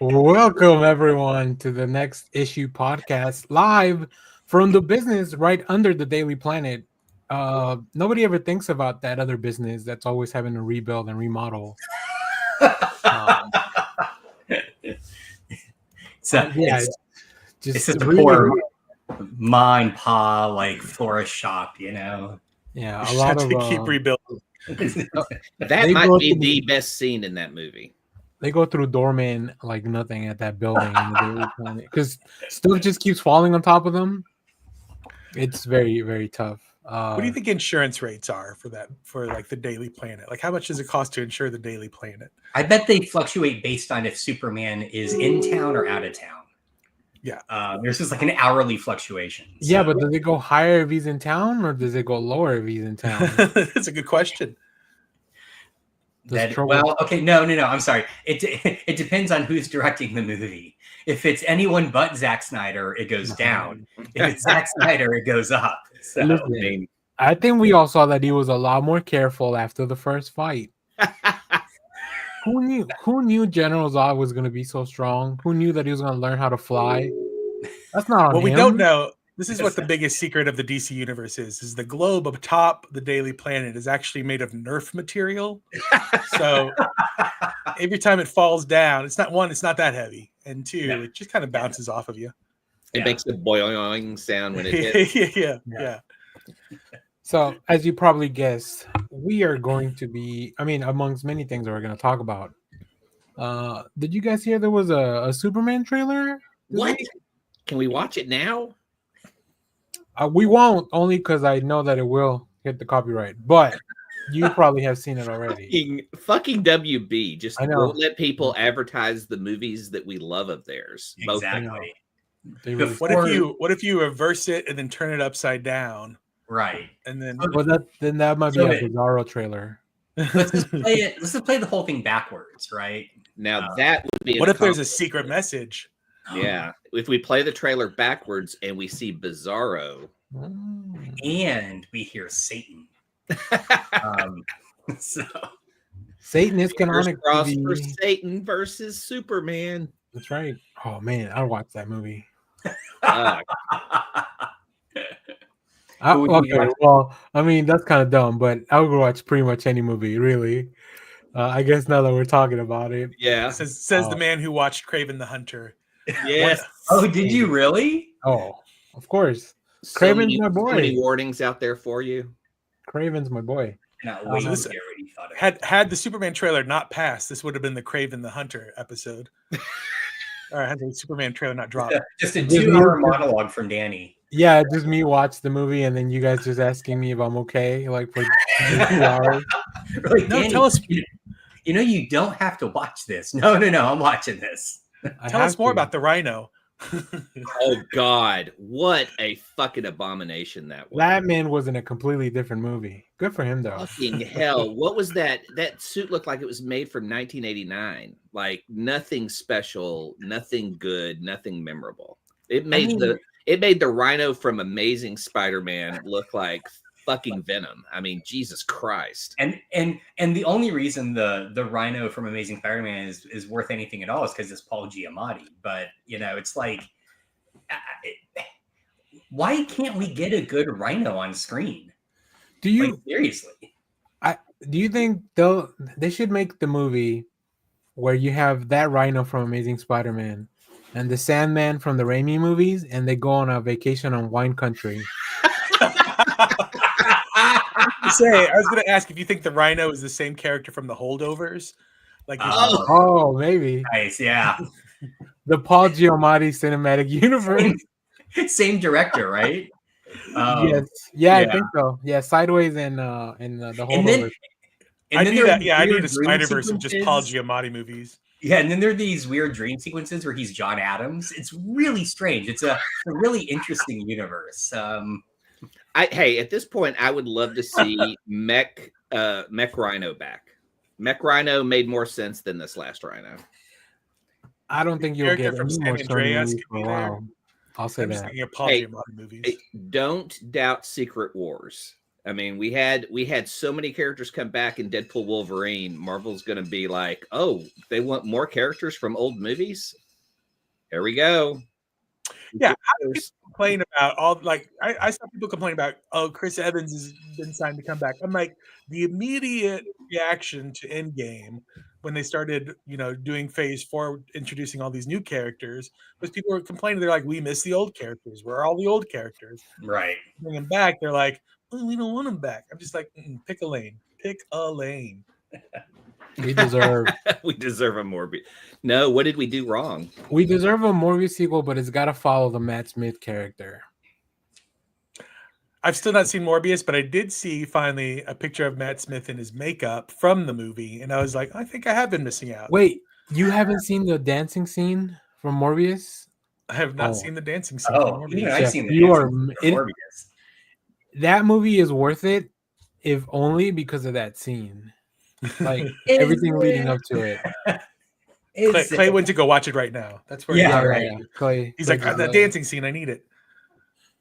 Welcome everyone to the Next Issue podcast, live from the business right under the Daily Planet. Nobody ever thinks about that other business that's always having to rebuild and remodel. It's just a really, poor mine pa like florist shop, Yeah, a lot of keep rebuilding. That might be the best scene in that movie. They go through doorman like nothing at that building because stuff just keeps falling on top of them. It's very, very tough. What do you think insurance rates are for that, for like the Daily Planet? Like, how much does it cost to insure the Daily Planet? I bet they fluctuate based on if Superman is in town or out of town. Yeah. There's just like an hourly fluctuation. So. Yeah, but does it go higher if he's in town or does it go lower if he's in town? That's a good question. Okay, no. I'm sorry. It depends on who's directing the movie. If it's anyone but Zack Snyder, it goes down. If it's Zack Snyder, it goes up. So, listen, I think we all saw that he was a lot more careful after the first fight. Who knew General Zod was going to be so strong? Who knew that he was going to learn how to fly? That's not on him. We don't know. This is what the biggest secret of the DC universe is the globe atop the Daily Planet is actually made of Nerf material. So every time it falls down, it's not that heavy. And two, it just kind of bounces off of you. It makes a boing sound when it hits. Yeah. So, as you probably guessed, we are going to be, amongst many things that we're going to talk about. Did you guys hear there was a Superman trailer? What? Can we watch it now? We won't, only because I know that it will hit the copyright. But you probably have seen it already. Fucking WB. Just won't let people advertise the movies that we love of theirs. Exactly. What if you reverse it and then turn it upside down? Right. And then that might be a Bizarro trailer. Let's just play it. Let's just play the whole thing backwards, right? Now that would be. What if there's a secret message? Yeah, if we play the trailer backwards and we see Bizarro, and we hear Satan, so Satan is canonic. Cross for Satan versus Superman. That's right. Oh man, I'll watch that movie. Uh, Okay, well, that's kind of dumb, but I would watch pretty much any movie, really. I guess now that we're talking about it, yeah, says the man who watched Kraven the Hunter. Yes. Oh, did you really? Oh, of course. Kraven's my boy. So many warnings out there for you. Kraven's my boy. Had the Superman trailer not passed, this would have been the Kraven the Hunter episode. Or had the Superman trailer not dropped. Just a 2-hour monologue from Danny. Yeah, just me watch the movie and then you guys just asking me if I'm okay, like for 2 hours. Like, no, Danny, tell us. You don't have to watch this. No, I'm watching this. Tell us more about the Rhino. Oh God, what a fucking abomination that was. That man was in a completely different movie. Good for him though. Fucking hell. What was that? That suit looked like it was made for 1989. Like nothing special, nothing good, nothing memorable. It made the Rhino from Amazing Spider-Man look like fucking Venom. Jesus Christ. And the only reason the Rhino from Amazing Spider-Man is worth anything at all is because it's Paul Giamatti. But it's like, why can't we get a good Rhino on screen? Do you seriously? Do you think they should make the movie where you have that Rhino from Amazing Spider-Man and the Sandman from the Raimi movies, and they go on a vacation on wine country? I was going to ask if you think the Rhino is the same character from the Holdovers. Maybe. Nice, yeah. The Paul Giamatti cinematic universe. Same director, right? Yes. Yeah, I think so. Yeah, Sideways and the Holdovers. I need a Spider-Verse of just Paul Giamatti movies. Yeah, and then there are these weird dream sequences where he's John Adams. It's really strange. It's a really interesting universe. At this point, I would love to see Mech Rhino back. Mech Rhino made more sense than this last Rhino. I don't think you'll get from any San more Andreas for a while. I'll say that. Paul Giamatti movies. Don't doubt Secret Wars. I mean, we had so many characters come back in Deadpool Wolverine. Marvel's going to be like, oh, they want more characters from old movies. Here we go. Yeah, how do people complain about all like I saw people complain about, oh, Chris Evans has been signed to come back. I'm like, the immediate reaction to Endgame when they started, doing Phase 4, introducing all these new characters, was people were complaining. They're like, we miss the old characters. Where are all the old characters? Right. Bring them back. They're like, oh, we don't want them back. I'm just like, pick a lane. Pick a lane. We deserve we deserve a Morbius. No, what did we do wrong? we deserve a Morbius sequel, but it's got to follow the Matt Smith character. I've still not seen Morbius, but I did see finally a picture of Matt Smith in his makeup from the movie, and I was like, I think I have been missing out. Wait, you haven't seen the dancing scene from Morbius? I have not seen the dancing scene. Oh, from even Morbius. I've seen the You dancing are- scene it- from Morbius. That movie is worth it, if only because of that scene. Like Is everything leading it? up to it. Clay went to go watch it right now. That's where Yeah, he's right. Clay. He's Clay like, just that love dancing scene, I need it.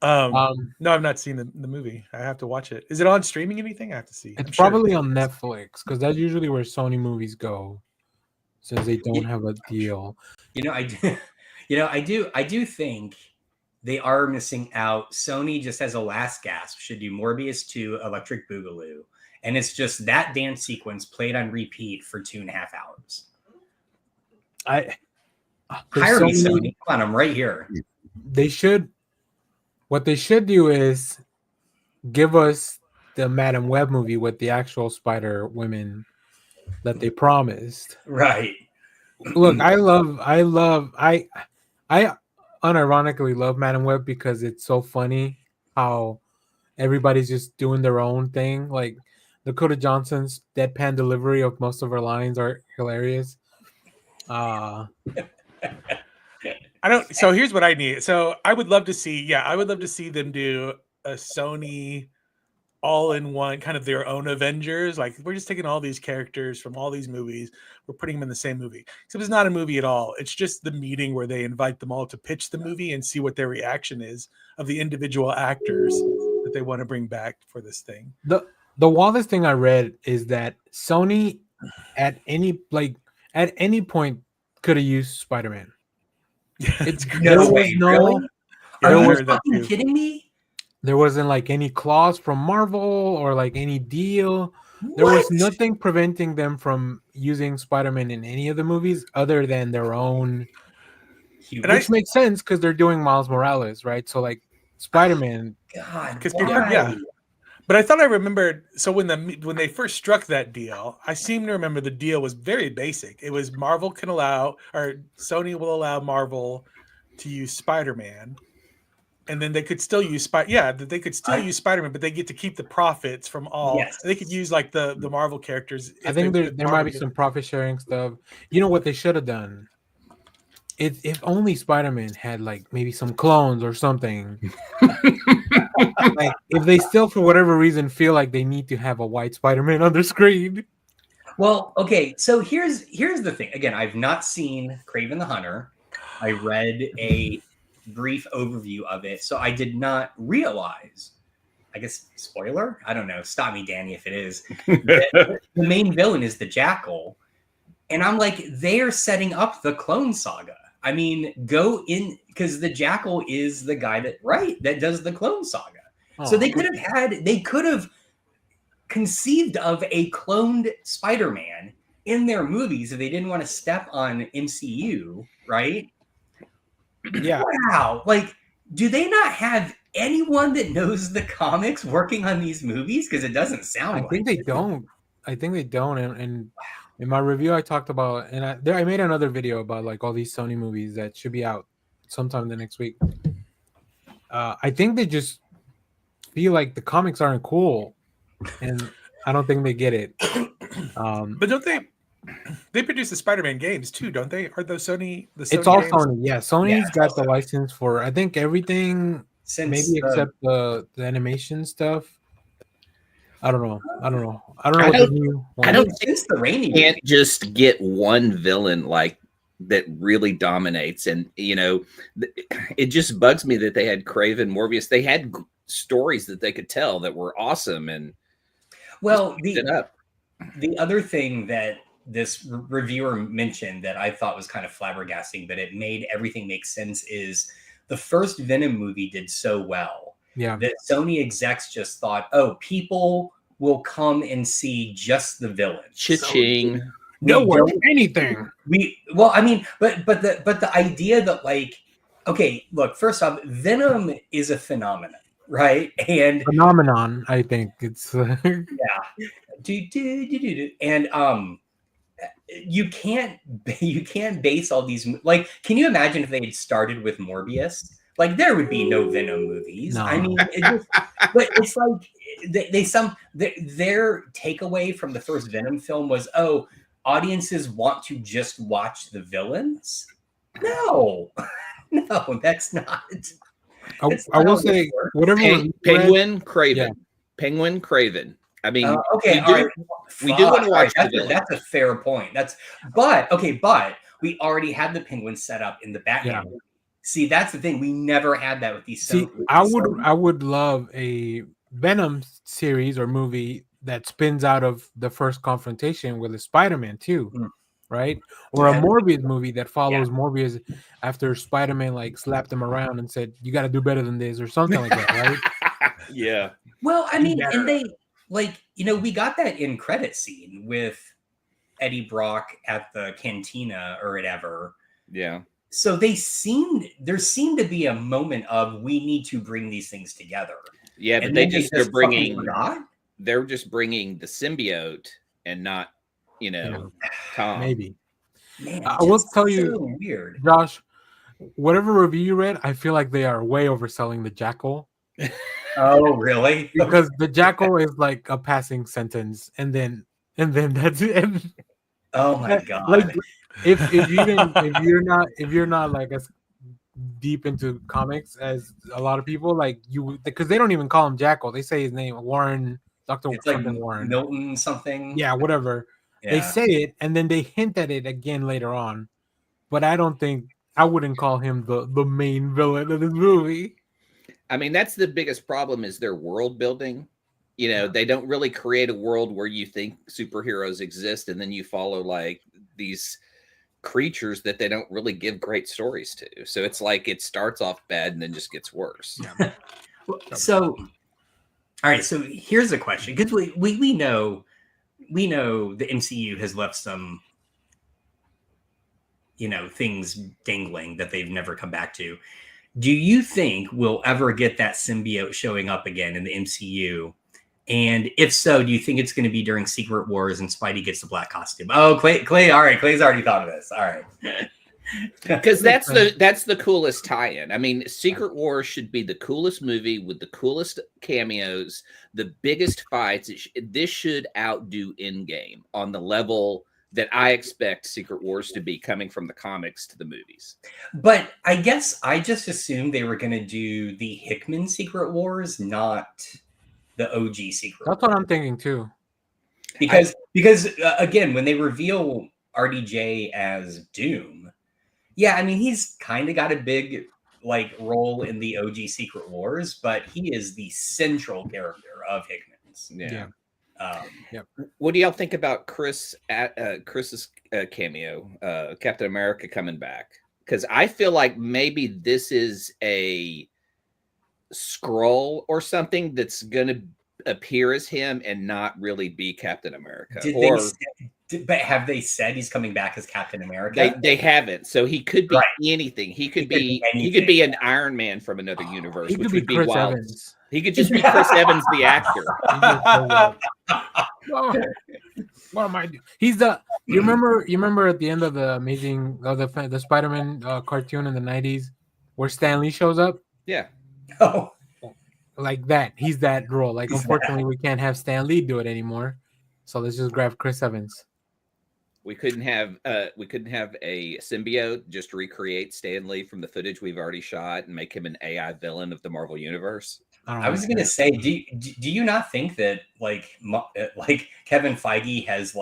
No, I've not seen the movie. I have to watch it. Is it on streaming anything? I have to see. It's I'm sure probably it on is. Netflix because that's usually where Sony movies go, since they don't have a deal. I do think they are missing out. Sony, just as a last gasp, should do Morbius 2 Electric Boogaloo. And it's just that dance sequence played on repeat for 2.5 hours. Hire me, Sony. Come on, I'm right here. What they should do is give us the Madam Web movie with the actual Spider Women that they promised. Right. Look, I unironically love Madam Web because it's so funny how everybody's just doing their own thing. Like Dakota Johnson's deadpan delivery of most of her lines are hilarious. So here's what I need. So I would love to see them do a Sony all-in-one, kind of their own Avengers. Like, we're just taking all these characters from all these movies, we're putting them in the same movie. Except it's not a movie at all. It's just the meeting where they invite them all to pitch the movie and see what their reaction is of the individual actors that they want to bring back for this thing. The wildest thing I read is that Sony at any point could have used Spider-Man. It's No way, really? Yeah, Are I you heard that fucking too. kidding me? There wasn't like any clause from Marvel or like any deal. There was What? nothing preventing them from using Spider-Man in any of the movies other than their own, which makes sense because they're doing Miles Morales, right? So like Spider-Man, God, Because why? people, yeah. But I thought I remembered. So when they first struck that deal, I seem to remember the deal was very basic. It was Sony will allow Marvel to use Spider-Man, and then they could still use use Spider-Man, but they get to keep the profits from all. Yes. They could use like the Marvel characters. I think there might be some profit sharing stuff. You know what they should have done? If only Spider-Man had like maybe some clones or something. Like if they still for whatever reason feel like they need to have a white Spider-Man on the screen. Well, okay, so here's the thing. Again, I've not seen Kraven the Hunter. I read a brief overview of it, so I did not realize, I guess, spoiler? I don't know. Stop me, Danny, if it is. The main villain is the Jackal. And I'm like, they're setting up the Clone Saga. I mean, go in, because the Jackal is the guy that does the Clone Saga. So they could have conceived of a cloned Spider-Man in their movies if they didn't want to step on MCU, right? Yeah. Wow. Like, do they not have anyone that knows the comics working on these movies? Because it doesn't sound I think they don't. And in my review, I talked about, and I made another video about like all these Sony movies that should be out sometime the next week. I think they just feel like the comics aren't cool, and I don't think they get it. But don't they produce the Spider-Man games too, don't they? Are those Sony? It's all games? Sony. Yeah, Sony's Yeah, got the license for I think everything, Since maybe the- except the animation stuff. I don't know. I what don't- the new one I don't is. since the rainy You can't just get one villain like that really dominates, and it just bugs me that they had Kraven, Morbius. They had stories that they could tell that were awesome and well, up. the other thing that this reviewer mentioned that I thought was kind of flabbergasting, but it made everything make sense, is the first Venom movie did so well that Sony execs just thought, oh, people will come and see just the villain. Cha-ching. No watch anything. Well, I mean, but the idea that, like, okay, look, first off, Venom is a phenomenon, right? And phenomenon, I think it's yeah. And you can't base all these, like, can you imagine if they had started with Morbius? Like, there would be no Venom movies. No. I mean, but it's like their takeaway from the first Venom film was, oh, audiences want to just watch the villains. No, that's not. I will say whatever. Penguin Kraven. Penguin Kraven. I mean, okay, we do want to watch the villain. That's a fair point. But we already had the Penguin set up in the Batman movie. See, that's the thing. We never had that with these. See, I would love a Venom series or movie that spins out of the first confrontation with a Spider-Man too, right? Or a Morbius movie that follows Morbius after Spider-Man like slapped him around and said, "You got to do better than this" or something like that, right? Yeah. Well, I mean, and they, like, you know, we got that in credit scene with Eddie Brock at the cantina or whatever. Yeah. So there seemed to be a moment of, we need to bring these things together. Yeah, but they're just bringing the symbiote and not, Tom. Maybe. Man, I will tell you, so weird. Josh, whatever review you read, I feel like they are way overselling the Jackal. Oh, really? Because the Jackal is like a passing sentence, and then that's it. Oh my god! Like, if you're not like as deep into comics as a lot of people, like you, because they don't even call him Jackal. They say his name Warren, Dr. It's like Warren, Milton something. Yeah, whatever. Yeah. They say it, and then they hint at it again later on. But I wouldn't call him the main villain of this movie. I mean, that's the biggest problem, is their world building. They don't really create a world where you think superheroes exist, and then you follow like these creatures that they don't really give great stories to. So it's like it starts off bad and then just gets worse. So, all right. So here's a question, because we know the MCU has left some, things dangling that they've never come back to. Do you think we'll ever get that symbiote showing up again in the MCU? And if so, do you think it's going to be during Secret Wars and Spidey gets the black costume? Oh, Clay. All right. Clay's already thought of this. All right. Because that's the coolest tie-in. I mean, Secret Wars should be the coolest movie with the coolest cameos, the biggest fights. This should outdo Endgame on the level that I expect Secret Wars to be, coming from the comics to the movies. But I guess I just assumed they were going to do the Hickman Secret Wars, not the OG Secret That's Wars. What I'm thinking too. Because again, when they reveal RDJ as Doom, I mean, he's kind of got a big role in the OG Secret Wars, but he is the central character of Hickman's. Yeah. What do y'all think about Chris's cameo, Captain America coming back? Because I feel like maybe this is a scroll or something that's going to appear as him and not really be Captain America. But have they said he's coming back as Captain America? They haven't. So he could be anything. He could be an Iron Man from another universe, which would be Chris wild. Evans. He could just be Chris Evans, the actor. What am I doing? He's the. You remember at the end of the the Spider-Man cartoon in the 90s where Stan Lee shows up? Yeah. Oh, like that. He's that role. Like, unfortunately, we can't have Stan Lee do it anymore. So let's just grab Chris Evans. We couldn't have a symbiote just recreate Stan Lee from the footage we've already shot and make him an AI villain of the Marvel Universe. I was gonna say, do you not think that like Kevin Feige has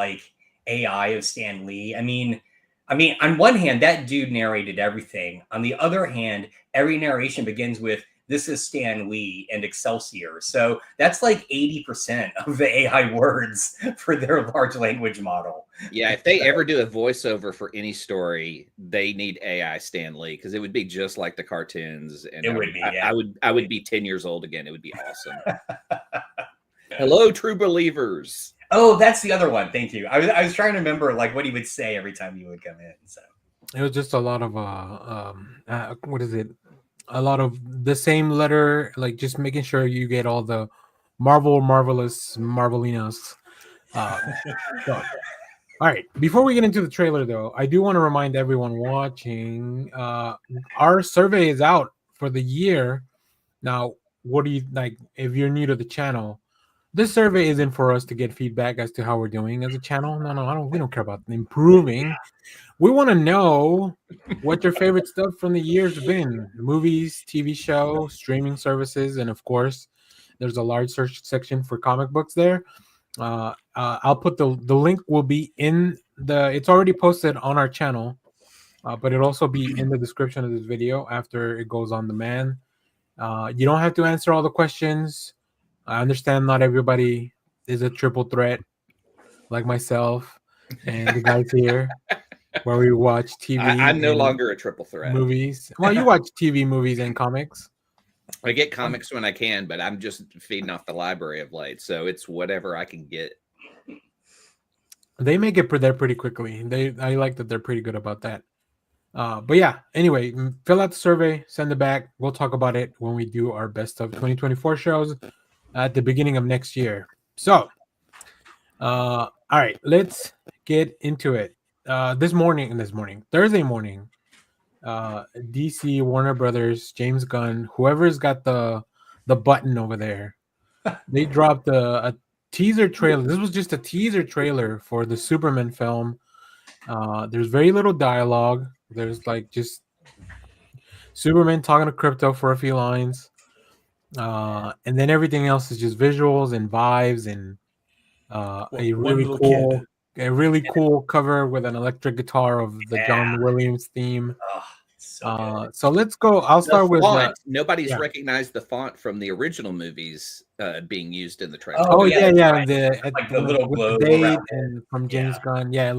AI of Stan Lee? I mean, on one hand, that dude narrated everything. On the other hand, every narration begins with this is Stan Lee and Excelsior. So that's like 80% of the AI words for their large language model. Yeah, if they ever do a voiceover for any story, they need AI Stan Lee, because it would be just like the cartoons. And It would be, yeah. I would be 10 years old again. It would be awesome. Hello, true believers. Oh, that's the other one. Thank you. I was trying to remember like what he would say every time you would come in. So it was just a lot of what is it? A lot of the same letter, like just making sure you get all the marvelous, marvelinos. So, all right. Before we get into the trailer, though, I do want to remind everyone watching, our survey is out for the year. Now, what do you like? If you're new to the channel, this survey isn't for us to get feedback as to how we're doing as a channel. No, we don't care about improving. We want to know what your favorite stuff from the year's been: movies, TV show, streaming services, and of course, there's a large search section for comic books there. I'll put the link will be in the. It's already posted on our channel, but it'll also be in the description of this video after it goes on demand. You don't have to answer all the questions. I understand not everybody is a triple threat like myself and the guys here. Where we watch TV. I'm no longer a triple threat. Movies. Well, you watch TV, movies, and comics. I get comics when I can, but I'm just feeding off the library of late, so it's whatever I can get. They make it there pretty quickly. I like that they're pretty good about that. But yeah, anyway, fill out the survey, send it back. We'll talk about it when we do our best of 2024 shows at the beginning of next year. So, all right, let's get into it. Thursday morning, DC, Warner Brothers, James Gunn, whoever's got the button over there, they dropped a teaser trailer. This was just a teaser trailer for the Superman film. There's very little dialogue. There's like just Superman talking to Crypto for a few lines, and then everything else is just visuals and vibes and a really cool cover with an electric guitar of the John Williams theme. So let's go. I'll start with nobody's recognized the font from the original movies being used in the trailer. The little globe date and from James Gunn. Yeah, it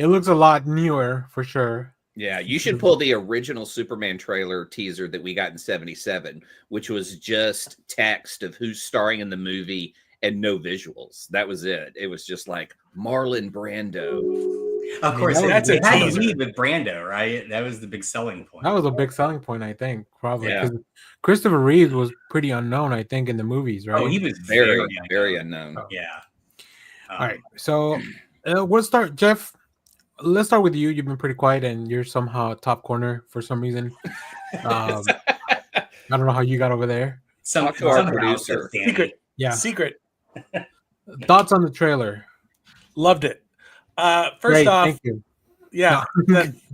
looks a lot newer for sure. Yeah, you should pull the original Superman trailer teaser that we got in '77, which was just text of who's starring in the movie and no visuals. That was it. It was just like Marlon Brando. Of course, that's a teaser with Brando, right? That was the big selling point. That was a big selling point, I think, probably because Christopher Reeve was pretty unknown, I think, in the movies, right? Oh, he was very unknown. Yeah. All right, so we'll start, Jeff. Let's start with you. You've been pretty quiet, and you're somehow top corner for some reason. I don't know how you got over there. Some producer. Secret. Thoughts on the trailer? Loved it. First off, thank you. Yeah,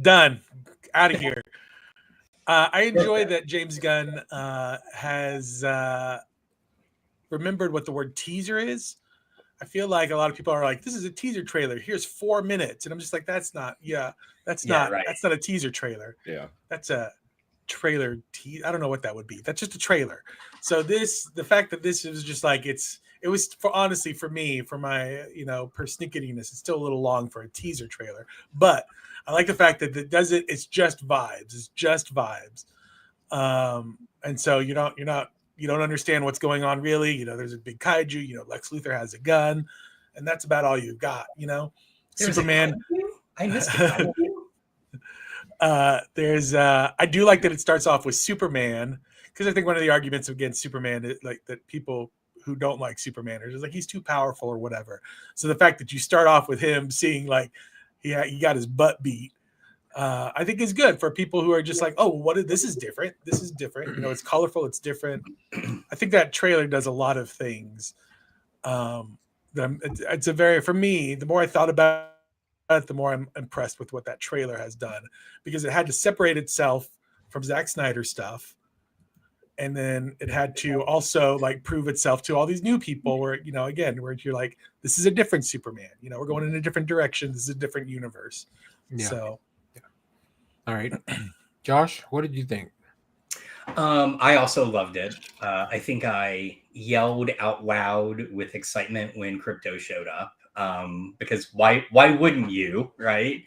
done. Out of here. I enjoy that James Gunn has remembered what the word teaser is. I feel like a lot of people are like, this is a teaser trailer. Here's 4 minutes. And I'm just like, that's not a teaser trailer. Yeah. That's a trailer. I don't know what that would be. That's just a trailer. So the fact that this is just like, it was honestly for me, for my, persnicketyness, it's still a little long for a teaser trailer, but I like the fact that it's just vibes. It's just vibes. And so you don't understand what's going on really. There's a big kaiju, Lex Luthor has a gun, and that's about all you've got, Superman. I missed it. I do like that it starts off with Superman, because I think one of the arguments against Superman is like that people who don't like Superman are just like, he's too powerful or whatever. So the fact that you start off with him seeing like he got his butt beat, I think is good for people who are just like, oh, this is different. This is different. It's colorful. It's different. I think that trailer does a lot of things. For me, the more I thought about it, the more I'm impressed with what that trailer has done, because it had to separate itself from Zack Snyder stuff. And then it had to also like prove itself to all these new people where, where you're like, this is a different Superman, we're going in a different direction. This is a different universe. Yeah. So. All right. Josh, what did you think? I also loved it. I think I yelled out loud with excitement when Crypto showed up. Because why wouldn't you, right?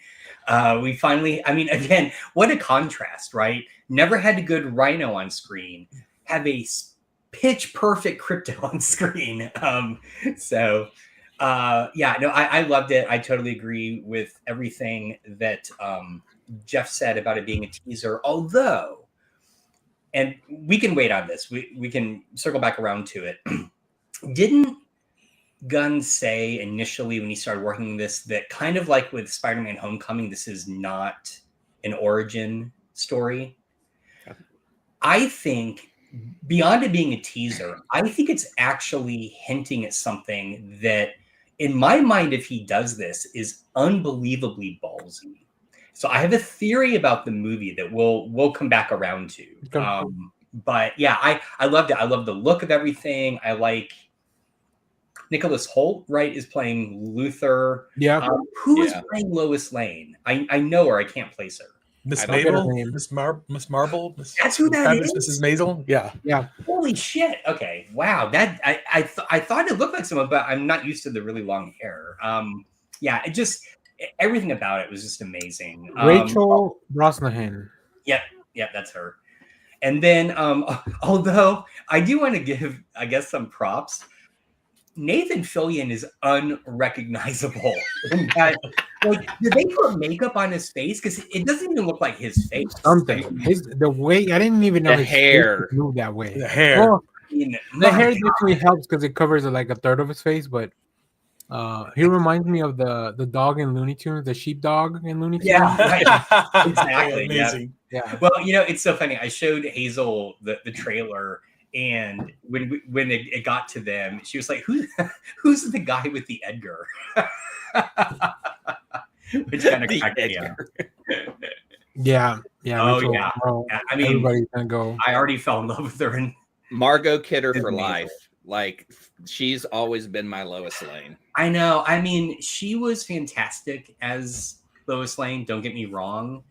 We finally, I mean, again, what a contrast, right? Never had a good Rhino on screen, have a pitch perfect Crypto on screen. Yeah, no, I loved it. I totally agree with everything that Jeff said about it being a teaser, although, and we can wait on this. We can circle back around to it. Didn't Gunn say initially when he started working this that kind of like with Spider-Man Homecoming, this is not an origin story? I think beyond it being a teaser, I think it's actually hinting at something that, in my mind, if he does this, is unbelievably ballsy. So I have a theory about the movie that we'll come back around to. But yeah, I loved it. I love the look of everything. I like Nicholas Hoult, right, is playing Luther. Yeah. Who is playing Lois Lane? I know her. I can't place her. Miss I don't get her Mabel, name. Miss Marble. That's who that is? Mrs. Maisel. Yeah. Yeah. Holy shit. Okay. Wow. That I thought it looked like someone, but I'm not used to the really long hair. Yeah, it just everything about it was just amazing. Rachel Brosnahan. Yep, that's her. And then although I do want to give, I guess, some props. Nathan Fillion is unrecognizable. Like, did they put makeup on his face? Because it doesn't even look like his face. Something. The way I didn't even know The his hair face moved that way. The hair. Well, I mean, the hair definitely helps because it covers like a third of his face, but he reminds me of the dog in Looney Tunes, the sheepdog in Looney Tunes. Yeah, right. Exactly. Amazing. Yeah. Well, it's so funny. I showed Hazel the trailer, and when it got to them, she was like, "Who's the guy with the Edgar?" Which kind of cracked me up. Yeah. Oh, Rachel, yeah. bro, I mean, everybody's gonna go. I already fell in love with her. And Margot Kidder for Amazing. life. Like, she's always been my Lois Lane. I know. I mean, she was fantastic as Lois Lane. Don't get me wrong.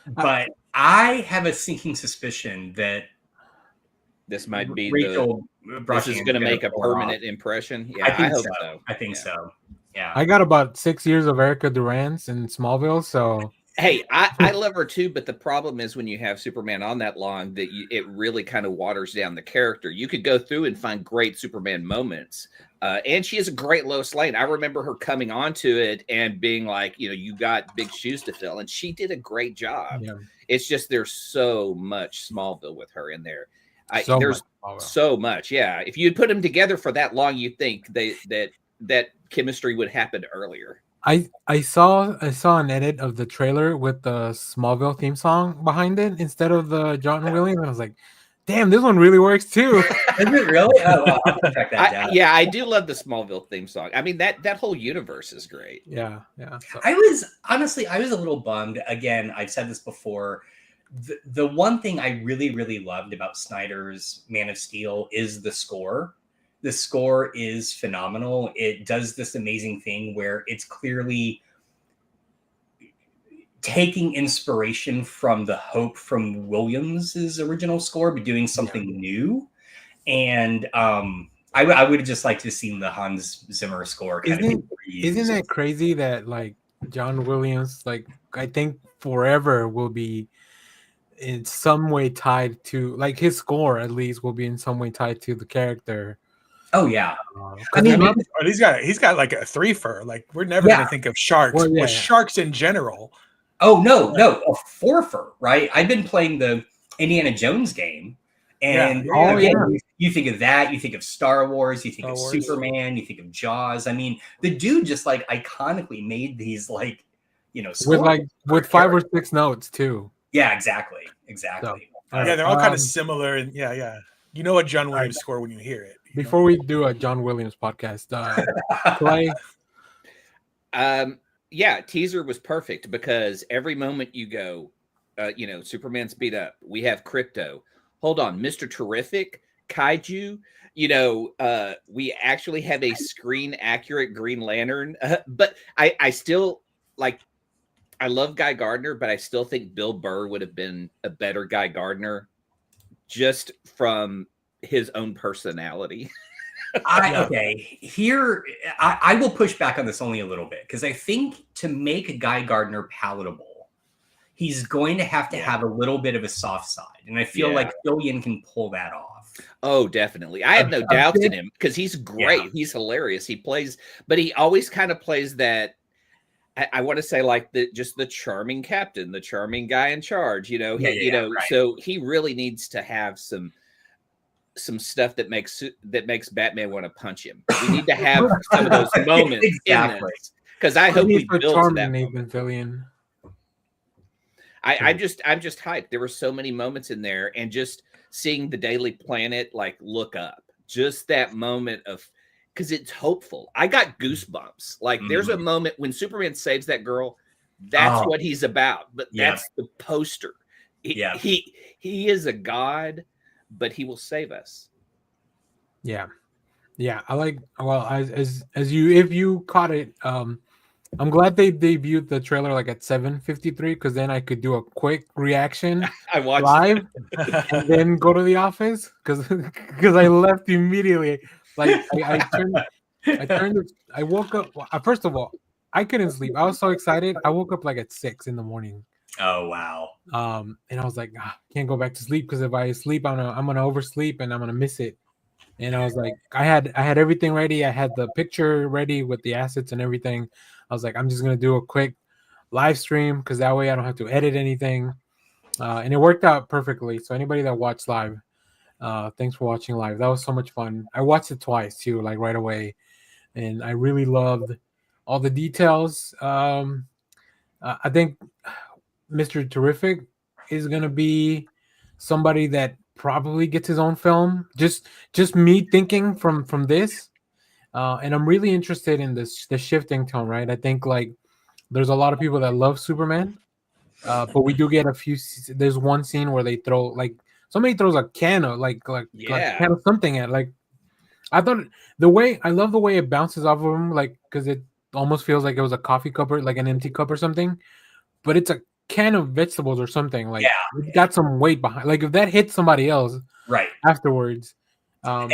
But I have a sinking suspicion that This might be Rachel this is going to make a permanent impression. Yeah, I hope so. I think so. Yeah. I got about 6 years of Erica Durance in Smallville, so Hey, I love her too, but the problem is when you have Superman on that long, that it really kind of waters down the character. You could go through and find great Superman moments, and she is a great Lois Lane. I remember her coming onto it and being like, you got big shoes to fill, and she did a great job. yeah. It's just there's so much Smallville with her in there. There's So much, yeah. If you'd put them together for that long, you'd think that chemistry would happen earlier. I saw an edit of the trailer with the Smallville theme song behind it instead of the John Williams, and I was like, "Damn, this one really works too." Is it really? Oh, well, I'll have to check that out. Yeah, I do love the Smallville theme song. I mean, that whole universe is great. Yeah. So, I was a little bummed. Again, I've said this before. The one thing I really, really loved about Snyder's Man of Steel is the score. The score is phenomenal. It does this amazing thing where it's clearly taking inspiration from the hope from Williams's original score, but doing something new. And I would have just liked to have seen the Hans Zimmer score. Isn't it crazy that like John Williams, like I think forever will be in some way tied to, like, his score at least will be in some way tied to the character. Oh yeah, I mean, he's got like a three-fer. Like, we're never gonna think of sharks. With sharks in general. Oh no, a four-fer, right? I've been playing the Indiana Jones game, and you think of that, you think of Star Wars, you think of Superman, you think of Jaws. I mean, the dude just like iconically made these like, with 5 or 6 notes too. Yeah, exactly. So, yeah, they're all kind of similar, and yeah. You know a John Williams score when you hear it. Before we do a John Williams podcast, Clay. Yeah, teaser was perfect because every moment you go, Superman's beat up. We have Crypto. Hold on, Mr. Terrific, Kaiju. We actually have a screen accurate Green Lantern, but I still like. I love Guy Gardner, but I still think Bill Burr would have been a better Guy Gardner just from his own personality. Okay, here I will push back on this only a little bit because I think to make Guy Gardner palatable, he's going to have a little bit of a soft side, and I feel like Fillion can pull that off. Oh, definitely. I have no doubts in him because he's great. Yeah. He's hilarious. He plays, but he always kind of plays that. I want to say like just the charming captain, the charming guy in charge. Right. So he really needs to have some stuff that makes Batman want to punch him. We need to have some of those moments exactly. Because I hope we build that Nathan Fillion. I'm just hyped. There were so many moments in there, and just seeing the Daily Planet like look up, just that moment of, because it's hopeful. I got goosebumps. Like there's a moment when Superman saves that girl. That's what he's about. But that's the poster. He is a god, but he will save us. Yeah. I like. Well, as you, if you caught it, I'm glad they debuted the trailer like at 7:53 because then I could do a quick reaction. I watched live and then go to the office because I left immediately. Like I woke up. First of all, I couldn't sleep. I was so excited. I woke up like at 6 a.m. Oh wow. And I was like, can't go back to sleep because if I sleep, I'm gonna oversleep and I'm gonna miss it. And I was like, I had everything ready. I had the picture ready with the assets and everything. I was like, I'm just gonna do a quick live stream because that way I don't have to edit anything. And it worked out perfectly. So anybody that watched live, thanks for watching live. That was so much fun. I watched it twice too, like right away, and I really loved all the details. I think Mr. Terrific is gonna be somebody that probably gets his own film. Just me thinking from this, and I'm really interested in the shifting tone. Right, I think like there's a lot of people that love Superman, but we do get a few. There's one scene where they throw like somebody throws a can of like can of something at like. I thought I love the way it bounces off of him, like because it almost feels like it was a coffee cup or like an empty cup or something, but it's a can of vegetables or something. Like it got some weight behind. Like if that hit somebody else, right afterwards, and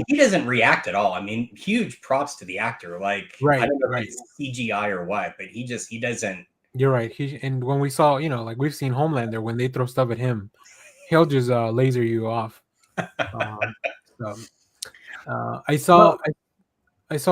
he doesn't react at all. I mean, huge props to the actor. Like I don't know if it's CGI or what, but he doesn't. You're right. And when we saw, like we've seen Homelander, when they throw stuff at him, he'll just laser you off. I saw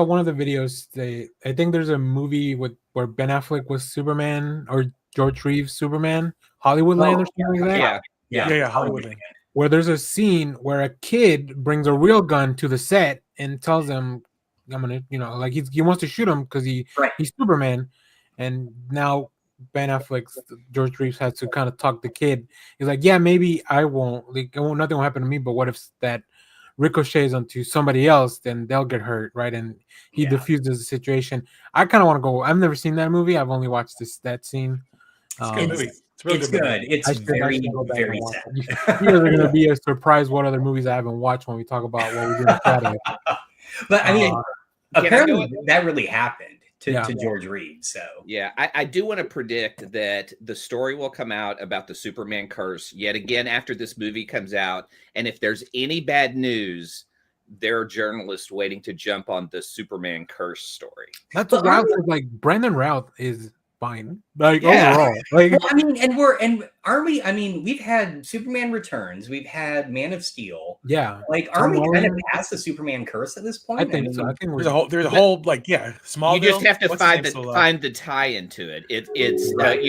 one of the videos. I think there's a movie where Ben Affleck was Superman or George Reeves Superman, Hollywoodland or something like that. Yeah, Hollywoodland. Where there's a scene where a kid brings a real gun to the set and tells them, "I'm gonna," like he wants to shoot him because he's Superman, and now Ben Affleck's George Reeves has to kind of talk the kid. He's like, "Yeah, maybe I won't. Like, nothing will happen to me. But what if that ricochets onto somebody else? Then they'll get hurt, right?" And he diffuses the situation. I kind of want to go. I've never seen that movie. I've only watched that scene. It's a good movie. It's really good. It's very sad. You guys are going to be surprised what other movies I haven't watched when we talk about what we do in Saturday. But I mean, apparently that really happened to George Reeves. So yeah, I do want to predict that the story will come out about the Superman curse yet again after this movie comes out. And if there's any bad news, there are journalists waiting to jump on the Superman curse story. That's what Routh is like. Brandon Routh is fine, like overall. Like, well, I mean, aren't we? I mean, we've had Superman Returns, we've had Man of Steel. Yeah, like, aren't we kind of past the Superman curse at this point? I think so. I think there's a whole like Smallville. You just have to find the tie into it. It's right.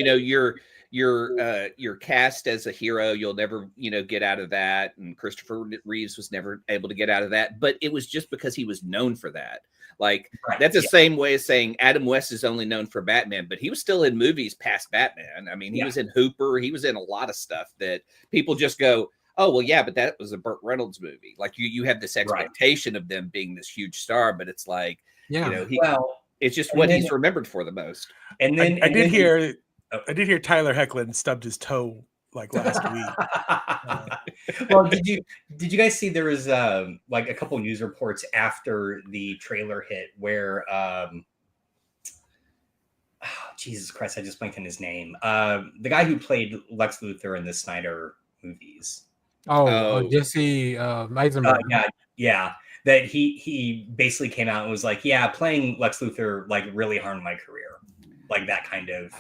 You're cast as a hero. You'll never get out of that. And Christopher Reeves was never able to get out of that. But it was just because he was known for that. Like that's the same way as saying Adam West is only known for Batman, but he was still in movies past Batman. I mean, he was in Hooper. He was in a lot of stuff that people just go, oh, well, yeah, but that was a Burt Reynolds movie. Like you have this expectation of them being this huge star, but it's like, it's just what he's remembered for the most. And then I did hear Tyler Hoechlin stubbed his toe like last week. Well, did you guys see there was like a couple news reports after the trailer hit where Jesus Christ, I just blanked on his name. The guy who played Lex Luthor in the Snyder movies. Jesse Eisenberg. Yeah. That he basically came out and was like, yeah, playing Lex Luthor like really harmed my career. Like that kind of.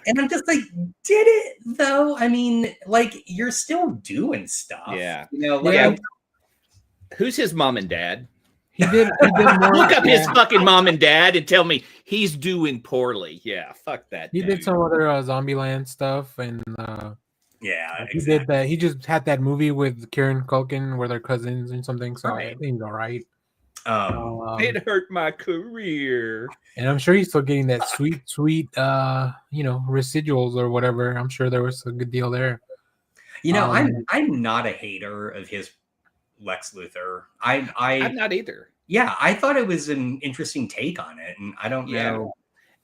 And I'm just like, did it though? I mean, like you're still doing stuff. Yeah. You know, like who's his mom and dad? He did more. Look up his fucking mom and dad and tell me he's doing poorly. Yeah, fuck that. He did some other Zombieland stuff, and yeah, he did that. He just had that movie with Kieran Culkin where they're cousins and something. So I think he's all right. It hurt my career, and I'm sure he's still getting that sweet, residuals or whatever. I'm sure there was a good deal there. You know, I'm not a hater of his Lex Luthor. I'm not either. Yeah, I thought it was an interesting take on it, and I don't know.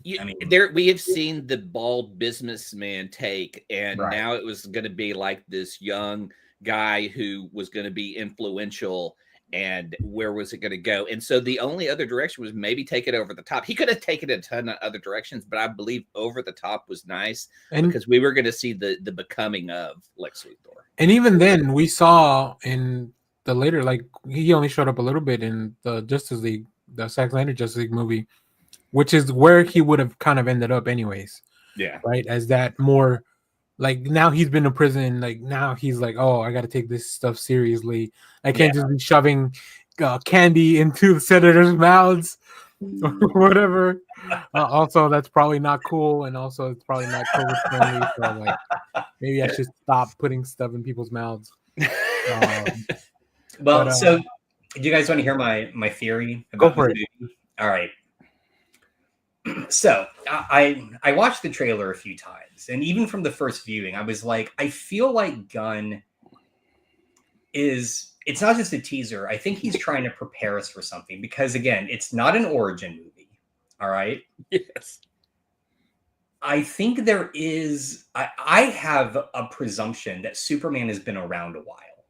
We have seen the bald businessman take, and now it was going to be like this young guy who was going to be influential, and where was it going to go? And so the only other direction was maybe take it over the top. He could have taken a ton of other directions, but I believe over the top was nice because we were going to see the becoming of Lex Luthor. And even then, we saw in the later, like he only showed up a little bit in the Justice League, the ZackSnydersJusticeLeague Justice League movie, which is where he would have kind of ended up anyways. Yeah. Right. As that more like now he's been in prison. Like now he's like, oh, I got to take this stuff seriously. I can't just be shoving candy into the senators' mouths or whatever. Also, that's probably not cool. And also it's probably not COVID friendly. So like maybe I should stop putting stuff in people's mouths. So do you guys want to hear my theory go about for the movie? All right. So I watched the trailer a few times, and even from the first viewing, I was like, I feel like Gunn it's not just a teaser. I think he's trying to prepare us for something because again, it's not an origin movie. All right. Yes. I think there is, I have a presumption that Superman has been around a while.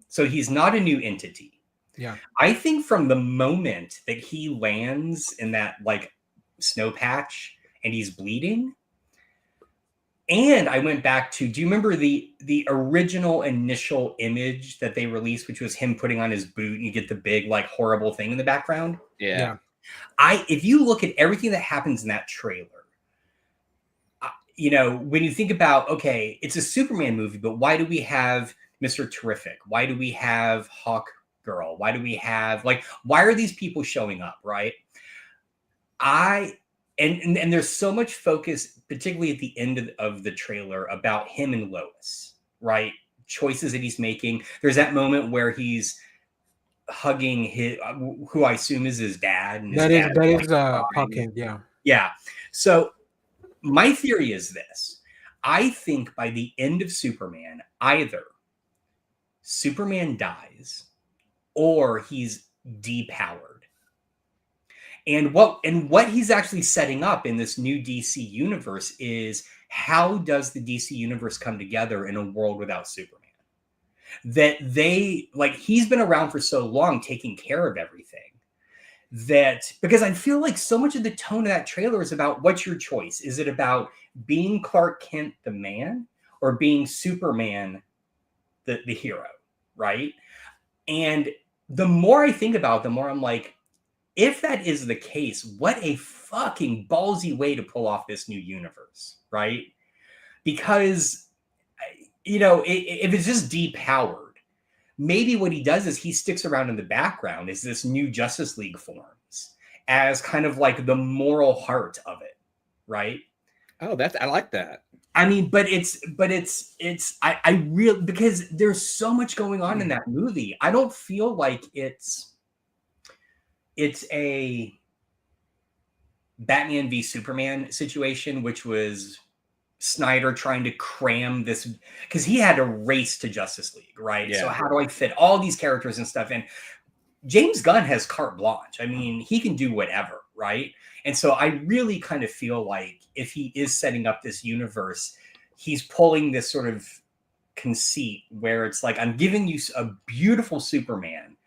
So he's not a new entity. Yeah. I think from the moment that he lands in that like snow patch and he's bleeding. And I went back to, do you remember the original initial image that they released, which was him putting on his boot and you get the big like horrible thing in the background? Yeah. If you look at everything that happens in that trailer, when you think about, okay, it's a Superman movie, but why do we have Mr. Terrific? Why do we have Hawk Girl? Why do we have why are these people showing up? Right. And there's so much focus, particularly at the end of the trailer, about him and Lois, right? Choices that he's making. There's that moment where he's hugging who I assume is his dad. And that is Hawkins, yeah. Yeah. So my theory is this. I think by the end of Superman, either Superman dies or he's depowered. And what he's actually setting up in this new DC universe is how does the DC universe come together in a world without Superman? That he's been around for so long taking care of everything that, because I feel like so much of the tone of that trailer is about what's your choice? Is it about being Clark Kent, the man, or being Superman, the hero, right? And the more I think about it, the more I'm like, if that is the case, what a fucking ballsy way to pull off this new universe, right? Because, if it's just depowered, maybe what he does is he sticks around in the background as this new Justice League forms as kind of like the moral heart of it, right? Oh, I like that. I mean, but I really, because there's so much going on in that movie. I don't feel like it's a Batman v Superman situation, which was Snyder trying to cram this, because he had a race to Justice League, right? Yeah. So how do I fit all these characters and stuff in? James Gunn has carte blanche. I mean, he can do whatever, right? And so I really kind of feel like if he is setting up this universe, he's pulling this sort of conceit where it's like, I'm giving you a beautiful Superman,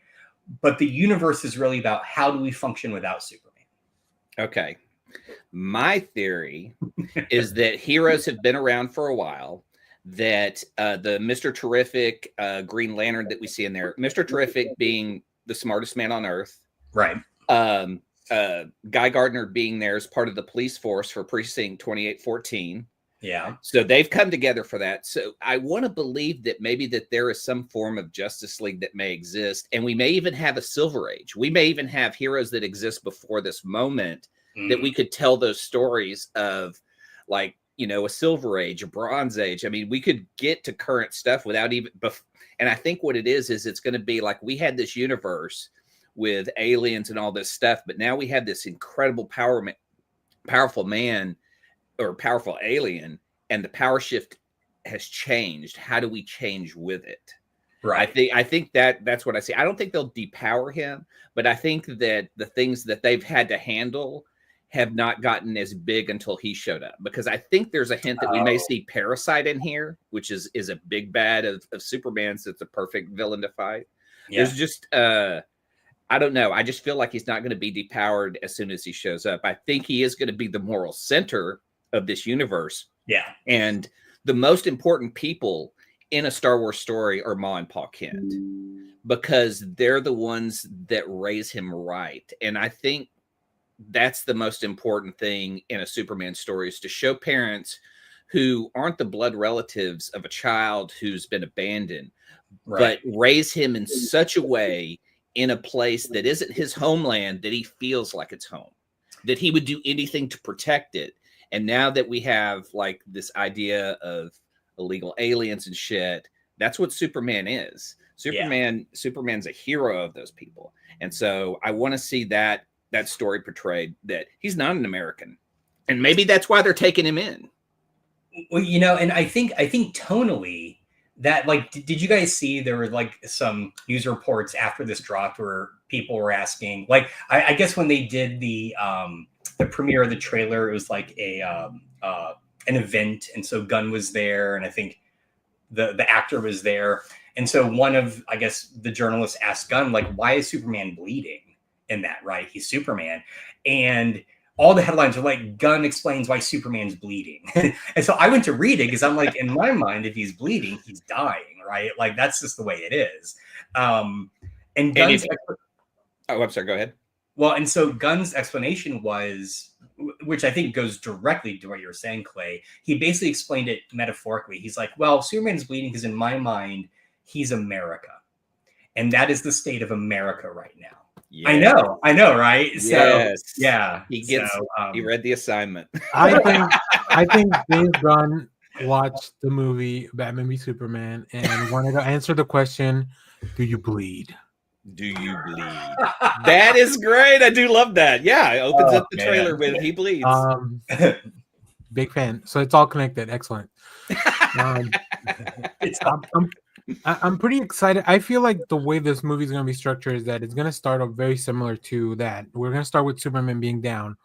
but the universe is really about how do we function without Superman. Okay. My theory is that heroes have been around for a while, that the Mr. Terrific Green Lantern that we see in there, Mr. Terrific being the smartest man on Earth. Right. Guy Gardner being there as part of the police force for Precinct 2814. Yeah. So they've come together for that. So I want to believe that maybe that there is some form of Justice League that may exist. And we may even have a Silver Age. We may even have heroes that exist before this moment that we could tell those stories of, like, you know, a Silver Age, a Bronze Age. I mean, we could get to current stuff without even, and I think what it is it's going to be like, we had this universe with aliens and all this stuff, but now we have this incredible powerful man or powerful alien, and the power shift has changed. How do we change with it? Right. I think that's what I see. I don't think they'll depower him, but I think that the things that they've had to handle have not gotten as big until he showed up, because I think there's a hint that we may see Parasite in here, which is a big bad of Superman's. It's a perfect villain to fight. Yeah. There's just I don't know. I just feel like he's not going to be depowered as soon as he shows up. I think he is going to be the moral center of this universe. Yeah. And the most important people in a Star Wars story are Ma and Pa Kent, because they're the ones that raise him right. And I think that's the most important thing in a Superman story, is to show parents who aren't the blood relatives of a child who's been abandoned, but raise him in such a way in a place that isn't his homeland that he feels like it's home, that he would do anything to protect it. And now that we have like this idea of illegal aliens and shit, that's what Superman is. Superman's a hero of those people. And so I want to see that story portrayed, that he's not an American. And maybe that's why they're taking him in. Well, you know, and I think tonally that, like, did you guys see there were like some news reports after this dropped where people were asking, like, I guess when they did the premiere of the trailer, it was like an event, and so Gunn was there, and I think the actor was there, and so one of, I guess, the journalists asked Gunn, like, why is Superman bleeding in that, right? He's Superman. And all the headlines are like, Gunn explains why Superman's bleeding. And so I went to read it because I'm like, in my mind, if he's bleeding, he's dying, right? Like, that's just the way it is. And Gunn's I'm sorry, go ahead. Well, and so Gunn's explanation was, which I think goes directly to what you were saying, Clay. He basically explained it metaphorically. He's like, well, Superman's bleeding because in my mind, he's America. And that is the state of America right now. Yes. I know, right? Yes. So, yeah. He read the assignment. I think James Gunn watched the movie Batman v Superman and wanted to answer the question, do you bleed? Do you bleed? That is great. I do love that. Yeah, it opens up the trailer with he bleeds. Big fan. So it's all connected. Excellent. I'm pretty excited. I feel like the way this movie is going to be structured is that it's going to start off very similar to that. We're going to start with Superman being down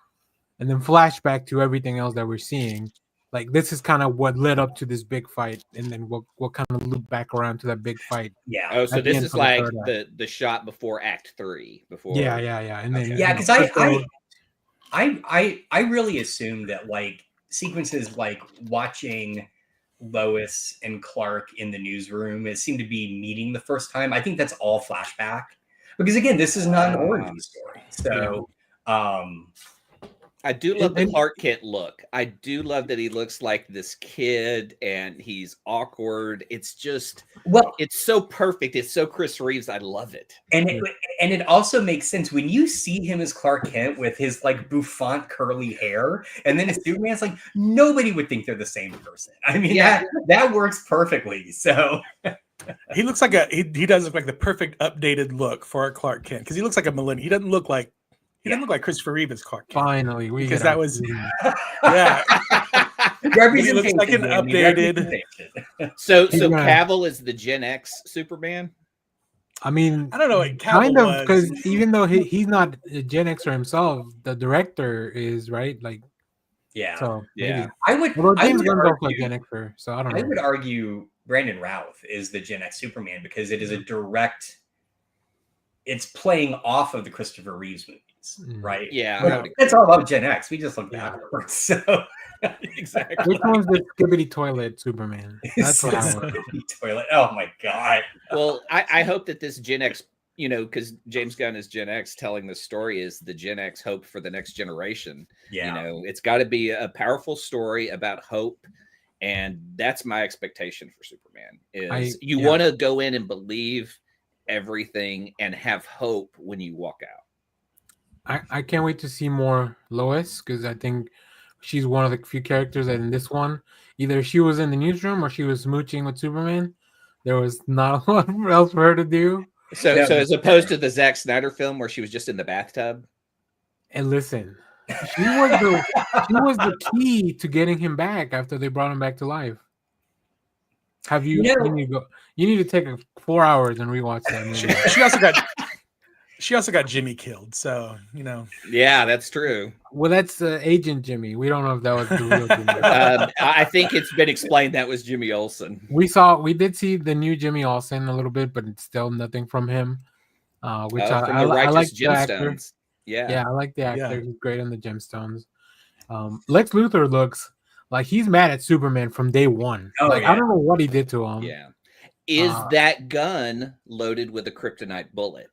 and then flashback to everything else that we're seeing. Like, this is kind of what led up to this big fight, and then we'll kind of loop back around to that big fight. Yeah. Oh, so this is like the shot before Act 3. Before. Yeah. And then because I really assumed that, like, sequences like watching Lois and Clark in the newsroom, it seemed to be meeting the first time. I think that's all flashback, because again, this is not an origin story. So I do love the Clark Kent look. I do love that he looks like this kid and he's awkward. It's just, it's so perfect. It's so Chris Reeves. I love it. And it also makes sense when you see him as Clark Kent with his like bouffant curly hair, and then as Superman, it's like nobody would think they're the same person. I mean, that works perfectly. So he looks like he does look like the perfect updated look for Clark Kent, because he looks like a millennial. He doesn't look like Christopher Reeve as Clark Kent. Finally, because that was he looks like an updated. So Cavill is the Gen X Superman. I mean, I don't know. Kind of, because even though he's not a Gen Xer himself, the director is, right. Like, So maybe. I would. James Gunn's also a Gen Xer, so I don't know. I would argue Brandon Routh is the Gen X Superman, because it is a direct. It's playing off of the Christopher Reeves movies. X, Mm. right? Yeah, Yeah. It's all about Gen X. We just look Yeah. backwards. So exactly. Which one's the skibbity toilet Superman? That's what I want. toilet. Oh my god. Well, I hope that this Gen X, because James Gunn is Gen X, telling the story is the Gen X hope for the next generation. Yeah. It's got to be a powerful story about hope, and that's my expectation for Superman. You want to go in and believe everything and have hope when you walk out. I can't wait to see more Lois, because I think she's one of the few characters that in this one, either she was in the newsroom or she was smooching with Superman. There was not a lot else for her to do. So as opposed to the Zack Snyder film where she was just in the bathtub. And listen, she was the key to getting him back after they brought him back to life. Have you? You need to take 4 hours and rewatch that movie. She also got Jimmy killed, so Yeah, that's true. Well, that's Agent Jimmy. We don't know if that was the real Jimmy. I think it's been explained that was Jimmy Olsen. We did see the new Jimmy Olsen a little bit, but it's still nothing from him. Which I like the actor. Yeah, I like the actor. Yeah. He's great in the Gemstones. Lex Luthor looks like he's mad at Superman from day one. I don't know what he did to him. Yeah, is that gun loaded with a kryptonite bullet?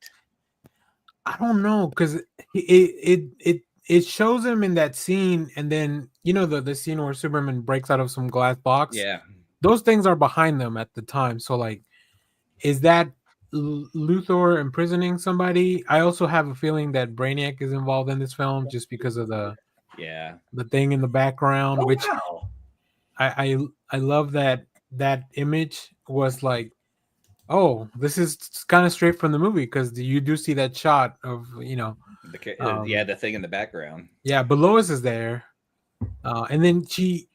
I don't know, because it shows him in that scene, and then the scene where Superman breaks out of some glass box. Yeah, those things are behind them at the time. So is that Luthor imprisoning somebody? I also have a feeling that Brainiac is involved in this film just because of the thing in the background, which I love that image was like, oh, this is kind of straight from the movie, because you do see that shot of the thing in the background. Yeah, but Lois is there, and then she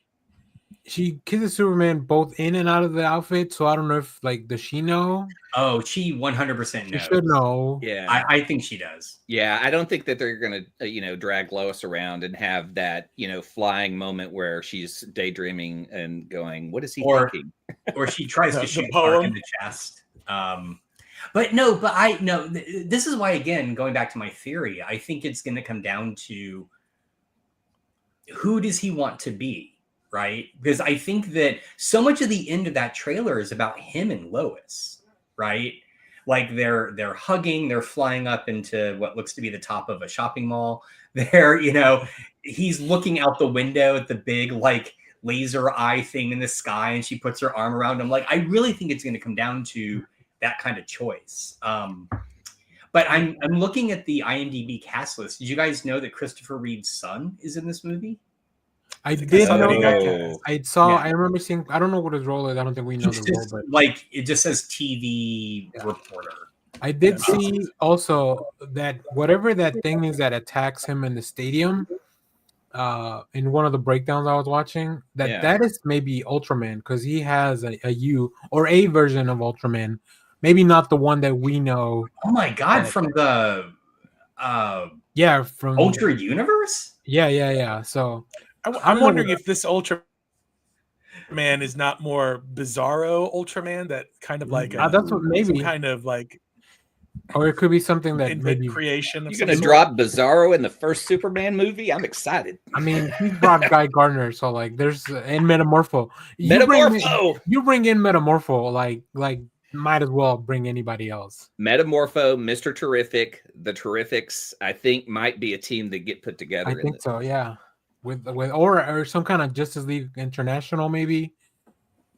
kisses Superman both in and out of the outfit. So I don't know if does she know? Oh, she 100% knows. She should know. Yeah, I think she does. Yeah, I don't think that they're gonna drag Lois around and have that flying moment where she's daydreaming and going, "What is he thinking?" Or she tries to shoot Clark in the chest. But this is why, again, going back to my theory, I think it's going to come down to who does he want to be, right? Because I think that so much of the end of that trailer is about him and Lois, right? Like they're hugging, they're flying up into what looks to be the top of a shopping mall. He's looking out the window at the big laser eye thing in the sky, and she puts her arm around him. I really think it's going to come down to that kind of choice. But I'm looking at the IMDb cast list. Did you guys know that Christopher Reeve's son is in this movie? I did know that. I remember seeing. I don't know what his role is. I don't think we know the role, but it just says TV reporter. I did see also that whatever that thing is that attacks him in the stadium, in one of the breakdowns I was watching, that is maybe Ultraman, because he has a U or a version of Ultraman, maybe not the one that we know. Oh my god, from the from Ultra Universe? Yeah. So I'm wondering if this Ultraman is not more Bizarro Ultraman, that kind of that's what maybe kind of or it could be something that maybe creation. You're gonna drop Bizarro in the first Superman movie? I'm excited. I mean, he brought Guy Gardner, so there's and Metamorpho. You bring in Metamorpho, might as well bring anybody else. Metamorpho, Mr. Terrific, the Terrifics, I think might be a team that get put together. I think so, yeah. With or some kind of Justice League International, maybe.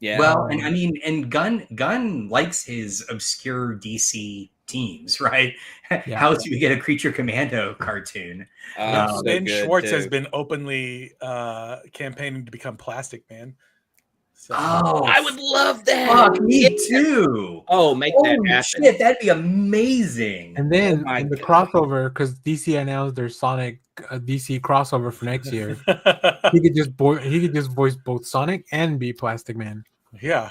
Yeah. Well, and I mean, and Gunn likes his obscure DC teams, right? Yeah. How else do we get a Creature Commando cartoon? Ben Schwartz has been openly campaigning to become Plastic Man. So. Oh, I would love that. Fuck, me too. Oh, make that happen. Shit, that'd be amazing. And then in the crossover, because DC announced their Sonic DC crossover for next year, he could just voice both Sonic and be Plastic Man. Yeah.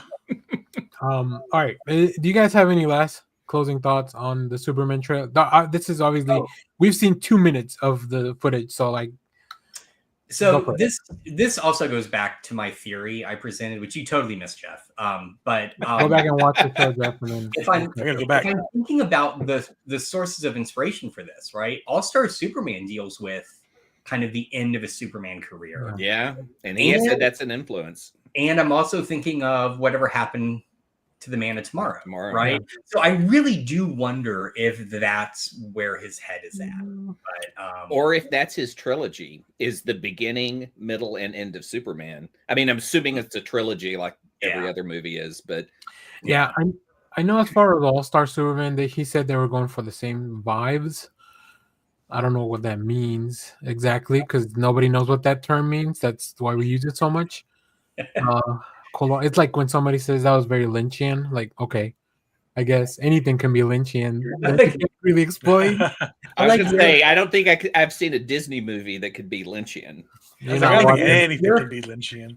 All right. Do you guys have any last closing thoughts on the Superman trailer? This is obviously we've seen 2 minutes of the footage, so So this also goes back to my theory I presented, which you totally missed, Jeff. But Go back and watch the show, Jeff. And then if I'm I gotta go back. if I'm thinking about the sources of inspiration for this, right? All-Star Superman deals with kind of the end of a Superman career. Yeah, and he said that's an influence. And I'm also thinking of whatever happened to the Man of Tomorrow, right? Yeah. So I really do wonder if that's where his head is at. But, or if that's his trilogy, is the beginning, middle, and end of Superman. I mean, I'm assuming it's a trilogy like every other movie is, but yeah, I know as far as All-Star Superman, he said they were going for the same vibes. I don't know what that means exactly because nobody knows what that term means. That's why we use it so much. It's like when somebody says that was very Lynchian. Like, okay, I guess anything can be Lynchian. That you can't really explain. I was gonna say, I don't think I've seen a Disney movie that could be Lynchian. I don't think anything can be Lynchian.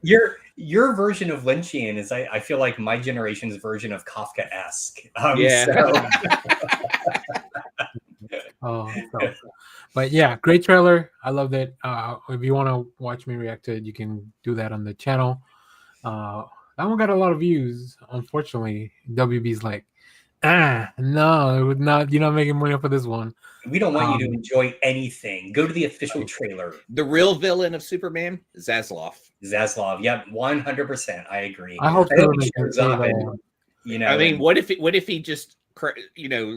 Your version of Lynchian is, I feel like my generation's version of Kafka-esque. But yeah, great trailer. I loved it. If you want to watch me react to it, you can do that on the channel. That one got a lot of views. Unfortunately, WB's like, no, it would not. You're not making money off of this one. We don't want you to enjoy anything. Go to the official trailer. The real villain of Superman, Zaslav. Yep, 100%. I agree. I hope he shows up and, I mean, what if he just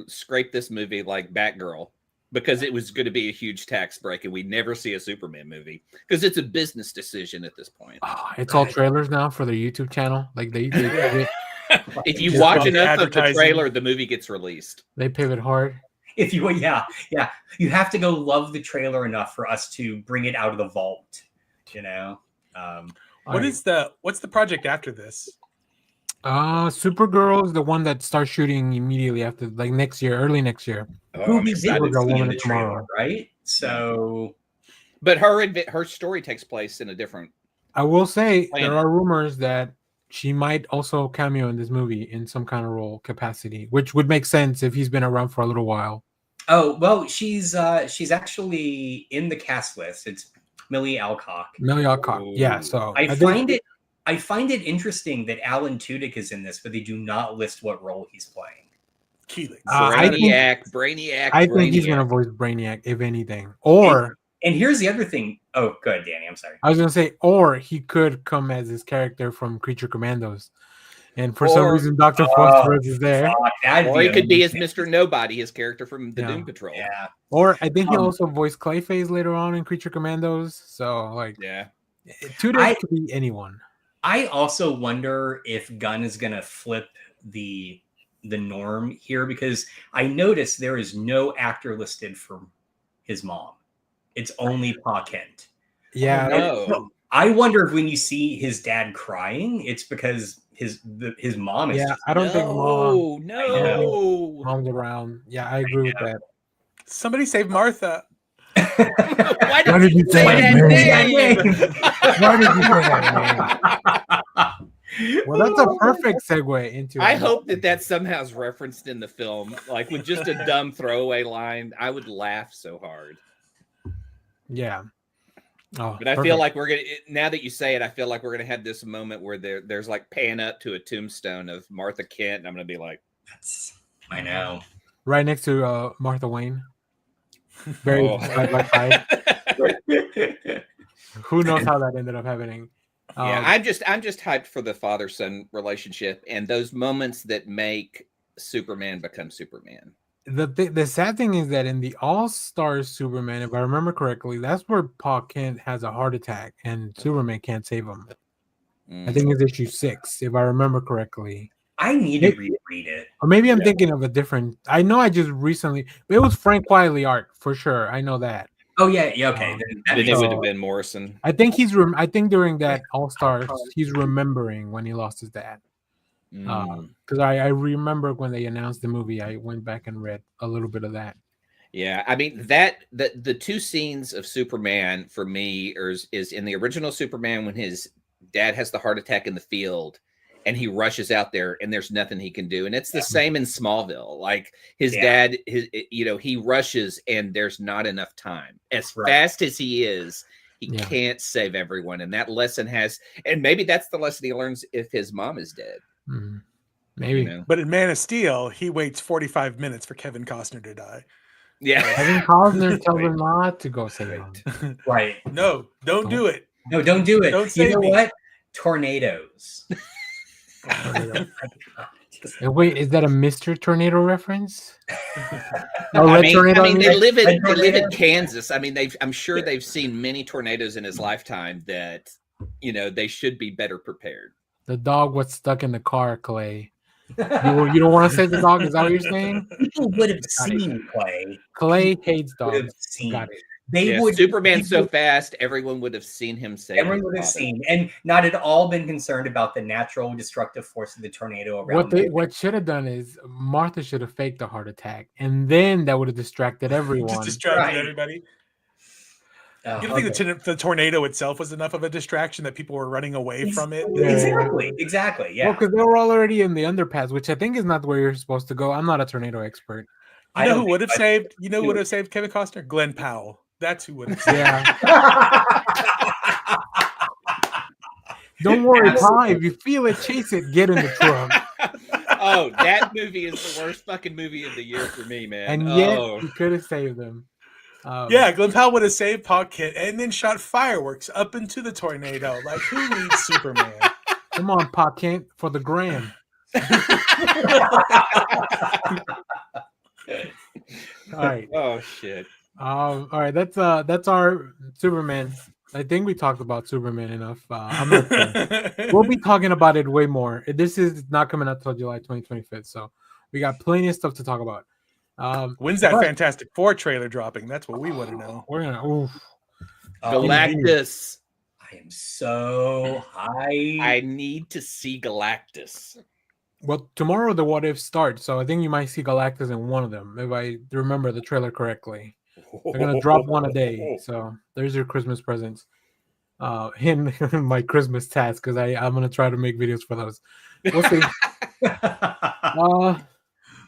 scraped this movie like Batgirl? Because it was going to be a huge tax break and we never see a Superman movie because it's a business decision at this point. It's all trailers now for their YouTube channel. Like they if you watch enough of the trailer, the movie gets released. They pivot hard. If you, you have to go love the trailer enough for us to bring it out of the vault. What's the project after this? Supergirl is the one that starts shooting immediately after, like next year, early next year. I'm excited to see the trailer, right? So, but her story takes place in a different. I will say there are rumors that she might also cameo in this movie in some kind of role capacity, which would make sense if he's been around for a little while. Oh well, she's actually in the cast list. It's Millie Alcock. Yeah. So I find it interesting that Alan Tudyk is in this, but they do not list what role he's playing. Keeling. Brainiac. I think he's going to voice Brainiac, if anything. And here's the other thing. Oh, good, Danny. I'm sorry. I was going to say, or he could come as his character from Creature Commandos. And for some reason, Dr. Phosphorus is there. Or he could be as Mr. Nobody, his character from the Doom Patrol. Yeah. Or I think he also voiced Clayface later on in Creature Commandos. So, Tudyk could be anyone. I also wonder if Gunn is going to flip the norm here because I noticed there is no actor listed for his mom. It's only Pa Kent. Yeah. So I wonder if when you see his dad crying, it's because his mom is. Yeah, I don't think mom's around. Yeah, I agree with that. Somebody save Martha. Why did you say that name? Why did you say that name? Well, that's a perfect segue into. I hope that somehow is referenced in the film, like with just a dumb throwaway line. I would laugh so hard. Yeah. Oh, but I feel like we're gonna. Now that you say it, I feel like we're gonna have this moment where there's like pan up to a tombstone of Martha Kent, and I'm gonna be like, I know. Right next to Martha Wayne. Very side by side. Who knows how that ended up happening? Yeah, I'm just hyped for the father-son relationship and those moments that make Superman become Superman. The sad thing is that in the All-Star Superman, if I remember correctly, that's where Pa Kent has a heart attack and Superman can't save him. I think it's issue 6, if I remember correctly. I need to reread it. Or maybe I'm thinking of a different. I know I just recently. It was Frank Wiley art for sure. I know that. Oh yeah, okay. Then it would have been Morrison. I think I think during that All Stars, he's remembering when he lost his dad. Because I remember when they announced the movie, I went back and read a little bit of that. Yeah, I mean the two scenes of Superman for me is in the original Superman when his dad has the heart attack in the field. And he rushes out there, and there's nothing he can do. And it's the same in Smallville. Like his dad, he rushes, and there's not enough time. As fast as he is, He Yeah. can't save everyone, and that lesson and maybe that's the lesson he learns if his mom is dead. Mhm. Maybe. You know? But in Man of Steel, he waits 45 minutes for Kevin Costner to die. Yeah. Kevin Costner tells him not to go save him. Right. No, don't do it. No, don't do it. Don't You save know me. what? Tornadoes. Wait, is that a Mr. Tornado reference? I mean, they live Red in tornado? Kansas. I mean, I'm sure they've seen many tornadoes in his lifetime that, you know, they should be better prepared. The dog was stuck in the car, Clay. You don't want to save the dog? Is that what you're saying? People would have Got it. seen Clay. Clay hates Would have dogs. seen. Got it. They would. Superman's so people- fast, everyone would have seen him save. Everyone his would have father. seen, and not at all been concerned about the natural destructive force of the tornado around. What should have done is Martha should have faked a heart attack, and then that would have distracted everyone. Just distracted Right. everybody. Oh, You don't okay. think the tornado itself was enough of a distraction that people were running away from it? Exactly. Yeah. Well, because they were already in the underpass, which I think is not where you're supposed to go. I'm not a tornado expert. You know don't who would have think- saved? You know who would have saved Kevin Costner? Glenn Powell. That's who would have saved. Yeah. Don't worry, Pa. If you feel it, chase it. Get in the trunk. Oh, that movie is the worst fucking movie of the year for me, man. And yet, Oh. you could have saved them. Yeah, Glenn Powell would have saved Pa Kent and then shot fireworks up into the tornado. Like, who needs Superman? Come on, Pa Kent, for the gram. All right. Oh shit. All right. That's our Superman. I think we talked about Superman enough. I'm not sure. We'll be talking about it way more. This is not coming out till July 2025, so we got plenty of stuff to talk about. When's that but Fantastic Four trailer dropping? That's what we want to know. we're gonna. Oof. Galactus. I am so high. I need to see Galactus. Well, tomorrow the What If starts, so I think you might see Galactus in one of them if I remember the trailer correctly. They're gonna drop one a day, so there's your Christmas presents. In my Christmas task because I'm gonna try to make videos for those. We'll see.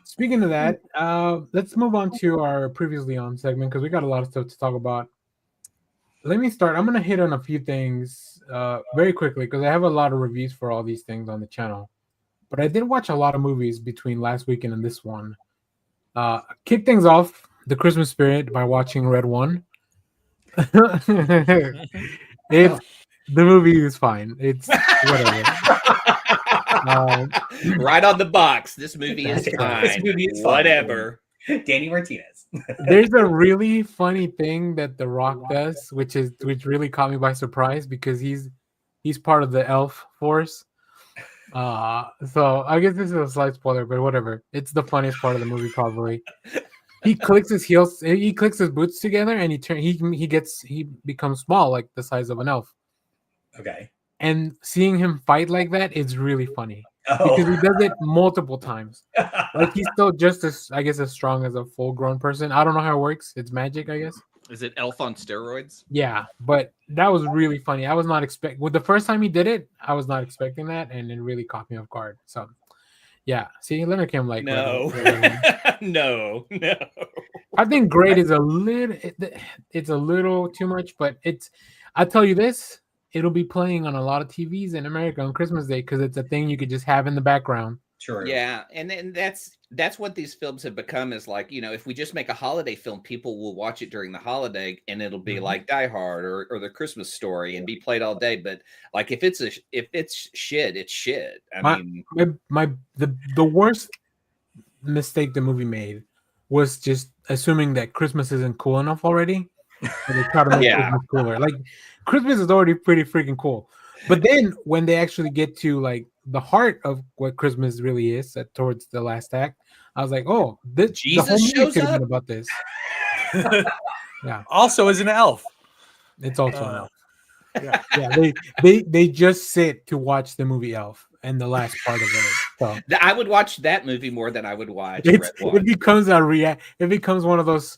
Speaking of that, let's move on to our previously on segment because we got a lot of stuff to talk about. Let me start. I'm gonna hit on a few things very quickly because I have a lot of reviews for all these things on the channel. But I did watch a lot of movies between last weekend and this one. Kick things off, The Christmas Spirit by watching Red One. The movie is fine. It's whatever. Right on the box. This movie is fine. This movie is fine. Whatever. Danny Martinez. There's a really funny thing that The Rock does, which really caught me by surprise because he's part of the elf force. So I guess this is a slight spoiler, but whatever. It's the funniest part of the movie, probably. He clicks his boots together, and he becomes small, like the size of an elf. Okay. And seeing him fight like that is really funny Oh. because he does it multiple times. Like he's still just as strong as a full-grown person. I don't know how it works. It's magic, I guess. Is it Elf on steroids? Yeah, but that was really funny. I was not expecting. Well, the first time he did it, I was not expecting that, and it really caught me off guard. So, yeah. See, Leonard came like, No. No. I think great is it's a little too much, but I'll tell you this, it'll be playing on a lot of TVs in America on Christmas Day because it's a thing you could just have in the background. Sure. Yeah, and then that's what these films have become is like, you know, if we just make a holiday film, people will watch it during the holiday and it'll be like Die Hard or The Christmas Story and be played all day. But like if it's shit, it's shit. The worst mistake the movie made was just assuming that Christmas isn't cool enough already. And they try to make Christmas cooler. Like Christmas is already pretty freaking cool. But then when they actually get to like the heart of what Christmas really is towards the last act, I was like, oh, Jesus the whole movie shows could have up? been about this. Yeah. Also, as an elf. It's also an elf. Yeah. Yeah, they just sit to watch the movie Elf and the last part of it. So I would watch that movie more than I would watch Red One. it becomes It becomes one of those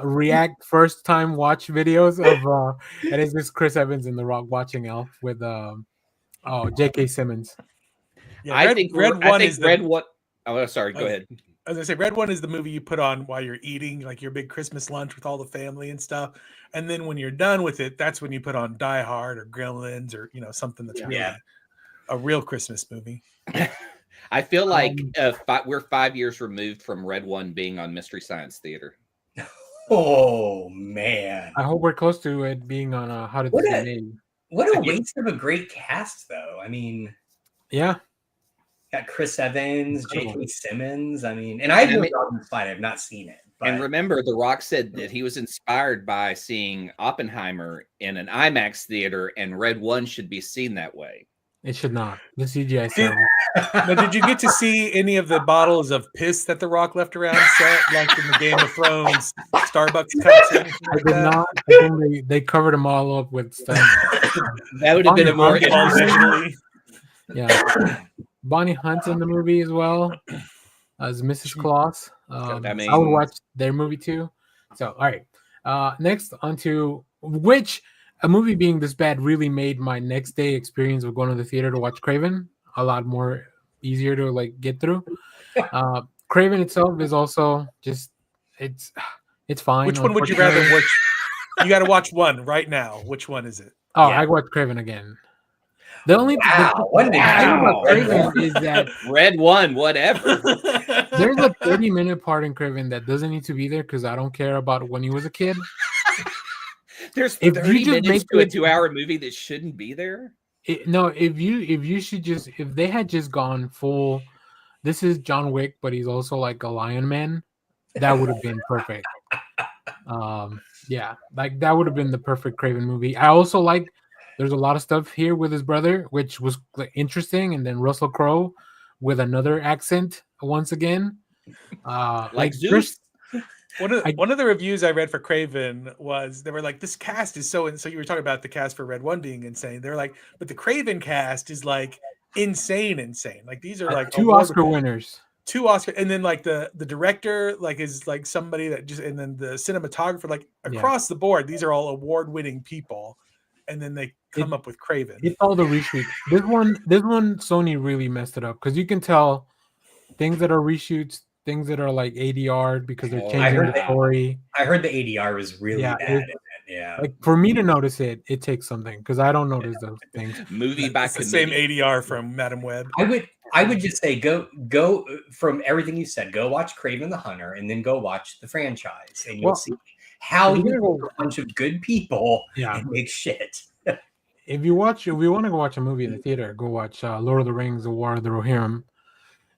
react first time watch videos of and it's just Chris Evans and The Rock watching Elf with J.K. Simmons. Yeah, I think Red One. is Red One. Oh, sorry. Go ahead. as I say, Red One is the movie you put on while you're eating, like your big Christmas lunch with all the family and stuff. And then when you're done with it, that's when you put on Die Hard or Gremlins or something that's really a real Christmas movie. I feel like we're 5 years removed from Red One being on Mystery Science Theater. Oh man! I hope we're close to it being on How Did This Get Made. What a waste of a great cast, though. I mean, yeah, got Chris Evans, J.K. Simmons. I mean, and I've heard on the fight. I've not seen it. But... And remember, The Rock said that he was inspired by seeing Oppenheimer in an IMAX theater, and Red One should be seen that way. It should not. The CGI terrible. Now, did you get to see any of the bottles of piss that The Rock left around set, like in the Game of Thrones Starbucks cups? Or anything like that? Not. I think they covered them all up with stuff. That would have been a more interesting. Yeah, Bonnie Hunt's in the movie as well as Mrs. Claus. I would watch their movie too. So, all right. Next, onto which a movie being this bad really made my next day experience of going to the theater to watch Kraven a lot more easier to like get through. Kraven itself is also just it's fine. Which one would you rather watch? You got to watch one right now. Which one is it? Oh, I watch Kraven again. The only thing about Kraven is that Red One, whatever. There's a 30-minute part in Kraven that doesn't need to be there because I don't care about when he was a kid. There's 30 minutes to a 2-hour movie that shouldn't be there. If they had just gone full, this is John Wick, but he's also like a Lion Man, that would have been perfect. Like that would have been the perfect Kraven movie. I also like there's a lot of stuff here with his brother, which was interesting, and then Russell Crowe with another accent once again. Like Zeus. One of the reviews I read for Kraven was they were like, this cast is so you were talking about the cast for Red One being insane. They're like, but the Kraven cast is like insane. Like these are like 2 Oscar winners. 2 Oscar, and then like the director like is like somebody that just, and then the cinematographer, like across the board, these are all award-winning people. And then they come up with Kraven. It's all the reshoots. This one Sony really messed it up because you can tell things that are reshoots, things that are like ADR because they're changing the story. I heard the ADR was really bad. Like for me to notice it takes something because I don't notice those things. Movie by the same ADR from Madam Web. I would just say go from everything you said. Go watch Kraven the Hunter and then go watch the franchise, and you'll see how you a bunch of good people and make shit. If you want to go watch a movie in the theater, go watch Lord of the Rings: The War of the Rohirrim.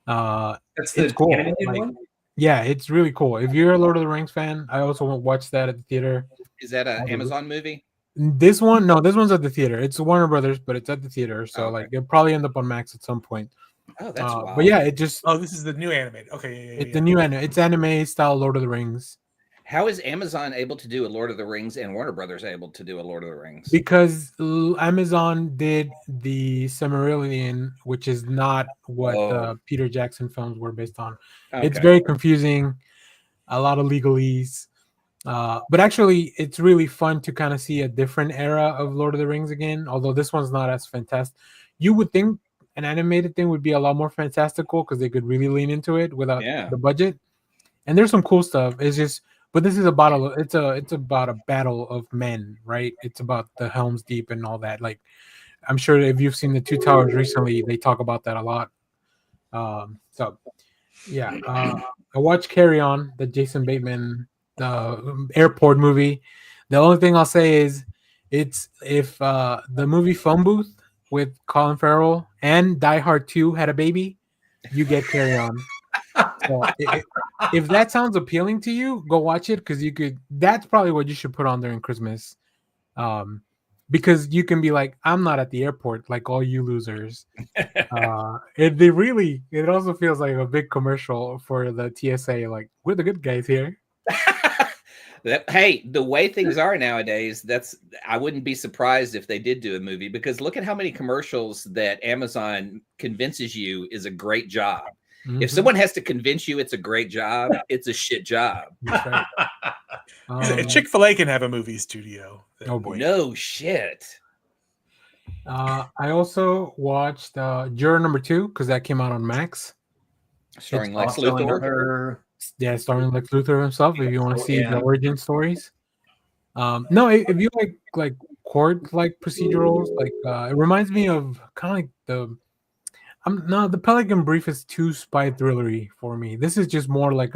That's the cool. animated one? Yeah, it's really cool. If you're a Lord of the Rings fan, I also won't watch that at the theater. Is that an Amazon movie? This one, no, this one's at the theater. It's Warner Brothers, but it's at the theater. So like it'll probably end up on Max at some point. Oh, that's wild. But yeah, it just this is the new animated. Okay, it's the new anime. It's anime style Lord of the Rings. How is Amazon able to do a Lord of the Rings and Warner Brothers able to do a Lord of the Rings? Because Amazon did the Silmarillion, which is not what Peter Jackson films were based on. Okay. It's very confusing, a lot of legalese. But actually, it's really fun to kind of see a different era of Lord of the Rings again, although this one's not as fantastic. You would think an animated thing would be a lot more fantastical because they could really lean into it without the budget. And there's some cool stuff. It's just... But this is about a battle of men, right? It's about the Helm's Deep and all that. Like, I'm sure if you've seen the Two Towers recently, they talk about that a lot. I watched Carry On, the Jason Bateman airport movie. The only thing I'll say is, it's if the movie Phone Booth with Colin Farrell and Die Hard 2 had a baby, you get Carry On. So if that sounds appealing to you, go watch it because you could. That's probably what you should put on during Christmas, because you can be like, I'm not at the airport like all you losers. It also feels like a big commercial for the TSA. Like, we're the good guys here. Hey, the way things are nowadays, I wouldn't be surprised if they did do a movie because look at how many commercials that Amazon convinces you is a great job. Mm-hmm. If someone has to convince you it's a great job, it's a shit job. Right. Chick-fil-A can have a movie studio. Oh boy. No shit. I also watched Juror No. 2 because that came out on Max. Starring It's Lex also Luthor. another. Yeah, starring Lex Luthor himself. If you want to see Yeah. the origin stories. No, if you like court like procedurals, like it reminds me of kind of like the Pelican Brief is too spy thrillery for me. This is just more like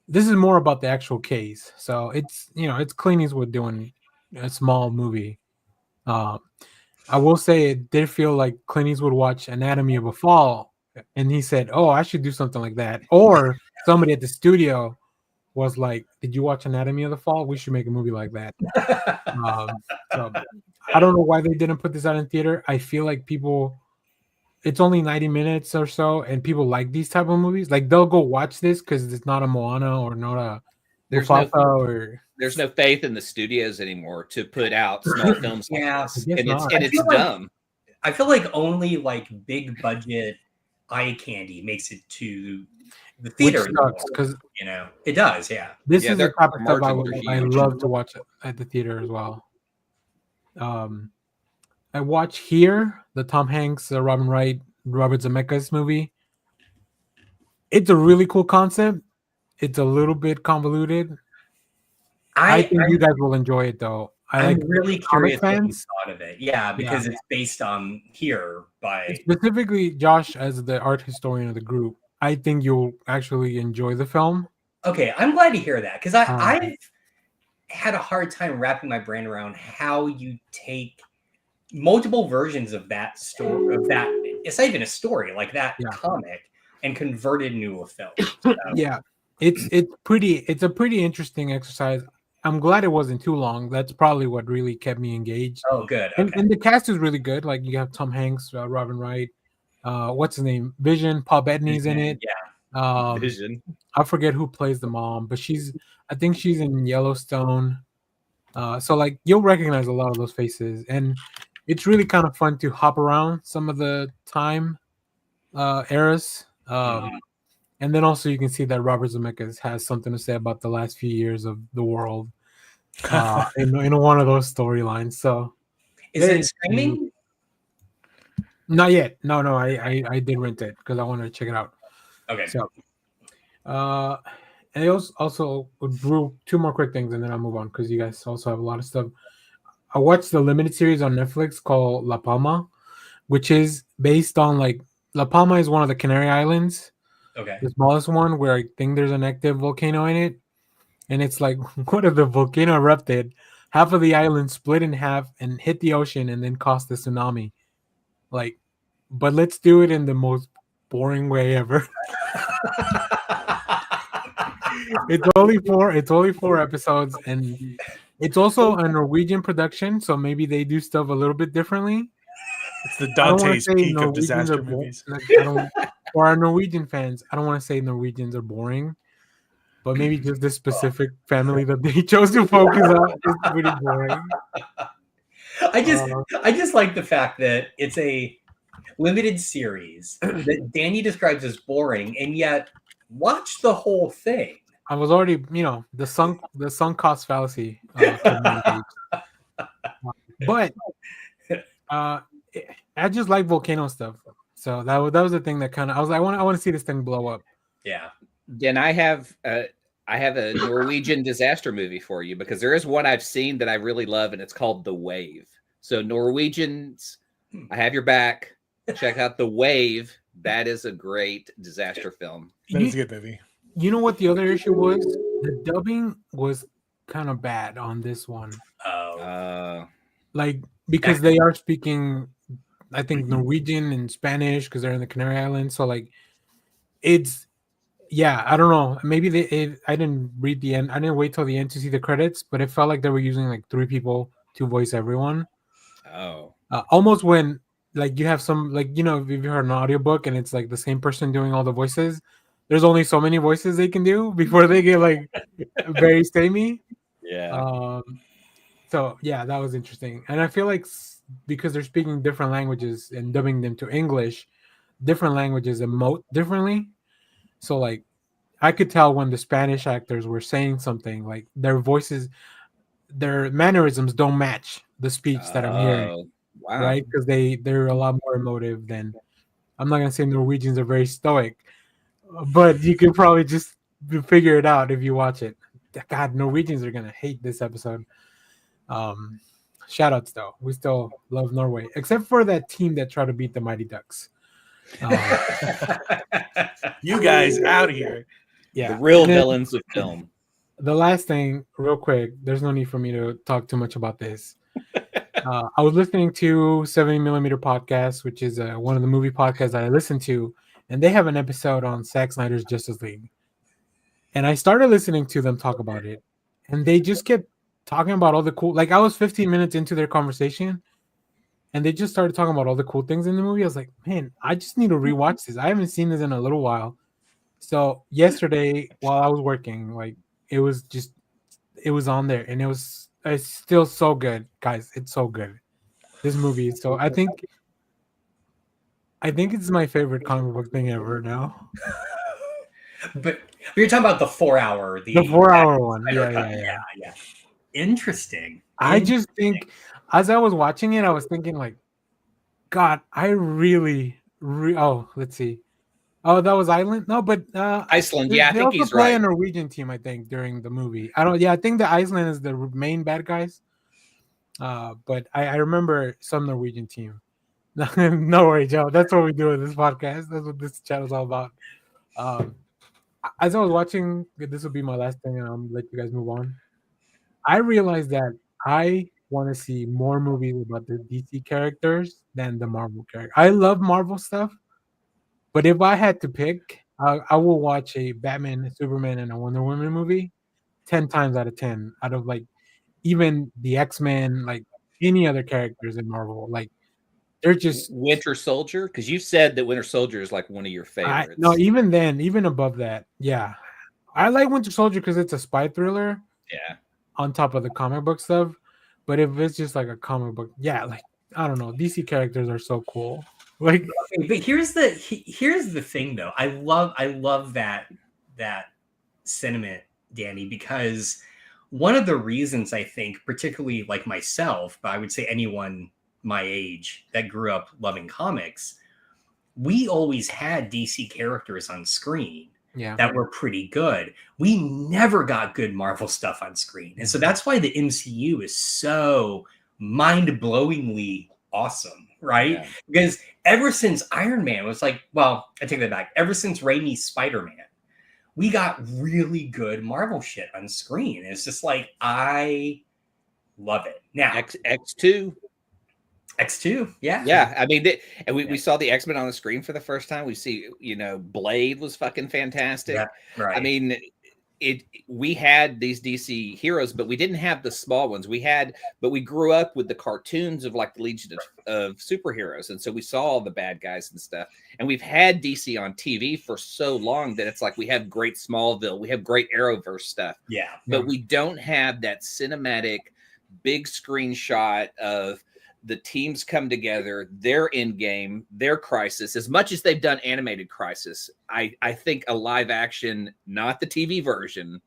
this is more about the actual case. So it's it's Clint Eastwood doing a small movie. Uh, I will say it did feel like Clint Eastwood watched Anatomy of a Fall, and he said, "Oh, I should do something like that." Or somebody at the studio was like, "Did you watch Anatomy of the Fall? We should make a movie like that." So I don't know why they didn't put this out in theater. I feel like it's only 90 minutes or so, and people like these type of movies. Like they'll go watch this because it's not a Moana or not a Mufasa or. There's no faith in the studios anymore to put out small films like Yeah, this, I guess and not. it's dumb. I feel like only like big budget eye candy makes it to the theater. Which sucks because it does. Yeah. this Yeah, is the their type of stuff margins are I huge. love to watch at the theater as well. I watch Here, the Tom Hanks, Robin Wright, Robert Zemeckis movie. It's a really cool concept. It's a little bit convoluted. I think you guys will enjoy it though. I'm really curious what you fans. thought of it. Yeah, because it's based on Here by Specifically Josh as the art historian of the group. I think you'll actually enjoy the film. Okay, I'm glad to hear that because I've had a hard time wrapping my brain around how you take multiple versions of that story, it's not even a story, like that comic, and convert it into a film. So. Yeah, it's a pretty interesting exercise. I'm glad it wasn't too long. That's probably what really kept me engaged. Oh, good. Okay. And the cast is really good. Like you have Tom Hanks, Robin Wright, what's his name, Vision, Paul Bettany's in it. Yeah, Vision. I forget who plays the mom, but I think she's in Yellowstone. So like you'll recognize a lot of those faces, and it's really kind of fun to hop around some of the time eras. And then also you can see that Robert Zemeckis has something to say about the last few years of the world in one of those storylines. So is it streaming? Not yet. No. I did rent it because I wanted to check it out. Okay. So, and I also drew two more quick things, and then I'll move on because you guys also have a lot of stuff. I watched the limited series on Netflix called LaPalma, which is based on LaPalma is one of the Canary Islands. Okay. The smallest one where I think there's an active volcano in it. And it's like, what if the volcano erupted, half of the island split in half and hit the ocean and then caused the tsunami? But let's do it in the most boring way ever. It's only four episodes, and it's also a Norwegian production, so maybe they do stuff a little bit differently. It's the Dante's peak of disaster movies. For our Norwegian fans, I don't want to say Norwegians are boring, but maybe just this specific family that they chose to focus on is pretty boring. I just like the fact that it's a limited series that Danny describes as boring, and yet watch the whole thing. I was already, the sunk cost fallacy. But I just like volcano stuff. So that was the thing that kind of I was like, I want to see this thing blow up. Yeah. Then I have a Norwegian disaster movie for you because there is one I've seen that I really love, and it's called The Wave. So Norwegians, I have your back. Check out The Wave. That is a great disaster film. That's a good movie. You know what the other issue was? The dubbing was kind of bad on this one. Because they are speaking, I think, Norwegian and Spanish because they're in the Canary Islands. So it's, I don't know. Maybe I didn't read the end. I didn't wait till the end to see the credits, but it felt like they were using three people to voice everyone. Oh. Almost when you have some if you heard an audiobook and it's the same person doing all the voices, there's only so many voices they can do before they get very samey. Yeah. So that was interesting, and I feel like because they're speaking different languages and dubbing them to English, different languages emote differently. So I could tell when the Spanish actors were saying something, their voices, their mannerisms don't match the speech that I'm hearing. Wow. Right? Because they're a lot more emotive than, I'm not gonna say Norwegians are very stoic, but you can probably just figure it out if you watch it. God, Norwegians are gonna hate this episode. Shout outs though, we still love Norway, except for that team that tried to beat the Mighty Ducks. You guys out of here. Yeah, The real and then villains of film. the last thing, real quick, there's no need for me to talk too much about this. I was listening to 70mm podcast, which is one of the movie podcasts that I listen to, and they have an episode on Zack Snyder's Justice League. And I started listening to them talk about it, and they just kept talking about all the cool. Like I was 15 minutes into their conversation, and they just started talking about all the cool things in the movie. I was like, man, I just need to rewatch this. I haven't seen this in a little while. So yesterday, while I was working, like it was on there, and it's still so good, guys. It's so good. This movie. So I think it's my favorite comic book thing ever now. But you're talking about the 4-hour, The 4-hour one. Yeah. Interesting. I just think, as I was watching it, I was thinking like, God, I really, oh, let's see. Oh, that was Iceland? No, but Iceland. Yeah, I they think also he's play a right. Norwegian team, I think, during the movie. I think the Iceland is the main bad guys. But I remember some Norwegian team. No worry, Joe. That's what we do with this podcast. That's what this channel is all about. As I was watching, this will be my last thing, and I'll let you guys move on. I realized that I want to see more movies about the DC characters than the Marvel character. I love Marvel stuff, but if I had to pick, I will watch a Batman, a Superman, and a Wonder Woman movie 10 times out of 10. Out of like even the X-Men, like any other characters in Marvel, like they're just Winter Soldier, because you said that Winter Soldier is like one of your favorites. no, even then, even above that, yeah, I like Winter Soldier because it's a spy thriller. Yeah. On top of the comic book stuff, but if it's just like a comic book, yeah, like I don't know, DC characters are so cool. Like, but here's the thing though. I love that sentiment, Danny, because one of the reasons I think, particularly like myself, but I would say anyone my age that grew up loving comics, we always had DC characters on screen that were pretty good. We never got good Marvel stuff on screen. And so that's why the MCU is so mind-blowingly awesome, right? Yeah. Because ever since Iron Man was like, well, I take that back. Ever since Raimi's Spider-Man, we got really good Marvel shit on screen. It's just like, I love it. Now, X2. Yeah. I mean, we saw the X-Men on the screen for the first time. We see, Blade was fucking fantastic. Yeah, right. I mean, we had these DC heroes, but we didn't have the small ones. But we grew up with the cartoons of like the Legion of Superheroes, and so we saw all the bad guys and stuff. And we've had DC on TV for so long that it's like we have great Smallville, we have great Arrowverse stuff. Yeah, but we don't have that cinematic big screen shot of the teams come together, their end game, their crisis. As much as they've done animated Crisis, I think a live action, not the TV version,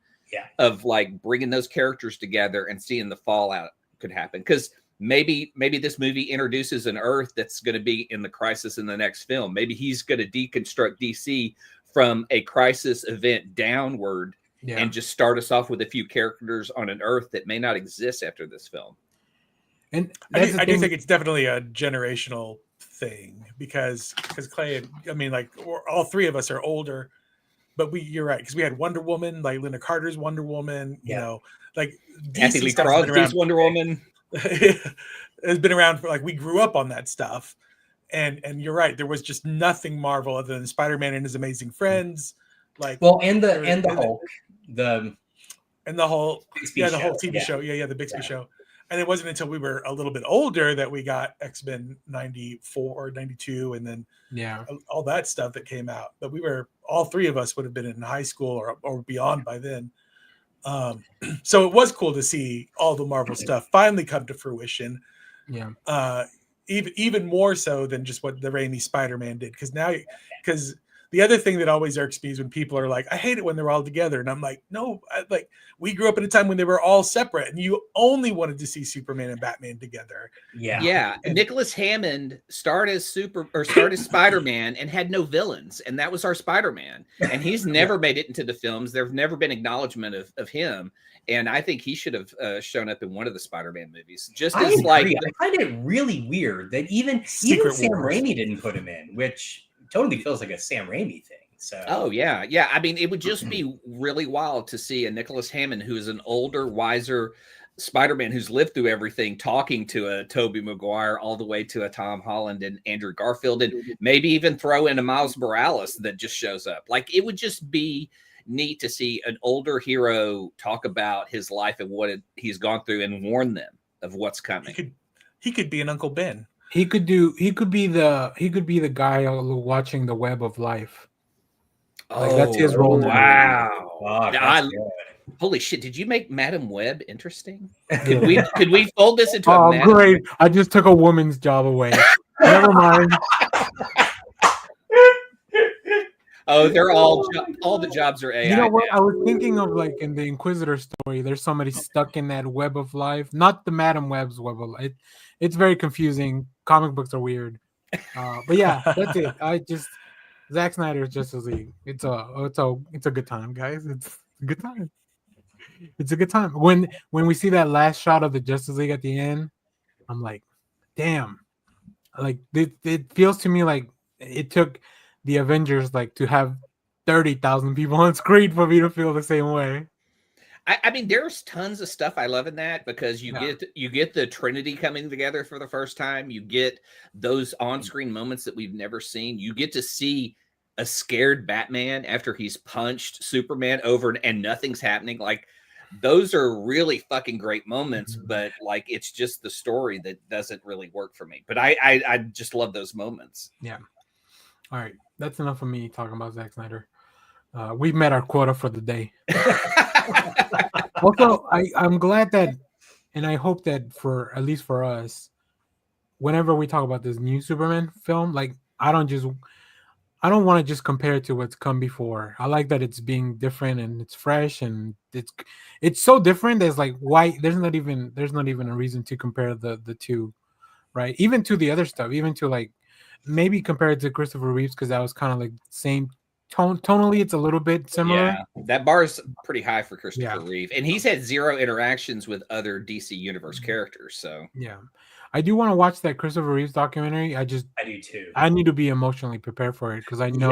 of like bringing those characters together and seeing the fallout could happen. Because maybe this movie introduces an Earth that's going to be in the Crisis in the next film. Maybe he's going to deconstruct DC from a Crisis event downward and just start us off with a few characters on an Earth that may not exist after this film. And I do think it's definitely a generational thing because Clay, I mean, like all three of us are older, but you're right, because we had Wonder Woman, like Linda Carter's Wonder Woman, like Kathy Lee Crosby's Wonder Woman has been around for, like, we grew up on that stuff, and you're right, there was just nothing Marvel other than Spider-Man and His Amazing Friends, like and the Hulk, the whole Bixby the whole TV show. the Bixby show. And it wasn't until we were a little bit older that we got X-Men 94, 92, and then all that stuff that came out. But all three of us would have been in high school or beyond by then. So it was cool to see all the Marvel stuff finally come to fruition. Yeah. Even more so than just what the Raimi Spider-Man did. Because The other thing that always irks me is when people are like, I hate it when they're all together. And I'm like, no, like we grew up in a time when they were all separate and you only wanted to see Superman and Batman together. Yeah. Yeah. Nicholas Hammond starred as Spider-Man and had no villains. And that was our Spider-Man. And he's never made it into the films. There's never been acknowledgement of him. And I think he should have shown up in one of the Spider-Man movies. Just as like, I find it really weird that even Sam Raimi didn't put him in, which totally feels like a Sam Raimi thing. So oh yeah. I mean, it would just be really wild to see a Nicholas Hammond who is an older, wiser Spider-Man who's lived through everything, talking to a Tobey Maguire all the way to a Tom Holland and Andrew Garfield, and maybe even throw in a Miles Morales that just shows up. Like it would just be neat to see an older hero talk about his life and what he's gone through and warn them of what's coming. He could be an Uncle Ben. He could be the guy watching the web of life. Like that's his role now. Wow. Holy shit, did you make Madam Web interesting? Could we fold this into a Madam? Great. I just took a woman's job away. Never mind. Oh, they're all the jobs are AI. You know what? I was thinking of like in the Inquisitor story, there's somebody stuck in that web of life, not the Madam Web's web of life. It's very confusing. Comic books are weird. But yeah, that's it. Zack Snyder's Justice League. It's a good time, guys. It's a good time. It's a good time. When we see that last shot of the Justice League at the end, I'm like, damn. Like it feels to me like it took the Avengers like to have 30,000 people on screen for me to feel the same way. I mean, there's tons of stuff I love in that because you get the Trinity coming together for the first time. You get those on-screen moments that we've never seen. You get to see a scared Batman after he's punched Superman over and nothing's happening. Like those are really fucking great moments, but like it's just the story that doesn't really work for me. But I just love those moments. Yeah. All right, that's enough of me talking about Zack Snyder. We've met our quota for the day. Also, I'm glad that, and I hope that for at least for us, whenever we talk about this new Superman film, like I don't want to just compare it to what's come before. I like that it's being different and it's fresh and it's so different. There's like why there's not even a reason to compare the two, right? Even to the other stuff, even to like maybe compare it to Christopher Reeves because that was kind of like same tonally. It's a little bit similar. Yeah, that bar is pretty high for Christopher Reeve, and he's had zero interactions with other DC Universe characters. So yeah, I do want to watch that Christopher Reeves documentary. I do too. I need to be emotionally prepared for it because I know.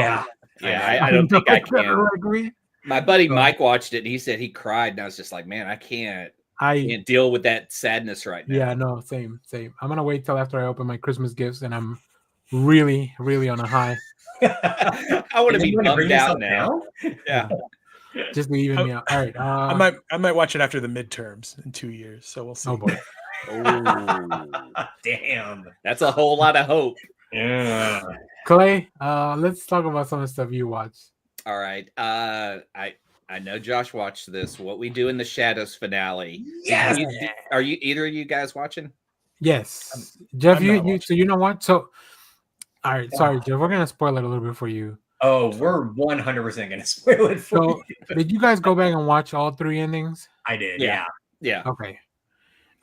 I don't think I can. Agree. My buddy Mike watched it and he said he cried, and I was just like, man, I can't deal with that sadness right now. Yeah, no, same. I'm gonna wait till after I open my Christmas gifts and I'm really, really on a high. I want to be bummed out now. Yeah. Just leaving me out. All right. I might watch it after the midterms in 2 years. So we'll see. Oh boy. Oh, damn. That's a whole lot of hope. Yeah. Clay, let's talk about some of the stuff you watch. All right. I know Josh watched this. What We Do in the Shadows finale. Yes. Are you either of you guys watching? Yes. Jeff, so you know what? So all right, sorry, Jeff. We're gonna spoil it a little bit for you. Oh, we're 100% gonna spoil it for you. Did you guys go back and watch all 3 endings? I did. Yeah. Okay.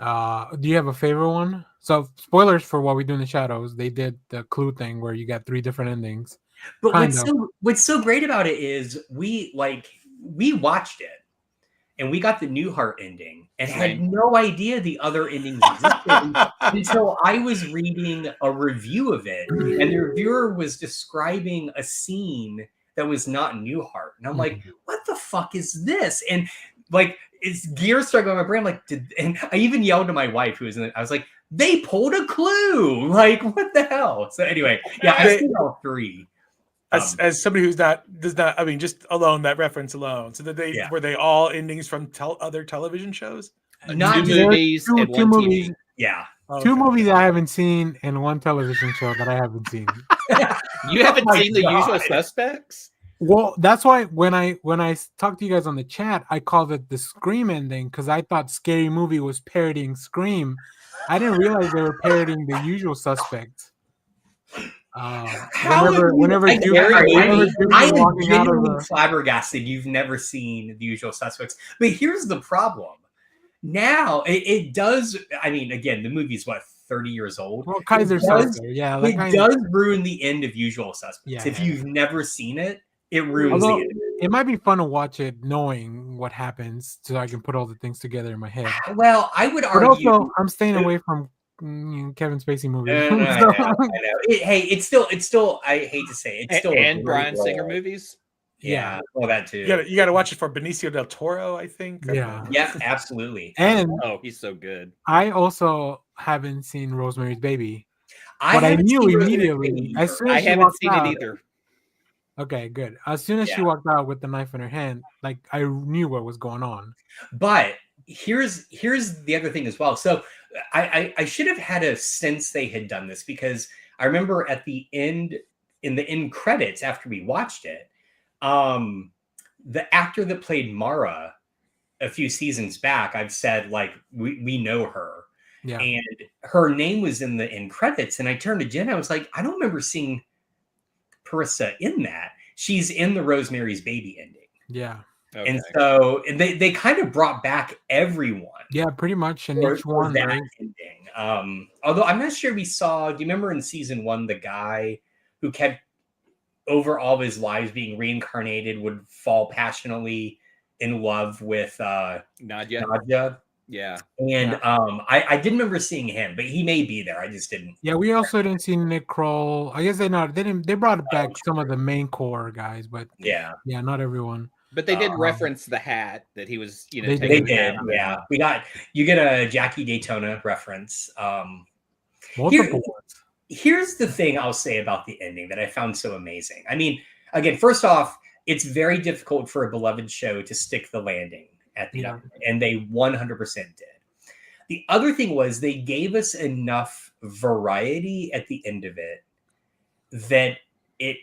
Do you have a favorite one? So spoilers for What We Do in the Shadows. They did the Clue thing where you got 3 different endings. But what's so great about it is we watched it and we got the Newhart ending and had no idea the other endings existed until I was reading a review of it, and the reviewer was describing a scene that was not Newhart, and I'm like, what the fuck is this? And like it's gears started going in my brain. I'm like, and I even yelled to my wife who was in it. I was like, they pulled a clue. Like, what the hell? So anyway, yeah, I've seen all 3. As somebody who's does not, I mean, just alone that reference alone. So that were they all endings from other television shows? Not 2 movies and 1 movies. TV. Yeah. Okay. 2 movies I haven't seen and 1 television show that I haven't seen. You haven't seen The Usual Suspects? Well, that's why when I talked to you guys on the chat, I called it the Scream ending because I thought Scary Movie was parodying Scream. I didn't realize they were parodying The Usual Suspects. Whenever I Judy am walking out of genuinely the flabbergasted you've never seen The Usual Suspects. But here's the problem. Now it does. I mean, again, the movie's what 30 years old. Kaiser does, Soze, yeah, it does ruin the end of Usual Suspects. Yeah, If you've never seen it, it ruins although the end. it might be fun to watch it knowing what happens, so I can put all the things together in my head. Well, I would But argue. also, I'm staying away from Kevin Spacey movies. I know. Hey, it's still. I hate to say it, it's still and Bryan Singer movies. Yeah, well, that too. You got to watch it for Benicio del Toro, I think. Yeah, yeah, absolutely. And he's so good. I also haven't seen Rosemary's Baby, but I knew immediately as soon as I she haven't walked seen out, it either. Okay, good. As soon as she walked out with the knife in her hand, like I knew what was going on. But here's the other thing as well. So I should have had a sense they had done this, because I remember at the end, in the end credits after we watched it, the actor that played Mara a few seasons back, I've said, like, we know her. Yeah. And her name was in the end credits. And I turned to Jen, I was like, I don't remember seeing Parissa in that. She's in the Rosemary's Baby ending. Yeah. Okay. And so they kind of brought back everyone. Yeah, pretty much in each one. That right? ending. Although I'm not sure we saw, do you remember in season 1, the guy who kept over all of his lives being reincarnated would fall passionately in love with Nadja? Yeah. And I didn't remember seeing him, but he may be there. I just didn't. Yeah, we also didn't see Nick Kroll. I guess they brought back some of the main core guys, but not everyone. But they did reference the hat that he was, they did. Yeah. You get a Jackie Daytona reference. Here's the thing I'll say about the ending that I found so amazing. I mean, again, first off, it's very difficult for a beloved show to stick the landing at the end, and they 100% did. The other thing was they gave us enough variety at the end of it that it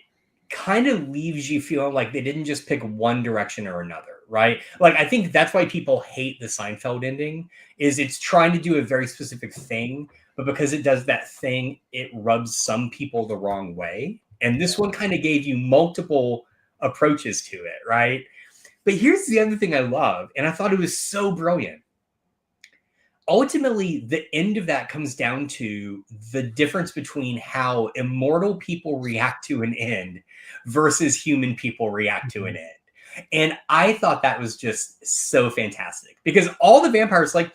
kind of leaves you feeling like they didn't just pick one direction or another, right? Like, I think that's why people hate the Seinfeld ending, is it's trying to do a very specific thing, but because it does that thing, it rubs some people the wrong way. And this one kind of gave you multiple approaches to it, right? But here's the other thing I love, and I thought it was so brilliant. Ultimately, the end of that comes down to the difference between how immortal people react to an end versus human people react to an end. And I thought that was just so fantastic, because all the vampires like,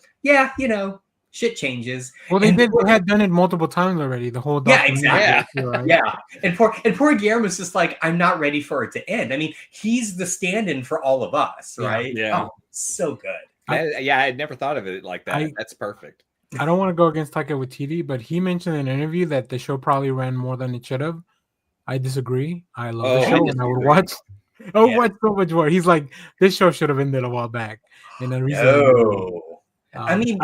shit changes. Well, they had done it multiple times already. The whole exactly. Right? And poor Guillermo's just like, I'm not ready for it to end. I mean, he's the stand-in for all of us, right? Yeah. Oh, so good. I had never thought of it like that. That's perfect. I don't want to go against Taika Waititi, but he mentioned in an interview that the show probably ran more than it should have. I disagree. I love the show, and I would watch. Watch so much more. He's like, this show should have ended a while back. And the reason. I mean,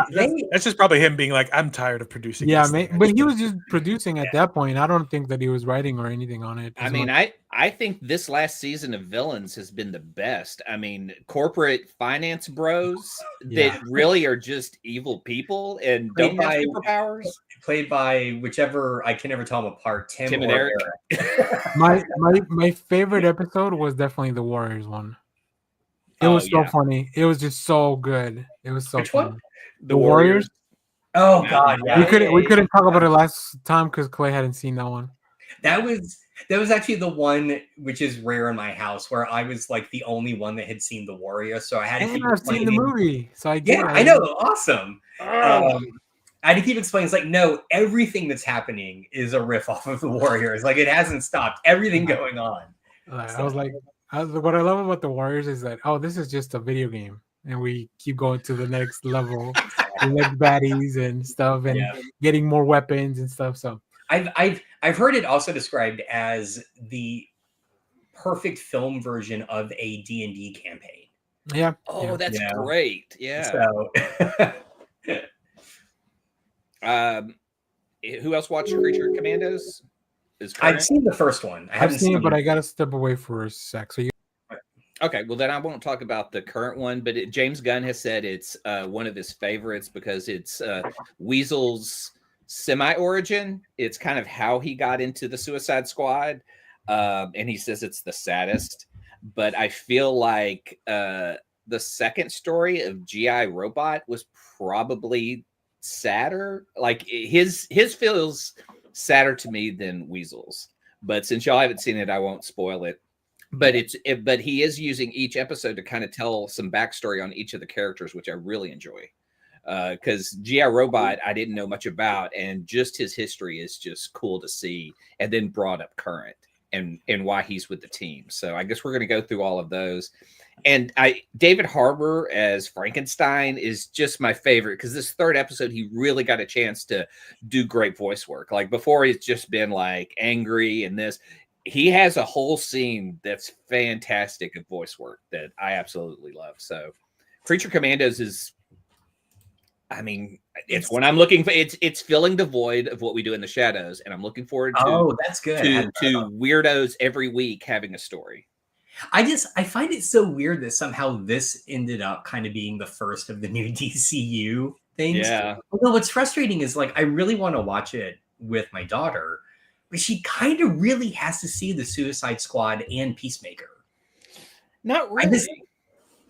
that's just probably him being like, I'm tired of producing. Yeah, but he was just producing at that point. I don't think that he was writing or anything on it. I mean, I think this last season of Villains has been the best. I mean, corporate finance bros that really are just evil people and don't have superpowers. Played by whichever, I can never tell them apart. Tim and Eric. my favorite episode was definitely the Warriors one. It was so funny. It was just so good. It was so funny. One? The Warriors. Oh God! Yeah. We couldn't talk about it last time because Clay hadn't seen that one. That was actually the one which is rare in my house, where I was like the only one that had seen the Warriors, so I had to keep seen the movie, so I get it. I know, awesome. I had to keep explaining. It's like, no, everything that's happening is a riff off of the Warriors. Like, it hasn't stopped. Everything going on. I was like. What I love about the Warriors is that, this is just a video game, and we keep going to the next level, the next baddies and stuff, and getting more weapons and stuff. So I've heard it also described as the perfect film version of a D&D campaign. Yeah. Oh, that's great. Yeah. So, who else watched Creature Commandos? I've seen the first one. I haven't seen it, but I got to step away for a sec. So okay, well then I won't talk about the current one, but James Gunn has said it's one of his favorites because it's Weasel's semi-origin. It's kind of how he got into the Suicide Squad. And he says it's the saddest. But I feel like the second story of G.I. Robot was probably sadder. Like his feels sadder to me than Weasel's. But since y'all haven't seen it, I won't spoil it. But but he is using each episode to kind of tell some backstory on each of the characters, which I really enjoy. Because G.I. Robot I didn't know much about, and just his history is just cool to see, and then brought up current and why he's with the team. So I guess we're going to go through all of those. And David Harbour as Frankenstein is just my favorite, because this third episode he really got a chance to do great voice work. Like before, he's just been like angry, and this he has a whole scene that's fantastic of voice work that I absolutely love. So Creature Commandos is, I mean, it's when I'm looking for it's filling the void of What We Do in the Shadows, and I'm looking forward to that's good to weirdos every week having a story. I find it so weird that somehow this ended up kind of being the first of the new DCU things. Yeah. Although what's frustrating is like I really want to watch it with my daughter, but she kind of really has to see the Suicide Squad and Peacemaker. Not really.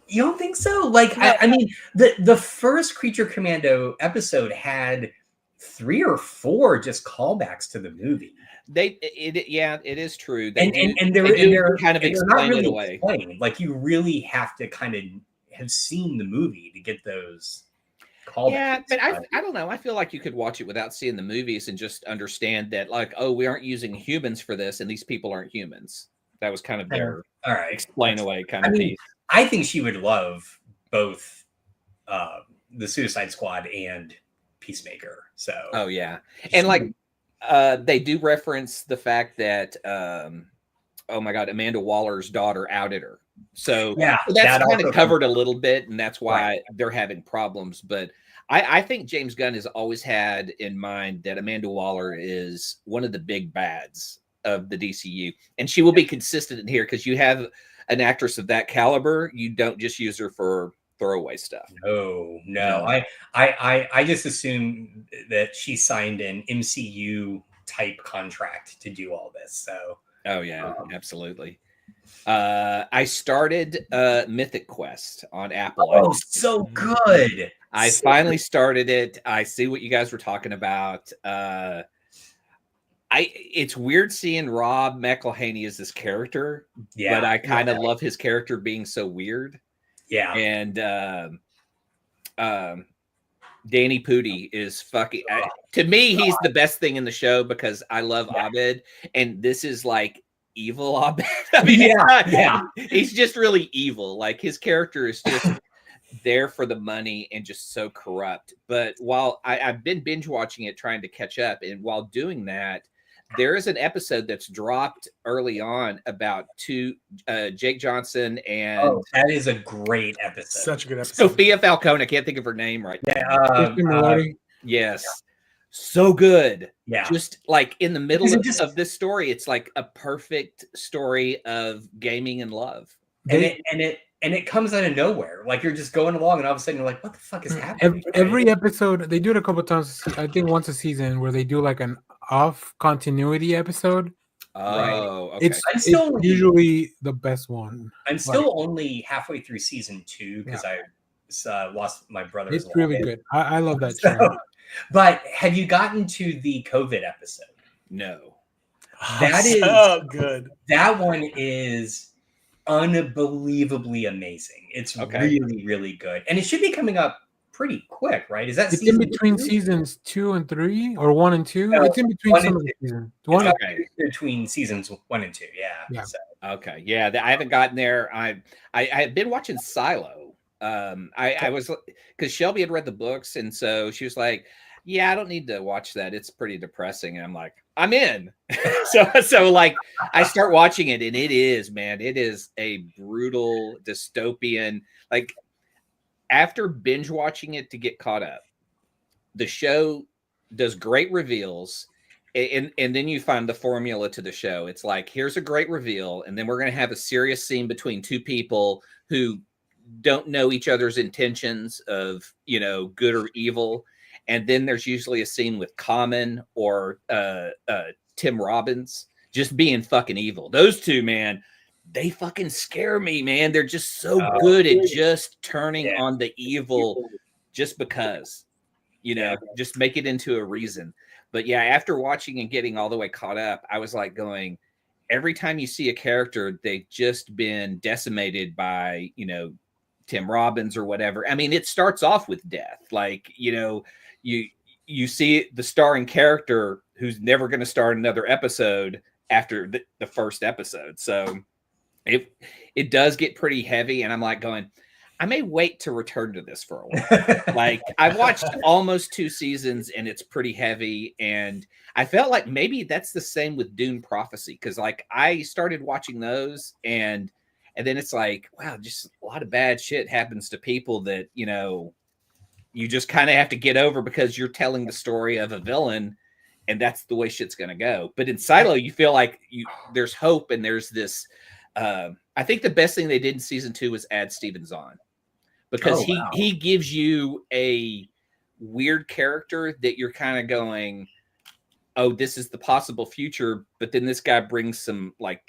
You don't think so? Like, no. I mean, the first Creature Commando episode had 3 or 4 just callbacks to the movie. It is true. And they're kind of explained it away. Like, you really have to kind of have seen the movie to get those callbacks. Yeah, but I don't know. I feel like you could watch it without seeing the movies and just understand that, like, oh, we aren't using humans for this, and these people aren't humans. That was kind of their explain away kind of piece. I think she would love both the Suicide Squad and Peacemaker. So, oh yeah, and like they do reference the fact that oh my God, Amanda Waller's daughter outed her. So yeah, that's kind of covered a little bit, and that's why they're having problems. But I think James Gunn has always had in mind that Amanda Waller is one of the big bads of the DCU, and she will be consistent in here because you have an actress of that caliber. You don't just use her for throwaway stuff. No. I just assume that she signed an MCU type contract to do all this. So oh yeah, absolutely. I started Mythic Quest on Apple. Oh, so good. I finally started it. I see what you guys were talking about. It's weird seeing Rob McElhenney as this character, but I kind of love his character being so weird. Yeah. And Danny Pudi is fucking to me, he's the best thing in the show because I love Abed, and this is like evil Abed. I mean, he's just really evil. Like his character is just there for the money and just so corrupt. But while I've been binge watching it, trying to catch up, and while doing that, there is an episode that's dropped early on about Jake Johnson and that is a great episode. Such a good episode. Sophia Falcone. I can't think of her name right now. Yes. Yeah. So good. Yeah. Just like in the middle of this story, it's like a perfect story of gaming and love. And it comes out of nowhere. Like you're just going along and all of a sudden you're like, what the fuck is happening? Every episode, they do it a couple times. I think once a season where they do like an off continuity episode. Oh, okay. It's usually the best one. I'm still only halfway through season 2 because I lost my brother. It's really good. I love that show. But have you gotten to the COVID episode? No. That is so good. That one is unbelievably amazing. It's really, really good. And it should be coming up pretty quick, right? Is that it's in between seasons 2 and 3 or 1 and 2? No, it's in between some of the seasons. Between seasons 1 and 2, yeah. So. Okay, yeah. I haven't gotten there. I have been watching Silo. I was because Shelby had read the books, and so she was like, "Yeah, I don't need to watch that. It's pretty depressing." And I'm like, "I'm in." so like I start watching it, and it is a brutal dystopian. Like after binge watching it to get caught up, the show does great reveals. And then you find the formula to the show. It's like, here's a great reveal, and then we're going to have a serious scene between two people who don't know each other's intentions of, good or evil. and then there's usually a scene with Common or Tim Robbins just being fucking evil. Those two, man, they fucking scare me, man. They're just so good at just turning on the evil just because, you know, just make it into a reason. But yeah, after watching and getting all the way caught up, I was like going, every time you see a character, they've just been decimated by, you know, Tim Robbins or whatever. I mean, it starts off with death. Like, you know, you see the starring character who's never going to start another episode after the first episode. So it does get pretty heavy. And I'm like going, I may wait to return to this for a while. Like, I've watched almost 2 seasons and it's pretty heavy. And I felt like maybe that's the same with Dune Prophecy. Cause like I started watching those and then it's like, wow, just a lot of bad shit happens to people that, you know, you just kind of have to get over because you're telling the story of a villain and that's the way shit's going to go. But in Silo, you feel like there's hope and there's this, I think the best thing they did in season 2 was add Steven Zahn because he gives you a weird character that you're kind of going, oh, this is the possible future. But then this guy brings some like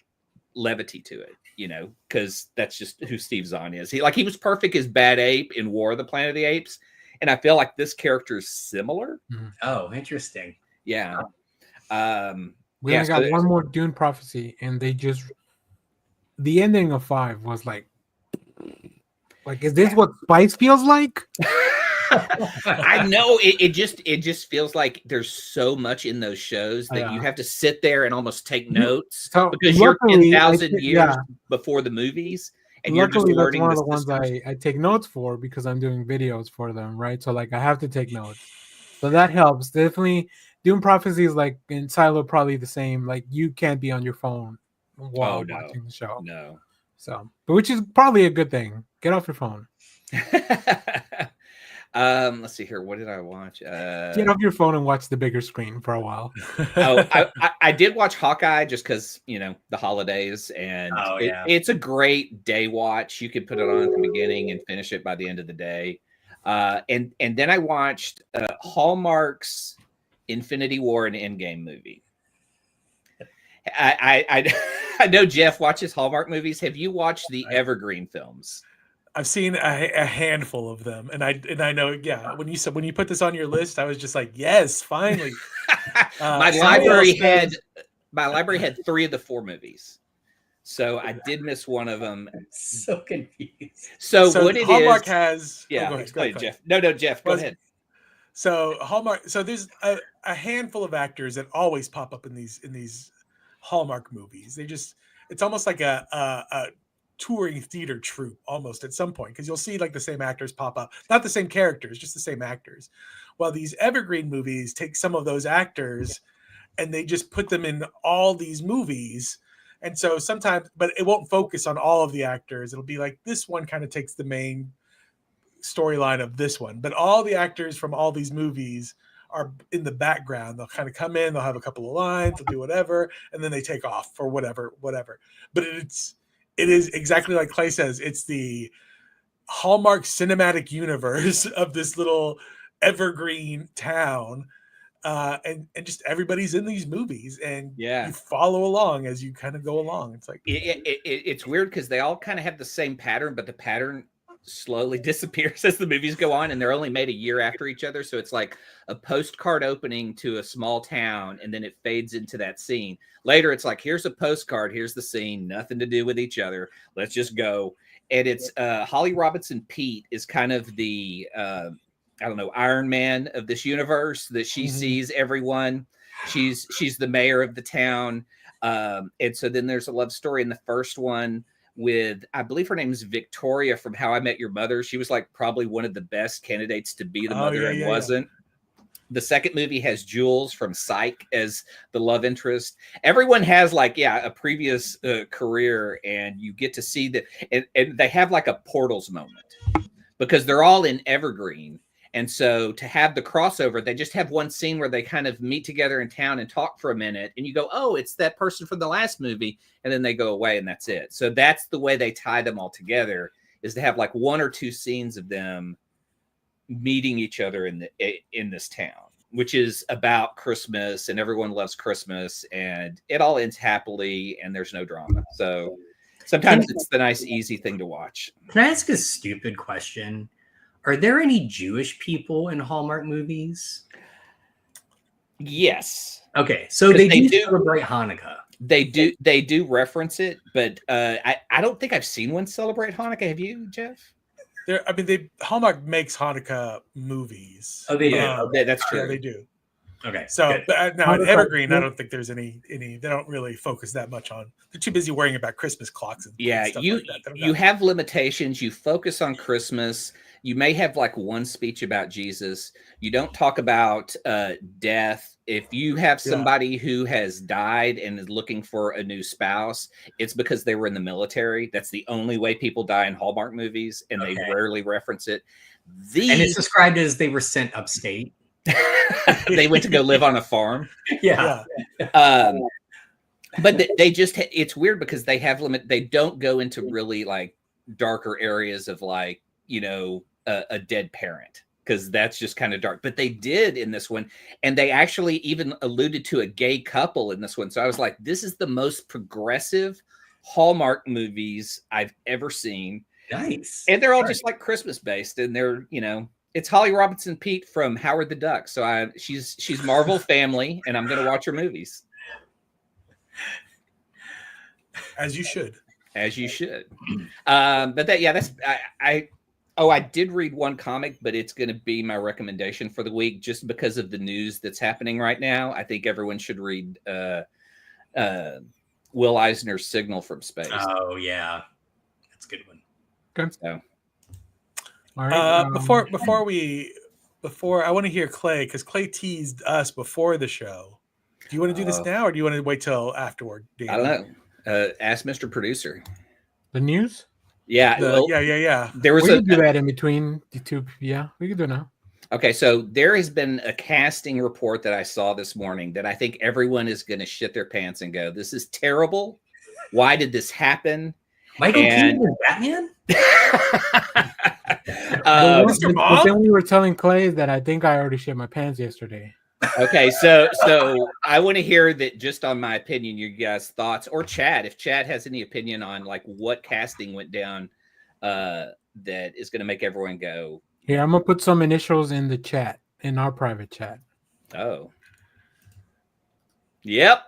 levity to it, you know, because that's just who Steve Zahn is. He was perfect as Bad Ape in War of the Planet of the Apes. And I feel like this character is similar. Oh, interesting. Yeah. We only got one more Dune Prophecy, and they just the ending of 5 was like, is this what Spice feels like? I know it just feels like there's so much in those shows that you have to sit there and almost take notes because you're 10,000 years before the movies. And luckily, that's one of the ones I take notes for because I'm doing videos for them, right? So like I have to take notes. So that helps. Definitely Dune Prophecy is like in Silo probably the same. Like you can't be on your phone while watching the show. No. So, but which is probably a good thing. Get off your phone. Let's see here. What did I watch? Get off your phone and watch the bigger screen for a while. I did watch Hawkeye just because, you know, the holidays and it's a great day watch. You could put it on at the beginning and finish it by the end of the day. And then I watched Hallmark's Infinity War and Endgame movie. I know Jeff watches Hallmark movies. Have you watched the Evergreen films? I've seen a handful of them, and I know. Yeah, when you put this on your list, I was just like, yes, finally. My library had 3 of the 4 movies, so I did miss one of them. I'm so confused. So what it Hallmark is? has. Yeah, go ahead, Jeff. No, Jeff, go ahead. So Hallmark. So there's a handful of actors that always pop up in these Hallmark movies. It's almost like a touring theater troupe almost at some point because you'll see like the same actors pop up, not the same characters, just the same actors. While these Evergreen movies take some of those actors and they just put them in all these movies. And so sometimes, but it won't focus on all of the actors. It'll be like this one kind of takes the main storyline of this one, but all the actors from all these movies are in the background. They'll kind of come in, they'll have a couple of lines, they'll do whatever, and then they take off for whatever. But it is exactly like Clay says. It's the Hallmark cinematic universe of this little evergreen town, and just everybody's in these movies, and you follow along as you kind of go along. It's like it's weird because they all kind of have the same pattern, but the pattern slowly disappears as the movies go on, and they're only made a year after each other. So it's like a postcard opening to a small town, and then it fades into that scene. Later, it's like, here's a postcard, here's the scene, nothing to do with each other. Let's just go. And it's Holly Robinson Pete is kind of the Iron Man of this universe that she sees everyone. She's the mayor of the town. And so then there's a love story in the first one with, I believe her name is Victoria from How I Met Your Mother. She was like probably one of the best candidates to be the mother and wasn't. The second movie has Jules from Psych as the love interest. Everyone has like, a previous career, and you get to see that. And they have like a Portals moment because they're all in Evergreen. And so to have the crossover, they just have one scene where they kind of meet together in town and talk for a minute. And you go, oh, it's that person from the last movie. And then they go away and that's it. So that's the way they tie them all together, is to have like 1 or 2 scenes of them meeting each other in this town, which is about Christmas, and everyone loves Christmas, and it all ends happily, and there's no drama. So sometimes it's the nice, easy thing to watch. Can I ask a stupid question? Are there any Jewish people in Hallmark movies? Yes. Okay, so they do celebrate Hanukkah. They do reference it, but I don't think I've seen one celebrate Hanukkah. Have you, Jeff? Hallmark makes Hanukkah movies. Oh, they do. That's true. Yeah, they do. Okay. So now in Evergreen, I don't think there's any. They don't really focus that much on. They're too busy worrying about Christmas clocks and stuff like that. You have limitations. You focus on Christmas. You may have like one speech about Jesus. You don't talk about death. If you have somebody who has died and is looking for a new spouse, it's because they were in the military. That's the only way people die in Hallmark movies, and they rarely reference it. And it's described as they were sent upstate. They went to go live on a farm. Yeah. But they just, it's weird because they have they don't go into really like darker areas of like, a dead parent, because that's just kind of dark. But they did in this one, and they actually even alluded to a gay couple in this one. So I was like, this is the most progressive Hallmark movies I've ever seen. Nice. And they're all just like Christmas based, and they're, it's Holly Robinson Pete from Howard the Duck. So she's Marvel family, and I'm going to watch her movies. As you should. But that's I did read one comic, but it's going to be my recommendation for the week just because of the news that's happening right now. I think everyone should read Will Eisner's Signal from Space. Oh yeah, that's a good one. Okay. So. All right. Before I want to hear Clay, because Clay teased us before the show. Do you want to do this now, or do you want to wait till afterward, Dan? I don't know. Ask Mr. Producer. The news? Yeah. There was we can do that in between the two. Yeah, we can do it now. Okay, so there has been a casting report that I saw this morning that I think everyone is going to shit their pants and go, "This is terrible. Why did this happen?" Michael Keaton was Batman. But then we were telling Clay that I think I already shit my pants yesterday. Okay, so I want to hear that just on my opinion, your guys' thoughts, or Chad, if Chad has any opinion on like what casting went down that is going to make everyone go. Here, I'm gonna put some initials in the chat, in our private chat. Oh. Yep.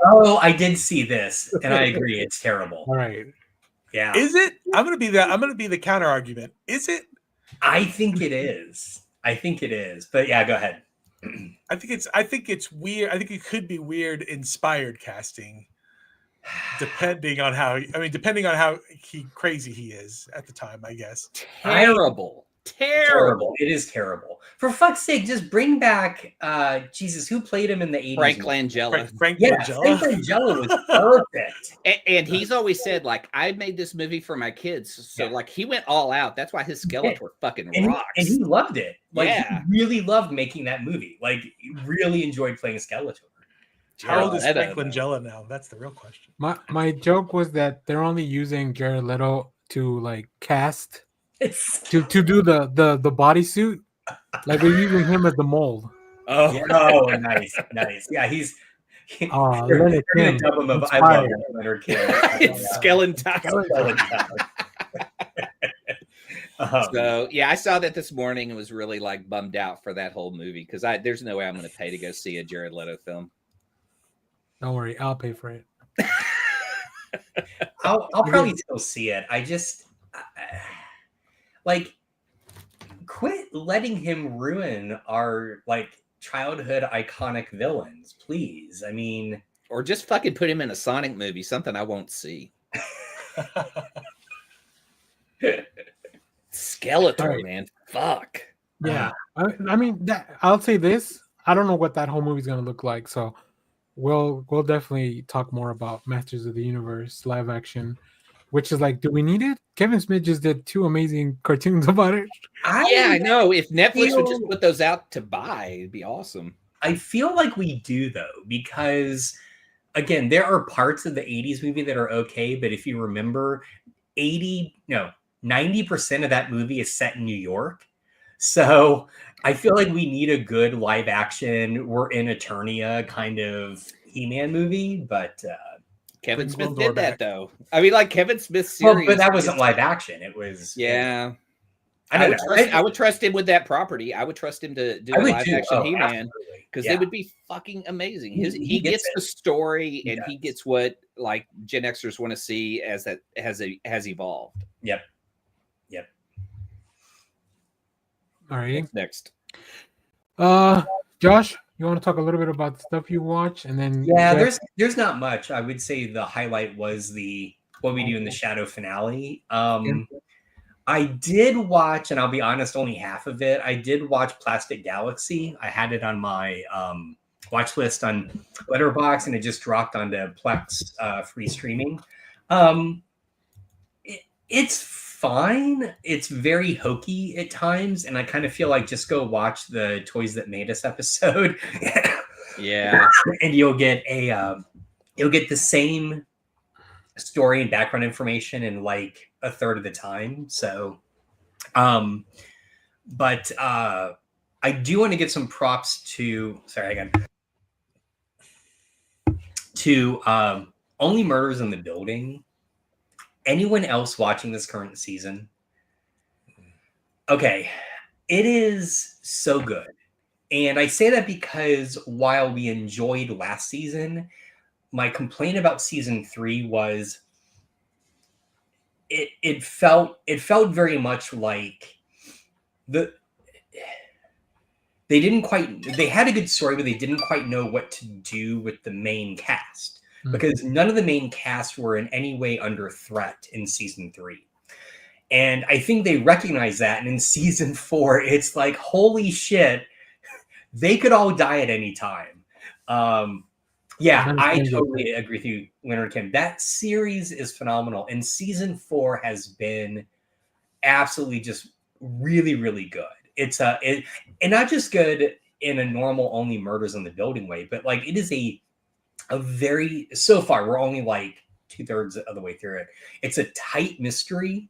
Oh, I did see this, and I agree, it's terrible. All right. Yeah. Is it? I'm gonna be the counter argument. Is it? I think it is. But yeah, go ahead. I think it's weird. I think it could be weird inspired casting, depending on how crazy he is at the time, I guess. Terrible. It is terrible. For fuck's sake, just bring back Jesus, who played him in the 80s? Frank Langella. Frank Langella was perfect. And he's always said, like, I made this movie for my kids. So like he went all out. That's why his Skeletor fucking rocks. And he loved it. Like he really loved making that movie. Like he really enjoyed playing Skeletor. How old is Frank Langella now? That's the real question. My joke was that they're only using JaredLeto to like cast to do the bodysuit. Like we're using him as the mold. Oh, nice. Yeah, he's Leonard Kim. Dub him of I love Leonard Kim. It's Skeleton. So yeah, I saw that this morning and was really like bummed out for that whole movie because there's no way I'm going to pay to go see a Jared Leto film. Don't worry, I'll pay for it. I'll probably still see it. I just like quit letting him ruin our like childhood iconic villains, please. I mean, or just fucking put him in a Sonic movie, something I won't see. Skeletor, man, fuck. Yeah, I mean, I'll say this: I don't know what that whole movie's gonna look like, so we'll definitely talk more about Masters of the Universe live action, which is like, do we need it? Kevin Smith just did 2 amazing cartoons about it. I know. If Netflix would just put those out to buy, it'd be awesome. I feel like we do though, because again, there are parts of the 80s movie that are okay, but if you remember, 90% of that movie is set in New York. So I feel like we need a good live action, we're in Eternia kind of He-Man movie, but Kevin Bring Smith Gwildor did that back. though. I mean, like Kevin Smith's well, series. but that wasn't is- live action. It was Yeah. I don't know. I would trust him with that property. I would trust him to do I a would live too. action Oh, He-Man absolutely. because Yeah. they would be fucking amazing. He He gets gets it. the story He and he does. gets what like Gen Xers want to see as that has evolved. Yep. All right. What's next? Josh, you want to talk a little bit about the stuff you watch, and then Yeah, Jeff? there's not much. I would say the highlight was the What We Do in the Shadow finale. I did watch, and I'll be honest, only half of it. I did watch Plastic Galaxy. I had it on my watch list on Letterboxd, and it just dropped onto Plex free streaming. It's fine. It's very hokey at times, and I kind of feel like just go watch the Toys That Made Us episode. Yeah. And you'll get the same story and background information in like a third of the time. So but I do want to give some props to Only Murders in the Building. Anyone else watching this current season? Okay, it is so good. And I say that because while we enjoyed last season, my complaint about season 3 was it felt very much like they had a good story, but they didn't quite know what to do with the main cast because none of the main cast were in any way under threat in season 3. And I think they recognize that. And in season 4, it's like, holy shit, they could all die at any time. Yeah, I totally agree with you, Leonard Kim. That series is phenomenal. And season 4 has been absolutely just really, really good. It's and not just good in a normal Only Murders in the Building way, but like it is a very, so far, we're only like 2/3 of the way through it. It's a tight mystery.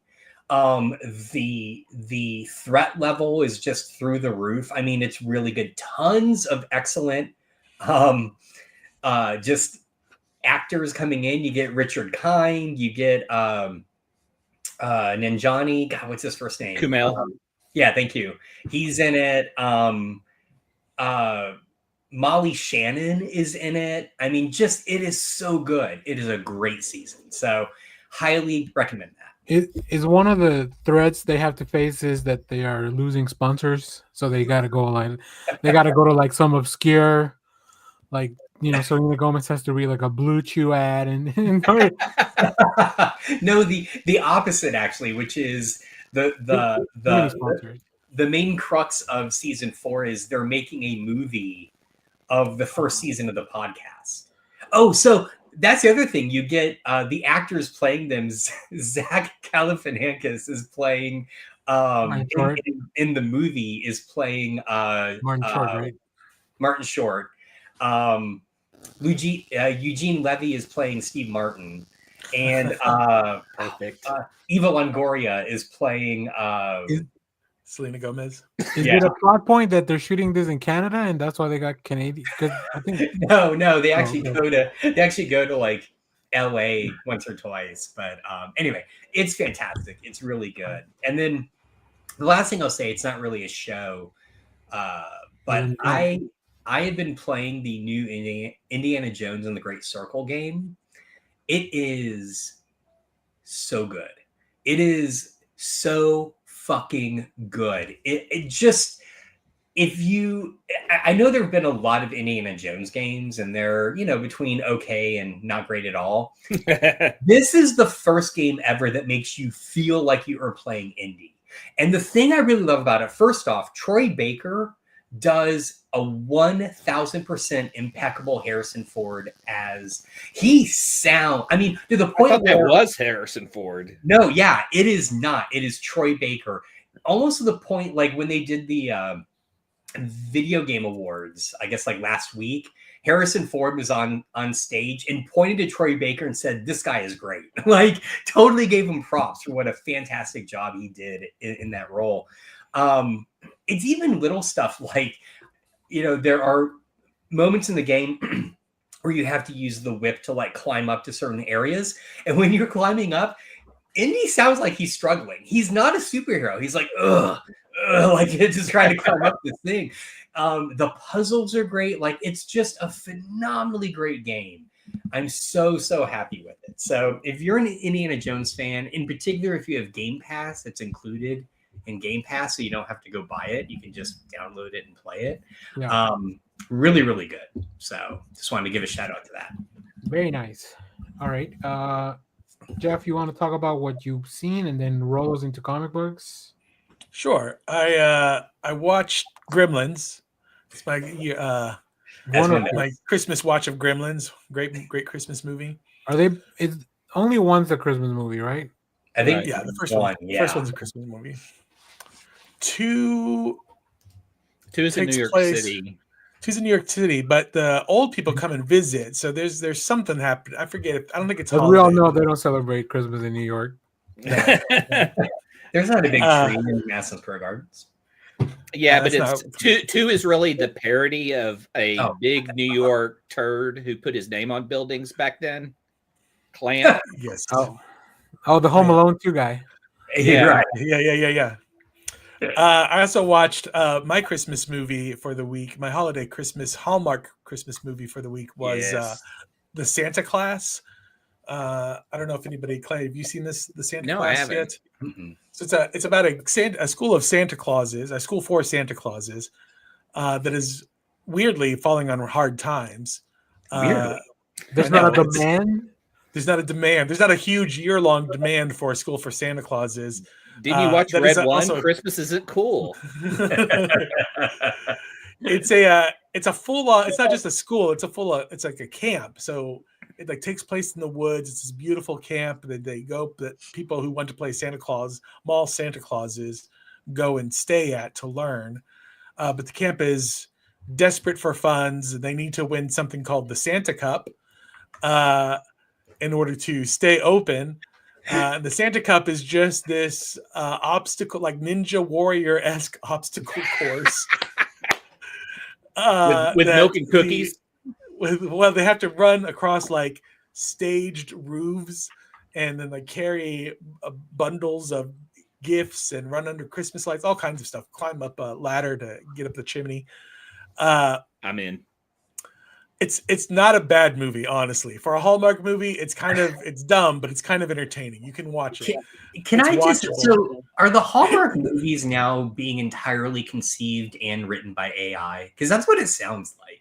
The threat level is just through the roof. I mean, it's really good. Tons of excellent just actors coming in. You get Richard Kind, you get Nanjani. God, what's his first name? Kumail. Yeah, thank you. He's in it. Molly Shannon is in it. I mean, just it is so good. It is a great season. So highly recommend that. It is one of the threats they have to face is that they are losing sponsors, so they got to go to like some obscure, like Selena Gomez has to read like a Blue Chew ad and No, the opposite actually, which is the main crux of season 4 is they're making a movie of the first season of the podcast. Oh, so that's the other thing. You get the actors playing them. Zach Galifianakis is playing in the movie is playing Martin Short, right? Martin Short. Eugene Levy is playing Steve Martin, and Perfect. Eva Longoria is playing Selena Gomez. Is it a plot point that they're shooting this in Canada and that's why they got Canadian? Because I think no, they actually go to like LA once or twice. But anyway, it's fantastic. It's really good. And then the last thing I'll say, it's not really a show, but I have been playing the new Indiana Jones and the Great Circle game. It is so good. It is so fucking good. It just, I know there have been a lot of Indiana Jones games and they're, between okay and not great at all. This is the first game ever that makes you feel like you are playing Indy. And the thing I really love about it, first off, Troy Baker does a 1,000% impeccable Harrison Ford as he sounds. I mean, to the point I thought that was Harrison Ford. No, yeah, it is not. It is Troy Baker. Almost to the point, like when they did the video game awards, I guess like last week, Harrison Ford was on stage and pointed to Troy Baker and said, "This guy is great." Like, totally gave him props for what a fantastic job he did in that role. It's even little stuff like, there are moments in the game where you have to use the whip to like climb up to certain areas, and when you're climbing up, Indy sounds like he's struggling. He's not a superhero. He's like, ugh, like just trying to climb up this thing. The puzzles are great. Like, it's just a phenomenally great game. I'm so happy with it. So if you're an Indiana Jones fan, in particular, if you have Game Pass, it's included in Game Pass, so you don't have to go buy it. You can just download it and play it. Yeah. Really, really good. So just wanted to give a shout out to that. Very nice. All right. Jeff, you want to talk about what you've seen and then roll us into comic books? Sure. I watched Gremlins. It's my my Christmas watch of Gremlins. Great Christmas movie. It's only one's a Christmas movie, right? I think the first one. Yeah. First one's a Christmas movie. Two is in New York City. Two's in New York City, but the old people come and visit. So there's something happening. I forget. I don't think it's. But we all know they don't celebrate Christmas in New York. There's not a big tree in Madison Square Gardens. Yeah, but two is really the parody of a big New York turd who put his name on buildings back then. Clamp. Yes. Oh, the Home Alone 2 guy. Yeah. Right. Yeah. I also watched my Christmas movie for the week. My holiday Christmas Hallmark Christmas movie for the week was the Santa Claus. I don't know if anybody, Clay, have you seen this? The Santa Claus I haven't. yet? Mm-mm. So it's about a school of Santa Clauses, a school for Santa Clauses, that is weirdly falling on hard times. There's not a demand. There's not a demand. There's not a huge year-long demand for a school for Santa Clauses. Did you watch Red One? Christmas isn't cool. It's a full on. It's not just a school. It's like a camp. So it like takes place in the woods. It's this beautiful camp that they go. That people who want to play Santa Claus, mall Santa Clauses, go and stay at to learn. But the camp is desperate for funds. They need to win something called the Santa Cup in order to stay open. The Santa Cup is just this obstacle, like Ninja Warrior-esque obstacle course. With milk and cookies? They have to run across like staged roofs and then like carry bundles of gifts and run under Christmas lights, all kinds of stuff. Climb up a ladder to get up the chimney. I'm in. It's not a bad movie, honestly. For a Hallmark movie, it's dumb, but it's kind of entertaining. You can watch it. So are the Hallmark movies now being entirely conceived and written by AI? Because that's what it sounds like.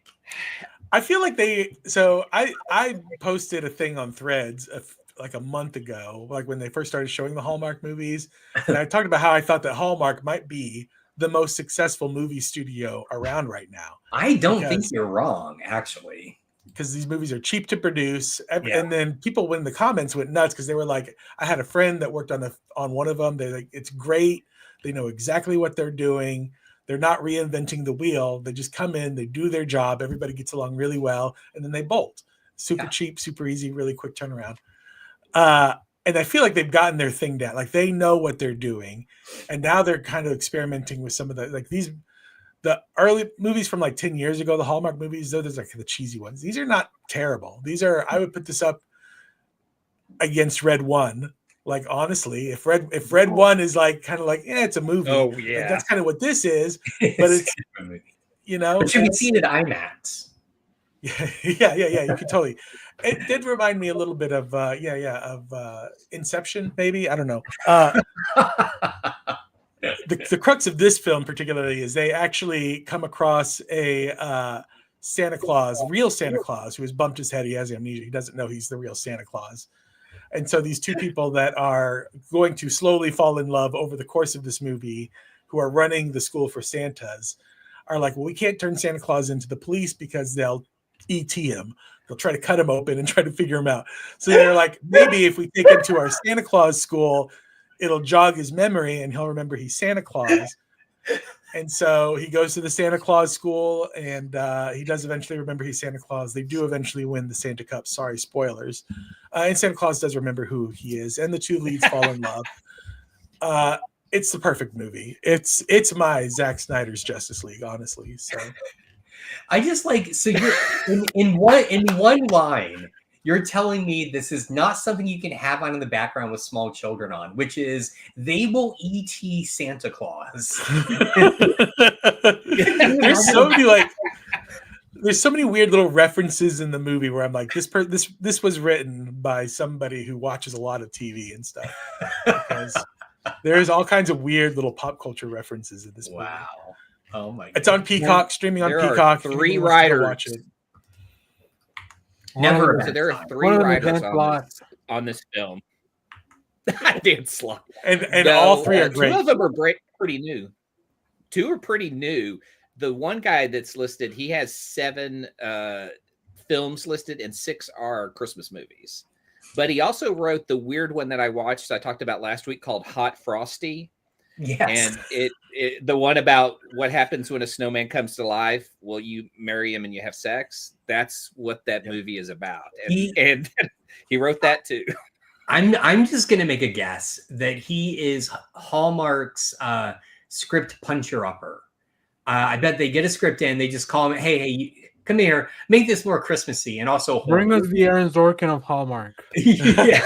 I feel like I posted a thing on Threads like a month ago, like when they first started showing the Hallmark movies, and I talked about how I thought that Hallmark might be the most successful movie studio around right now. I don't think you're wrong, actually. Because these movies are cheap to produce. And then people, when the comments went nuts, because they were like, I had a friend that worked on one of them. They're like, it's great. They know exactly what they're doing. They're not reinventing the wheel. They just come in, they do their job. Everybody gets along really well. And then they bolt. Super cheap, super easy, really quick turnaround. And I feel like they've gotten their thing down. Like they know what they're doing. And now they're kind of experimenting with some of the early movies from like 10 years ago, the Hallmark movies, those are like the cheesy ones. These are not terrible. I would put this up against Red One. Like, honestly, if Red One is like, kind of like, it's a movie. Oh yeah. Like, that's kind of what this is, but it's, But should be seen at IMAX. Yeah. You can totally. It did remind me a little bit of Inception, maybe. I don't know. The crux of this film, particularly, is they actually come across a Santa Claus, real Santa Claus, who has bumped his head. He has amnesia. He doesn't know he's the real Santa Claus. And so these two people that are going to slowly fall in love over the course of this movie, who are running the school for Santas, are like, well, we can't turn Santa Claus into the police because they'll ET him. They'll try to cut him open and try to figure him out. So they're like, maybe if we take him to our Santa Claus school, it'll jog his memory and he'll remember he's Santa Claus. And so he goes to the Santa Claus school, and he does eventually remember he's Santa Claus. They do eventually win the Santa Cup. Sorry, spoilers. And Santa Claus does remember who he is, and the two leads fall in love. It's the perfect movie. It's my Zack Snyder's Justice League, honestly. So I just like, so you're in one line, you're telling me this is not something you can have on in the background with small children on, which is they will ET Santa Claus. There's so many weird little references in the movie where I'm like, this was written by somebody who watches a lot of TV and stuff, because there's all kinds of weird little pop culture references in this movie. Wow. Oh my God. It's on Peacock, streaming on There Peacock. are 3 writers. Watch it. Never. So there are 3 writers on this film. Dan Slott. And all 3 are great. 2 of them are pretty new. 2 are pretty new. The one guy that's listed, he has 7 films listed, and 6 are Christmas movies. But he also wrote the weird one that I watched, I talked about last week, called Hot Frosty. Yes. And the one about what happens when a snowman comes to life. Well, you marry him and you have sex. That's what that movie is about. And he wrote that too. I'm just gonna make a guess that he is Hallmark's script puncher upper. I bet they get a script in, they just call him, hey, come here, make this more Christmassy, and also bring us the Aaron Sorkin of Hallmark. Yeah,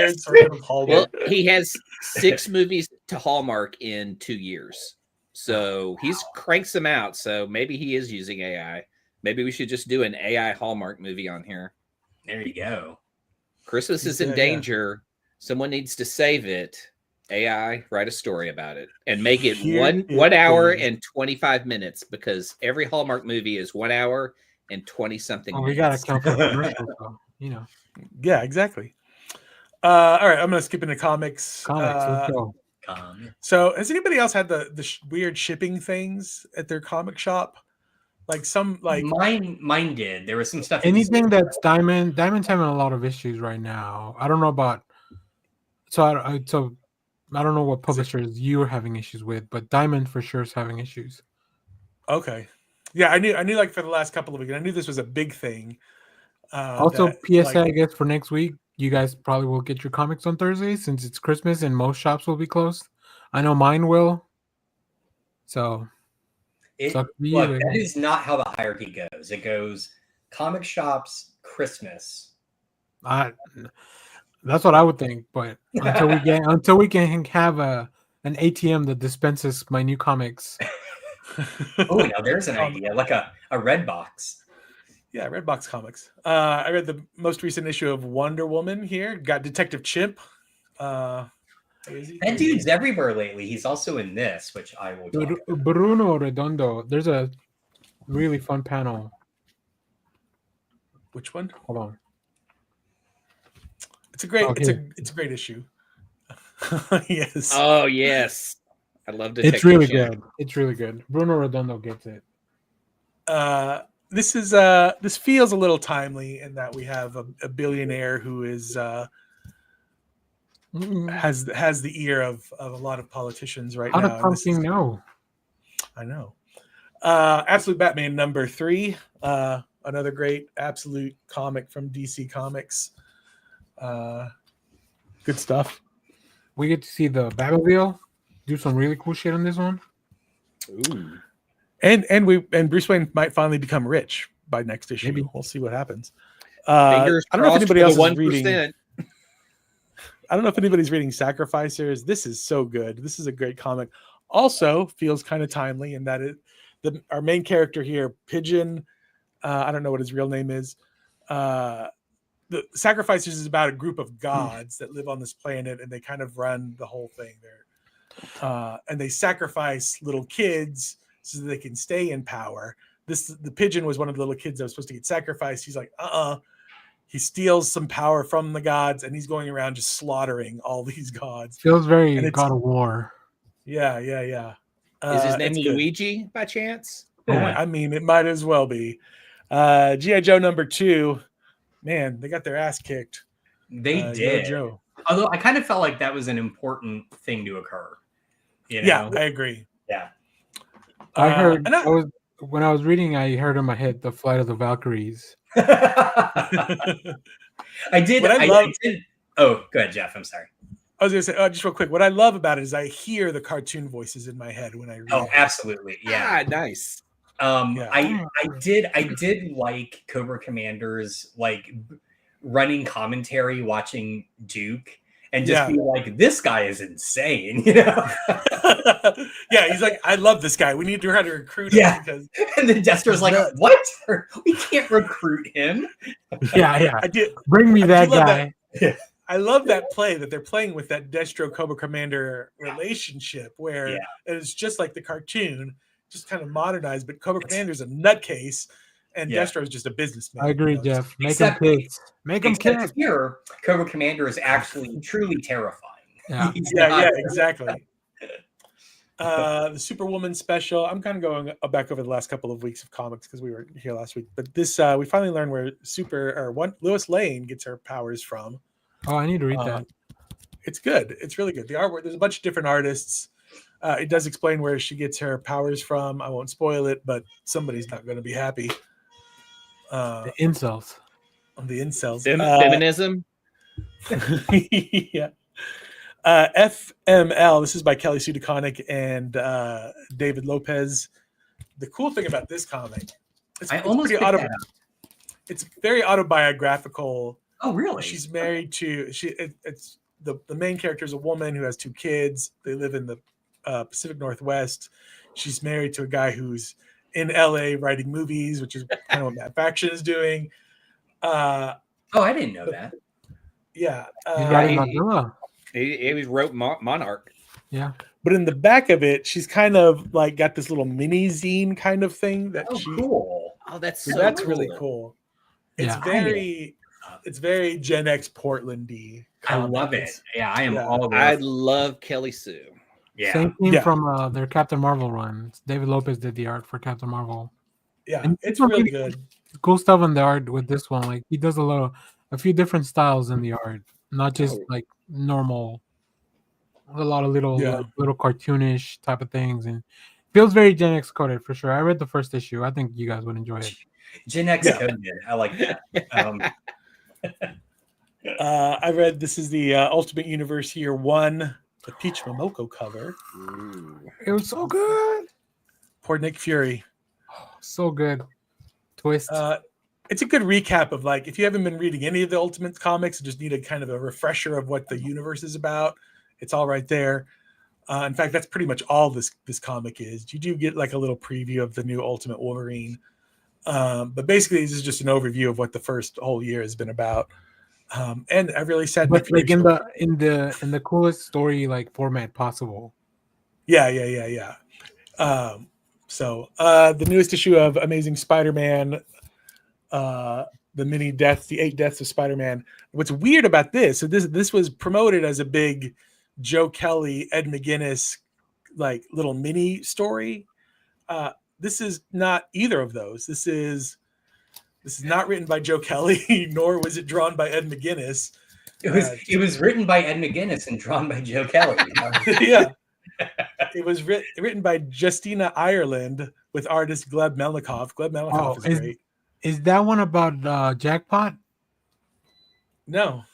exactly. Well, he has 6 movies to Hallmark in 2 years, so he's cranks them out. So maybe he is using AI. Maybe we should just do an AI Hallmark movie on here. There you go. Christmas is in danger. Someone needs to save it. AI, write a story about it and make it one hour and 25 minutes, because every Hallmark movie is 1 hour and 20 something. We gotta count the commercials, though, you know. Yeah, exactly. All right, I'm gonna skip into comics. Let's go. So, has anybody else had the weird shipping things at their comic shop? Like mine did. There was some stuff. Anything that's Diamond. Diamond's having a lot of issues right now. I don't know about. I don't know what publishers you are having issues with, but Diamond for sure is having issues. Okay. Yeah, I knew like for the last couple of weeks, I knew this was a big thing. Also, PSA, I guess, for next week, you guys probably will get your comics on Thursday since it's Christmas and most shops will be closed. I know mine will. So, that is not how the hierarchy goes. It goes comic shops, Christmas. That's what I would think, but until we can have an ATM that dispenses my new comics. Oh, now there's an idea, like a red box. Yeah, red box comics. I read the most recent issue of Wonder Woman here. Got Detective Chimp. That dude's everywhere lately. He's also in this, which I will talk about. Bruno Redondo. There's a really fun panel. Which one? Hold on. It's a great. It's a great issue. Yes. Oh yes, I love it. It's really good. It's really good. Bruno Redondo gets it. This feels a little timely in that we have a billionaire who is has the ear of a lot of politicians right now. How does something know? I know. Absolute Batman #3. Another great absolute comic from DC Comics. Good stuff. We get to see the Batmobile do some really cool shit on this one. Ooh. And Bruce Wayne might finally become rich by next issue. Maybe. We'll see what happens. I don't know if anybody else is reading. I don't know if anybody's reading Sacrificers. This is so good. This is a great comic. Also feels kind of timely in that our main character here, Pigeon. I don't know what his real name is. The Sacrificers is about a group of gods that live on this planet, and they kind of run the whole thing there. And they sacrifice little kids so that they can stay in power. The Pigeon was one of the little kids that was supposed to get sacrificed. He's like, He steals some power from the gods, and he's going around just slaughtering all these gods. Feels very God of War. Yeah. Is his name Luigi by chance? I mean, it might as well be. G.I. Joe #2. Man, they got their ass kicked. They did. Although I kind of felt like that was an important thing to occur. You know? Yeah, I agree. Yeah. I heard and when I was reading, I heard in my head the Flight of the Valkyries. I did. What I love- did. Oh, go ahead, Jeff. I'm sorry. I was gonna say, just real quick, what I love about it is I hear the cartoon voices in my head when I read Oh, it. absolutely. Yeah. Nice. Yeah. I did like Cobra Commander's like running commentary, watching Duke, and just be like, this guy is insane, you know? Yeah, he's like, I love this guy. We need to try to recruit him because And then Destro's like, what? We can't recruit him. Yeah. I did. Bring me I that do love guy. I love that play that they're playing with that Destro Cobra Commander relationship where it's just like the cartoon, just kind of modernized, but Cobra Commander's a nutcase and Destro's just a businessman. I agree, Jeff. Make him kids. Make him Except kids. here, Cobra Commander is actually truly terrifying. Yeah. Yeah, exactly. The Superwoman special. I'm kind of going back over the last couple of weeks of comics because we were here last week. But this, we finally learned where Lois Lane gets her powers from. Oh, I need to read that. It's good. It's really good. The artwork. There's a bunch of different artists. It does explain where she gets her powers from. I won't spoil it, but somebody's not going to be happy. The incels. The incels. Feminism. Yeah. FML. This is by Kelly Sue DeConnick and David Lopez. The cool thing about this comic, it's very autobiographical. Oh, really? She's married to it's the main character is a woman who has 2 kids. They live in the Pacific Northwest. She's married to a guy who's in LA writing movies, which is kind of what Matt Faction is doing. I didn't know that. Yeah. He wrote Monarch. Yeah. But in the back of it, she's kind of like got this little mini zine kind of thing that cool. Oh, that's really cool. It's very Gen X Portlandy. I love it. Yeah, I am all over. I love Kelly Sue. Yeah. Same thing from their Captain Marvel run. David Lopez did the art for Captain Marvel. Yeah, and it's really good. Cool stuff in the art with this one. Like he does a few different styles in the art, not just like normal. A lot of little cartoonish type of things, and feels very Gen X coded for sure. I read the first issue. I think you guys would enjoy it. Gen X coded. I like that. I read this is the Ultimate Universe Year 1, the Peach Momoko cover. Ooh. It was so good. Poor Nick Fury. So good. Twist. It's a good recap of like if you haven't been reading any of the Ultimate comics, just need a kind of a refresher of what the universe is about. It's all right there. In fact, that's pretty much all this comic is. You do get like a little preview of the new Ultimate Wolverine, but basically this is just an overview of what the first whole year has been about. And I really said, but like in the coolest story like format possible. Yeah. So the newest issue of Amazing Spider-Man, the 8 Deaths of Spider-Man. What's weird about this? So this was promoted as a big Joe Kelly, Ed McGuinness, like little mini story. This is not either of those. This is not written by Joe Kelly, nor was it drawn by Ed McGuinness. It was written by Ed McGuinness and drawn by Joe Kelly. Yeah. It was written by Justina Ireland with artist Gleb Melnikov. Gleb Melnikov is great. Is that one about Jackpot? No.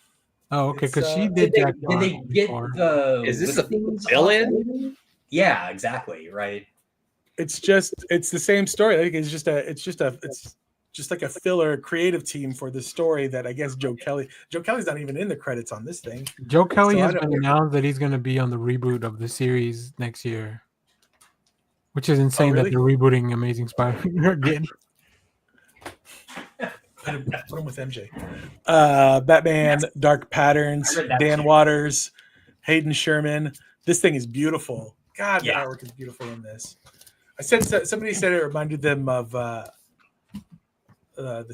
Oh, okay, because she did Jackpot. Did they get the? Is this a villain? Yeah, exactly. Right. It's the same story. Like it's just like a filler creative team for the story that I guess Joe Kelly's not even in the credits on this thing. Joe Kelly has been announced that he's going to be on the reboot of the series next year, which is insane that they're rebooting Amazing Spider-Man again. Put him with MJ. Batman, Dark Patterns, Dan Waters, Hayden Sherman. This thing is beautiful. God, the artwork is beautiful in this. Somebody said it reminded them of the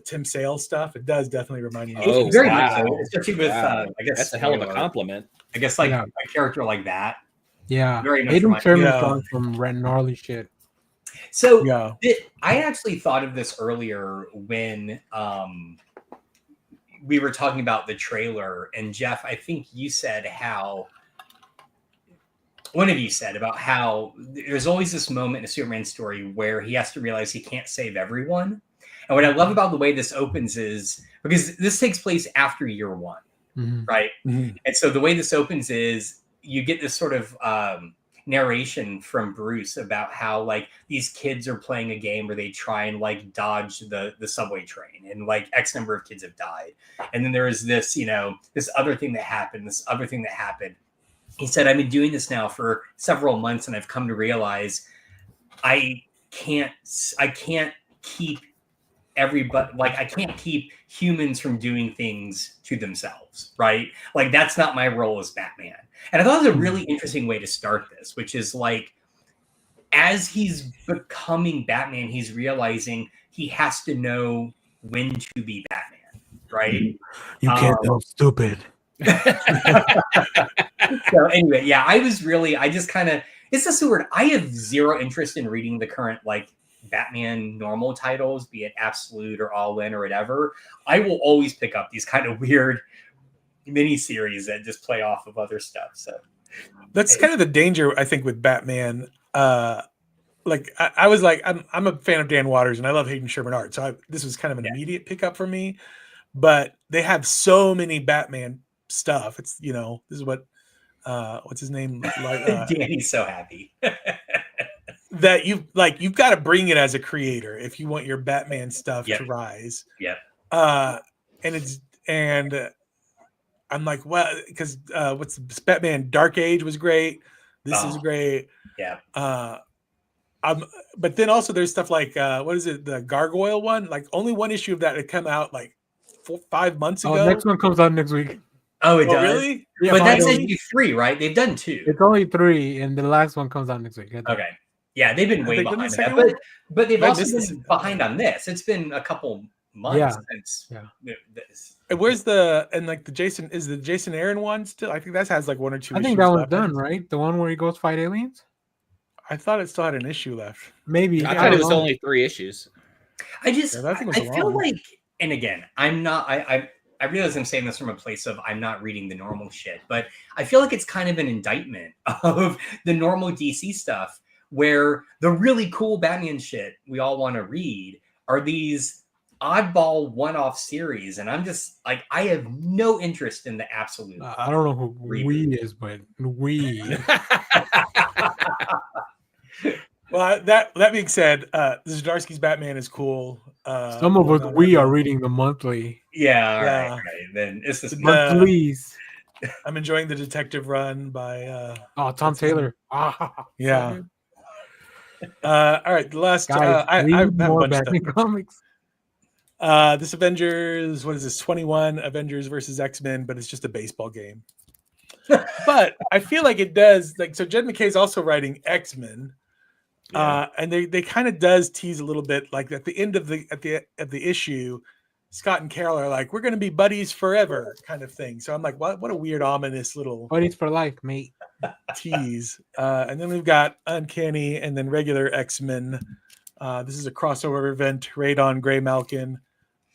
Tim Sale stuff. It does definitely remind me. Oh, very much so. Especially with, I guess that's a hell of a compliment. I guess like a character like that. Yeah, very much. Hayden Sherman's gone from Red Gnarly shit. So I actually thought of this earlier when we were talking about the trailer, and Jeff, I think you said how one of you said about how there's always this moment in a Superman story where he has to realize he can't save everyone. And what I love about the way this opens is because this takes place after year one, right? And so the way this opens is you get this sort of narration from Bruce about how like these kids are playing a game where they try and like dodge the subway train, and like X number of kids have died. And then there is this, you know, this other thing that happened. He said, I've been doing this now for several months, and I've come to realize I can't keep everybody, like I can't keep humans from doing things to themselves, right? Like that's not my role as Batman. And I thought it was a really interesting way to start this, which is like, as he's becoming Batman, he's realizing he has to know when to be Batman, right? You can't know stupid. So anyway, yeah, it's just weird. I have zero interest in reading the current like Batman normal titles, be it Absolute or All In or whatever. I will always pick up these kind of weird mini series that just play off of other stuff. So that's kind of the danger, I think, with Batman. Like I was like, I'm a fan of Dan Waters and I love Hayden Sherman art, so this was kind of an immediate pickup for me. But they have so many Batman stuff. It's, you know, this is what what's his name? Like Danny's so happy. That you've got to bring it as a creator if you want your Batman stuff to rise. And I'm like, well, because what's Batman Dark Age was great. This is great. But then also there's stuff like what is it, the Gargoyle one? Like only one issue of that had come out like 5 months ago. Next one comes out next week. Oh, it does? Really? Yeah, but that's issue 3, right? They've done 2. It's only 3, and the last one comes out next week. Okay. Yeah, they've been way behind that. But they've also been behind on this. It's been a couple months since this. And where's the Jason Aaron one still? I think that has like 1 or 2 issues. I think that one's done, right? The one where he goes fight aliens? I thought it still had an issue left. Maybe. I thought it was only 3 issues. I feel like, and again, I realize I'm saying this from a place of I'm not reading the normal shit, but I feel like it's kind of an indictment of the normal DC stuff where the really cool Batman shit we all want to read are these oddball one-off series, and I'm just like, I have no interest in the Absolute. I don't know who we is, but we. Well, that being said, Zdarsky's Batman is cool. Some of us we are reading the monthly. Yeah, all right. Then it's the monthlies. I'm enjoying the Detective Run by Tom Taylor. Yeah. All right, the last guys, I have more Batman comics. This Avengers, what is this? 21 Avengers versus X-Men, but it's just a baseball game. But I feel like it does, like, so Jed McKay's also writing X-Men. And they kind of does tease a little bit, like at the end of the issue, Scott and Carol are like, we're going to be buddies forever kind of thing. So I'm like, what a weird, ominous little buddies for life, mate. Tease. And then we've got Uncanny and then regular X-Men. This is a crossover event. Radon, Gray Malkin.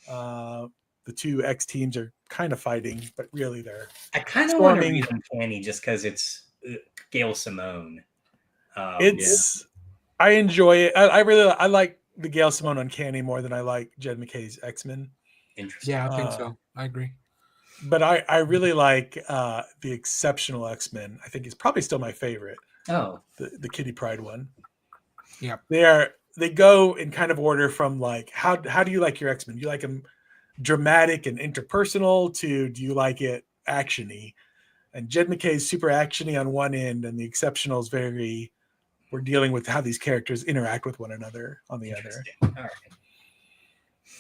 The 2 X teams are kind of fighting, but really they're I kind of want to read Uncanny just because it's Gail Simone. I enjoy it. I like the Gail Simone Uncanny more than I like Jed McKay's X-Men. Interesting. Yeah, I think so. I agree. But I really like the Exceptional X-Men. I think it's probably still my favorite. Oh, the Kitty Pryde one. Yeah, they go in kind of order from like how do you like your X-Men? Do you like them dramatic and interpersonal to do you like it actiony? And Jed McKay's super actiony on one end, and the Exceptional is we're dealing with how these characters interact with one another on the other.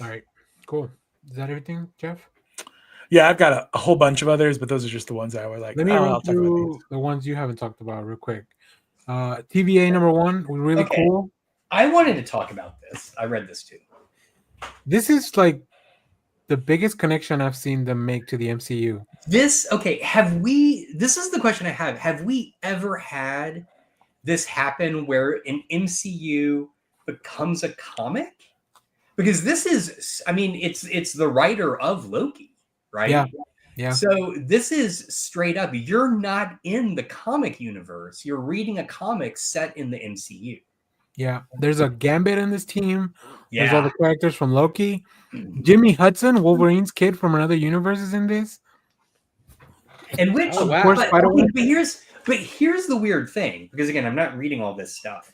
All right, cool. Is that everything, Jeff? Yeah, I've got a whole bunch of others, but those are just the ones I was like. Let me run through the ones you haven't talked about real quick. TVA #1 was really cool. I wanted to talk about this. I read this too. This is like the biggest connection I've seen them make to the MCU. This is the question I have. Have we ever had this happen where an MCU becomes a comic? Because this is, I mean, it's the writer of Loki, right? Yeah. So this is straight up. You're not in the comic universe. You're reading a comic set in the MCU. Yeah. There's a Gambit in this team. There's all Yeah. the characters from Loki. Jimmy Hudson, Wolverine's kid from another universe, is in this. And which, Oh, wow. course, but Spider-Man. here's the weird thing, because again, I'm not reading all this stuff.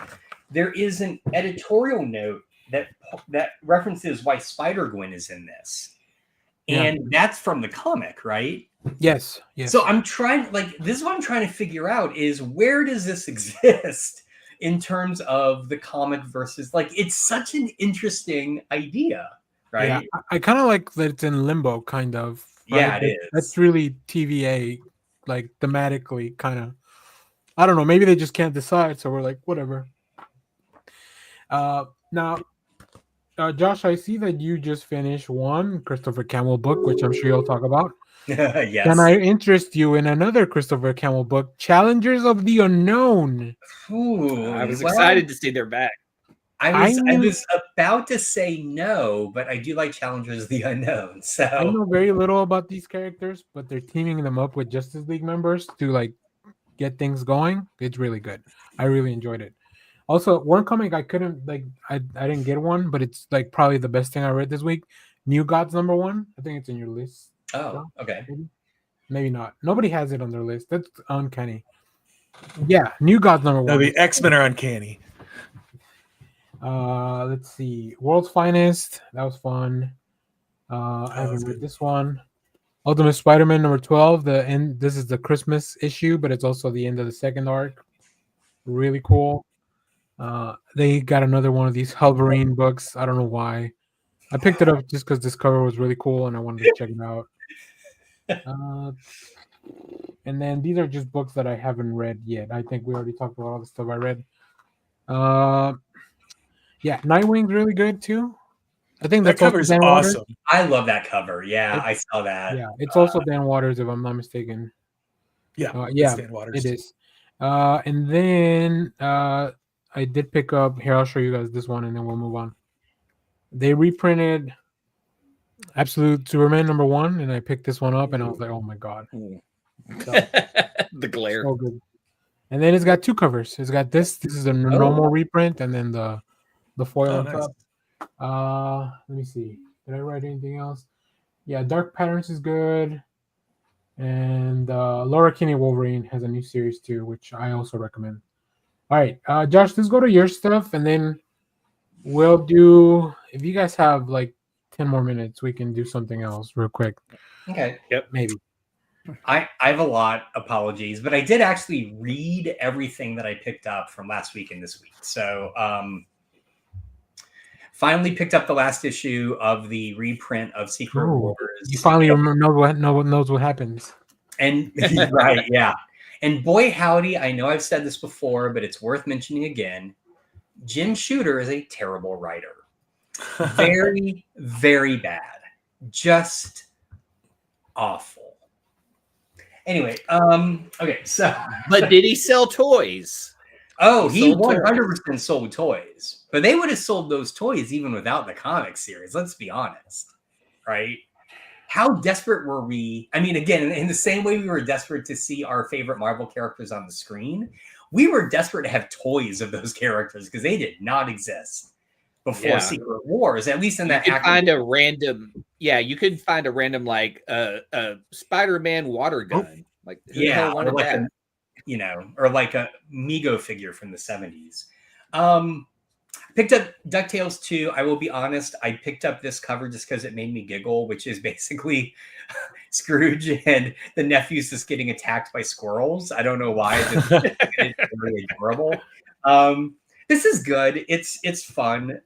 There is an editorial note that references why Spider-Gwen is in this. Yeah. And that's from the comic, right? Yes. Yes. So I'm trying, this is what I'm trying to figure out is where does this exist in terms of the comic versus, it's such an interesting idea, right? Yeah, I kind of like that it's in limbo, kind of. Right? Yeah, it is. That's really TVA, thematically, kind of. I don't know. Maybe they just can't decide, so we're like, whatever. Now, Josh, I see that you just finished one Christopher Campbell book, which I'm sure you'll talk about. Yes. Can I interest you in another Christopher Campbell book, Challengers of the Unknown? Ooh, I was well, excited to see they're back. I was about to say no, but I do like Challengers of the Unknown. I So know very little about these characters, but they're teaming them up with Justice League members to get things going. It's really good. I really enjoyed it. Also, one comic I couldn't I didn't get one, but it's probably the best thing I read this week. New Gods #1. I think it's in your list. oh, okay. Maybe not. Nobody has it on their list. That's uncanny. Yeah, New Gods #1. No, the X-Men are uncanny. Let's see. World's Finest. That was fun. I haven't read this one. Ultimate Spider-Man #12. This is the Christmas issue, but it's also the end of the second arc. Really cool. They got another one of these Wolverine books. I don't know why. I picked it up just because this cover was really cool and I wanted to check it out. And then these are just books that I haven't read yet. I think we already talked about all the stuff I read. Yeah, Nightwing's really good too. I think That cover's Dan awesome. Waters. I love that cover. Yeah, I saw that. Yeah, it's also Dan Waters, if I'm not mistaken. Yeah, yeah, it's Dan Waters. it is. And then I did pick up here. I'll show you guys this one, and then we'll move on. They reprinted Absolute Superman #1, and I picked this one up, and I was like, "Oh my god!" So, The glare. so good. And then it's got two covers. It's got this. This is a normal reprint, and then the foil on top. Let me see. Did I write anything else? Yeah, Dark Patterns is good. And Laura Kinney Wolverine has a new series too, which I also recommend. All right, Josh, let's go to your stuff, and then we'll do. If you guys have 10 more minutes, we can do something else real quick. Okay. Yep. Maybe. I have a lot. Apologies, but I did actually read everything that I picked up from last week and this week. So finally picked up the last issue of the reprint of Secret Wars. You finally knows what happens. And right, yeah. And boy, howdy, I know I've said this before, but it's worth mentioning again. Jim Shooter is a terrible writer. Very, very bad. Just awful. Anyway, okay, so. But did he sell toys? Oh, he sold 100% sold toys. But they would have sold those toys even without the comic series, let's be honest. Right? How desperate were we? I mean, again, in the same way we were desperate to see our favorite Marvel characters on the screen, we were desperate to have toys of those characters because they did not exist before Secret Wars, at least in that. You could find a random, you could find a random a Spider-Man water gun. Or like a Mego figure from the 70s. Picked up DuckTales 2. I will be honest, I picked up this cover just because it made me giggle, which is basically Scrooge and the nephew's just getting attacked by squirrels. I don't know why. It's really adorable. This is good. It's fun.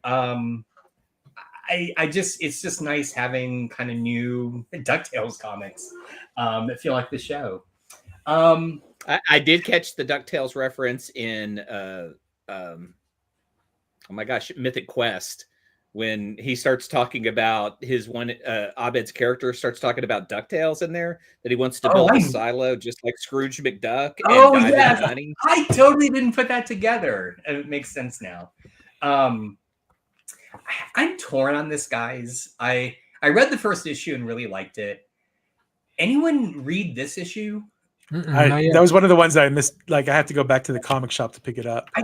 It's just nice having kind of new DuckTales comics that feel like the show. I did catch the DuckTales reference in oh my gosh, Mythic Quest, when he starts talking about his one, Abed's character starts talking about DuckTales in there, that he wants to build a silo just like Scrooge McDuck. And yes, I totally didn't put that together. It makes sense now. I'm torn on this, guys. I read the first issue and really liked it. anyone read this issue? That was one of the ones that I missed. Like, I have to go back to the comic shop to pick it up. I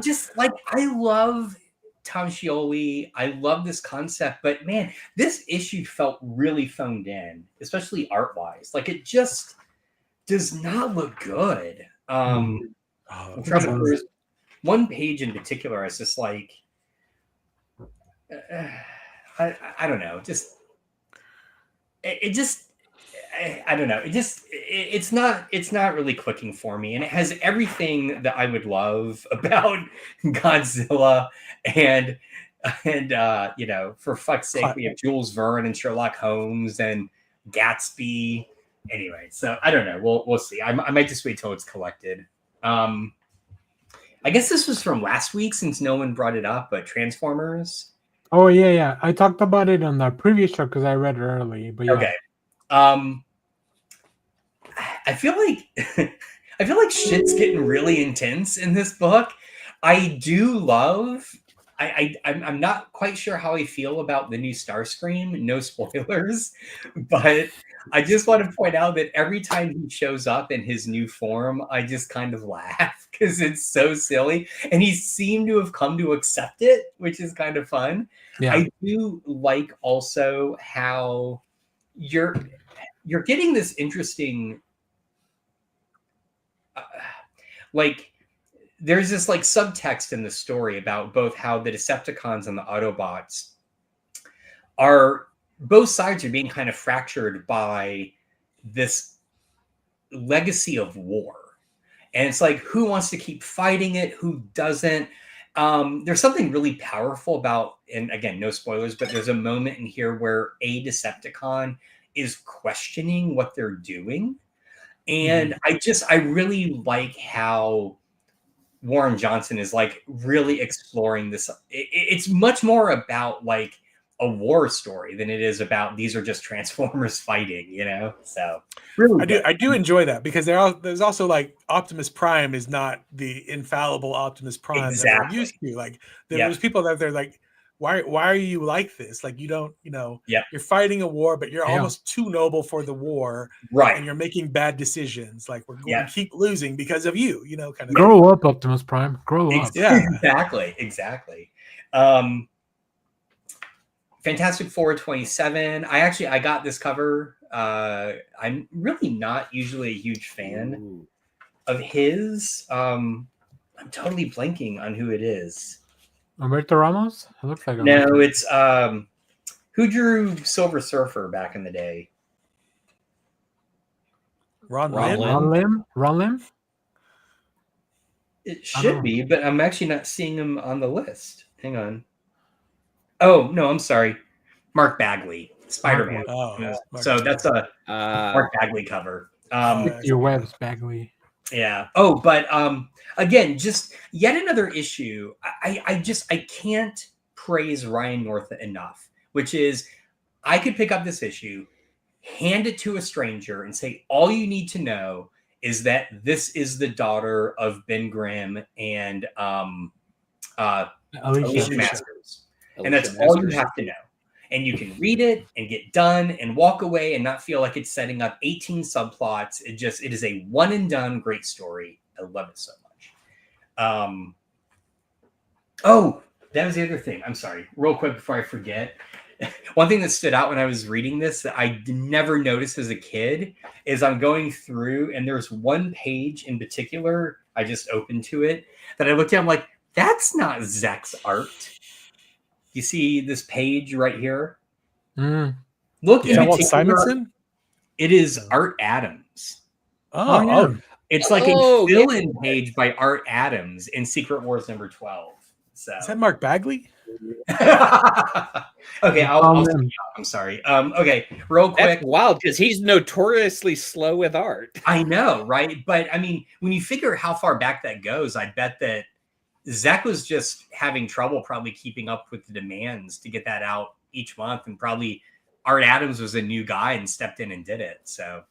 love Tom Scioli. I love this concept, but man, this issue felt really phoned in, especially art wise. Like, it just does not look good. There's one page in particular. I was just like, I don't know. I don't know. It's not really clicking for me, and it has everything that I would love about Godzilla, and for fuck's sake, we have Jules Verne and Sherlock Holmes and Gatsby. Anyway, so I don't know. We'll see. I might just wait till it's collected. I guess this was from last week since no one brought it up, but Transformers. Oh yeah. I talked about it on the previous show because I read it early. But yeah. Okay. I feel like shit's getting really intense in this book. I do love. I'm not quite sure how I feel about the new Starscream. No spoilers, but I just want to point out that every time he shows up in his new form, I just kind of laugh because it's so silly, and he seemed to have come to accept it, which is kind of fun. Yeah. I do like also how you're getting this interesting, there's this like subtext in the story about both how the Decepticons and the Autobots are, both sides are being kind of fractured by this legacy of war. And it's like, who wants to keep fighting it? Who doesn't? There's something really powerful about, and again, no spoilers, but there's a moment in here where a Decepticon is questioning what they're doing. And I really like how Warren Johnson is like really exploring this. It's much more about like a war story than it is about these are just Transformers fighting, So really, I do enjoy that because there's also like Optimus Prime is not the infallible Optimus Prime that we're used to. Like there's people out there like, why are you like this? Like you don't, you're fighting a war, but you're almost too noble for the war, right? And you're making bad decisions. Like we're going to keep losing because of you, kind of. Grow up, Optimus Prime. Grow up. Yeah, exactly. Fantastic Four 27. I got this cover. I'm really not usually a huge fan of his. I'm totally blanking on who it is. Humberto Ramos? It looks like no. It's who drew Silver Surfer back in the day. Ron Lim. It should be, but I'm actually not seeing him on the list. Hang on. Oh no, I'm sorry. Mark Bagley, Spider-Man. So that's a Mark Bagley cover. Your webs, Bagley. Yeah. Oh, but again, just yet another issue. I can't praise Ryan North enough, which is I could pick up this issue, hand it to a stranger, and say, all you need to know is that this is the daughter of Ben Grimm and Alicia Masters. And that's all you have to know. And you can read it and get done and walk away and not feel like it's setting up 18 subplots. It is a one and done great story. I love it so much. Oh, that was the other thing. I'm sorry. Real quick before I forget. One thing that stood out when I was reading this that I never noticed as a kid is I'm going through and there's one page in particular, I just opened to it, that I looked at, I'm like, that's not Zach's art. You see this page right here? Look, is that Walt Simonson? It is Art Adams. Oh. It's like a fill-in page by Art Adams in Secret Wars number 12. So is that Mark Bagley? Okay, I'm sorry. Okay, real quick. That's wild because he's notoriously slow with art. I know, right? But I mean, when you figure how far back that goes, I bet that Zach was just having trouble probably keeping up with the demands to get that out each month. And probably Art Adams was a new guy and stepped in and did it. So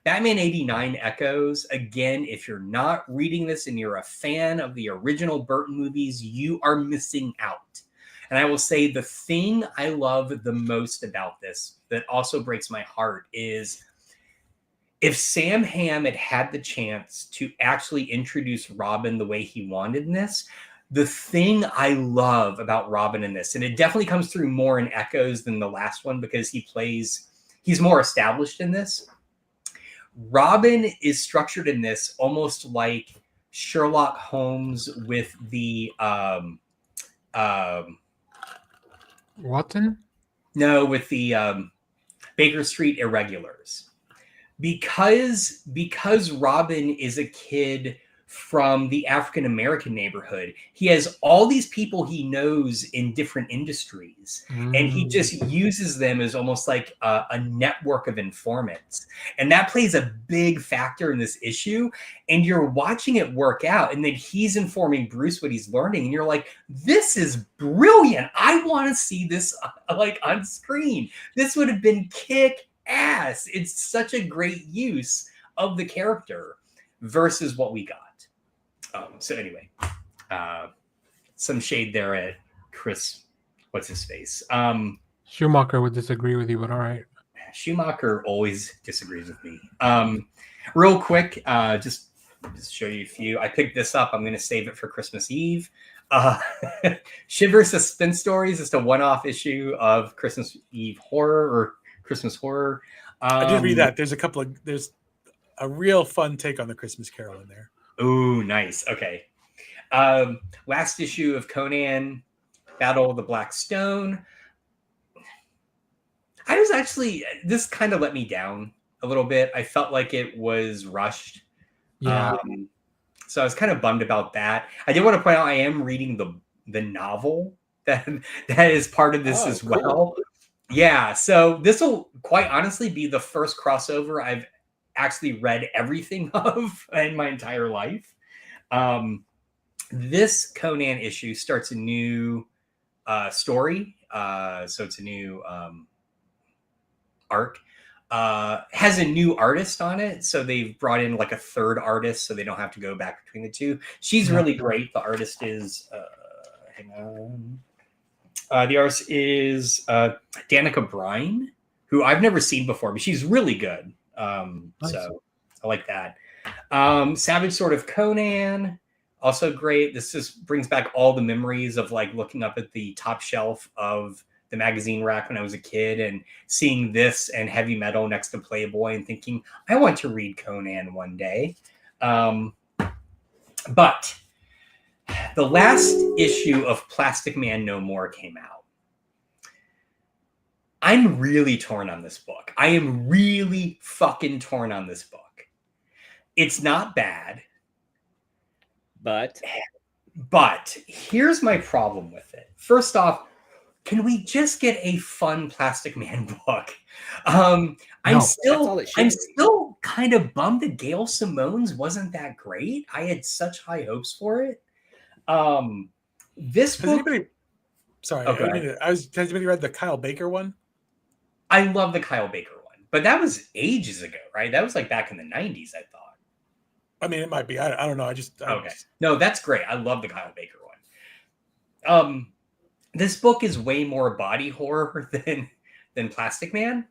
Batman 89 Echoes, again, if you're not reading this and you're a fan of the original Burton movies, you are missing out. And I will say the thing I love the most about this that also breaks my heart is if Sam Hamm had the chance to actually introduce Robin the way he wanted in this, the thing I love about Robin in this, and it definitely comes through more in Echoes than the last one because he's more established in this. Robin is structured in this almost like Sherlock Holmes with the Watson? No, with the Baker Street Irregulars. Because Robin is a kid from the African American neighborhood, he has all these people he knows in different industries, and he just uses them as almost like a network of informants. And that plays a big factor in this issue. And you're watching it work out, and then he's informing Bruce what he's learning, and you're like, this is brilliant. I want to see this like on screen. This would have been kick ass. It's such a great use of the character versus what we got. So anyway, some shade there at Chris. What's his face? Schumacher would disagree with you, but all right. Schumacher always disagrees with me. Real quick, just show you a few. I picked this up. I'm going to save it for Christmas Eve. Shiver Suspense Stories. Just a one-off issue of Christmas Eve horror or Christmas horror. I did read that. There's a real fun take on the Christmas Carol in there. Ooh, nice. Okay. Last issue of Conan, Battle of the Black Stone. This kind of let me down a little bit. I felt like it was rushed. Yeah. So I was kind of bummed about that. I did want to point out I am reading the novel that is part of this as well. Cool. Yeah. So this will quite honestly be the first crossover I've actually read everything of in my entire life. This Conan issue starts a new story. So it's a new arc. Has a new artist on it. So they've brought in like a third artist so they don't have to go back between the two. She's really great. The artist is, hang on. The artist is Danica Brine, who I've never seen before, but she's really good. Nice. So I like that. Savage Sword of Conan, also great. This just brings back all the memories of like looking up at the top shelf of the magazine rack when I was a kid and seeing this and Heavy Metal next to Playboy and thinking, I want to read Conan one day. But the last issue of Plastic Man No More came out. I'm really torn on this book. I am really fucking torn on this book. It's not bad. But here's my problem with it. First off, can we just get a fun Plastic Man book? I'm still kind of bummed that Gail Simone's wasn't that great. I had such high hopes for it. This book. Has anybody read the Kyle Baker one? I love the Kyle Baker one, but that was ages ago, right? That was like back in the 90s, I thought. I mean, it might be. I don't know. No, that's great. I love the Kyle Baker one. This book is way more body horror than Plastic Man,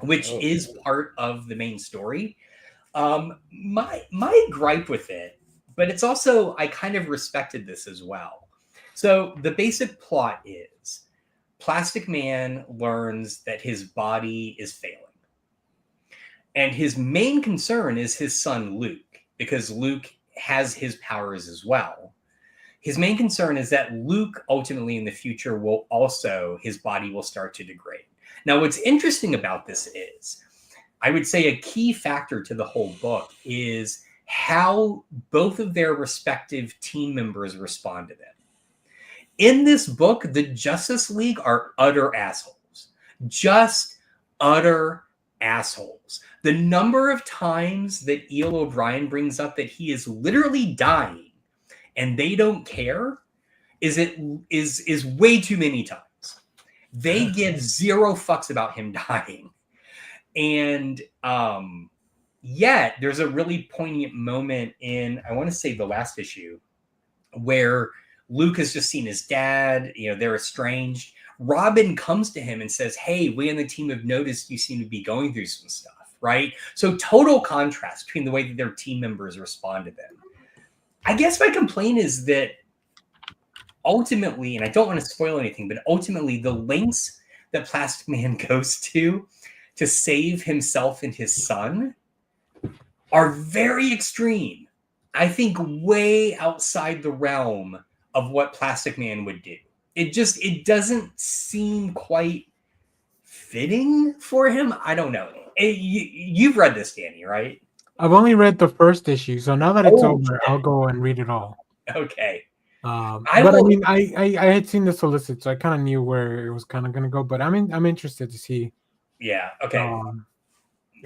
which is part of the main story. My gripe with it, but it's also, I kind of respected this as well. So the basic plot is Plastic Man learns that his body is failing. And his main concern is his son, Luke, because Luke has his powers as well. His main concern is that Luke ultimately in the future his body will start to degrade. Now, what's interesting about this is, I would say a key factor to the whole book is how both of their respective team members respond to them. In this book, the Justice League are utter assholes. Just utter assholes. The number of times that Eel O'Brien brings up that he is literally dying and they don't care is way too many times. They give zero fucks about him dying. And yet there's a really poignant moment in, I want to say the last issue, where Luke has just seen his dad, they're estranged. Robin comes to him and says, hey, we on the team have noticed you seem to be going through some stuff, right? So total contrast between the way that their team members respond to them. I guess my complaint is that ultimately, and I don't want to spoil anything, but ultimately the lengths that Plastic Man goes to save himself and his son are very extreme. I think way outside the realm of what Plastic Man would do. It doesn't seem quite fitting for him. I don't know. You've read this, Danny, right? I've only read the first issue, so now that it's over, shit. I'll go and read it all. Okay. I mean, I had seen the solicit, so I kind of knew where it was kind of going to go. But I'm interested to see. Yeah. Okay.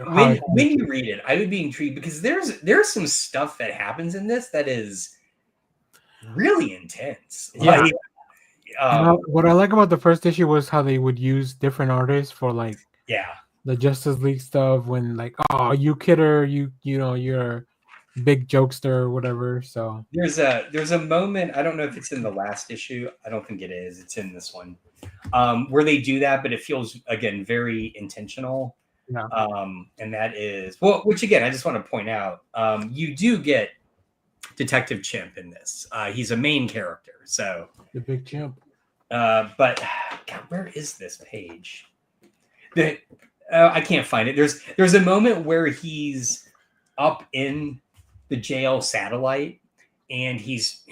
When you read it, I would be intrigued because there's some stuff that happens in this that is really intense. Yeah. Like, what I like about the first issue was how they would use different artists for like the Justice League stuff. When like, oh, you kidder, you know, you're a big jokester or whatever. So there's a moment, I don't know if it's in the last issue. I don't think it is. It's in this one, where they do that, but it feels again very intentional. Yeah. And that is which again, I just want to point out, you do get Detective Chimp in this. He's a main character, so the big chimp. But God, where is this page? I can't find it. There's a moment where he's up in the jail satellite, and he's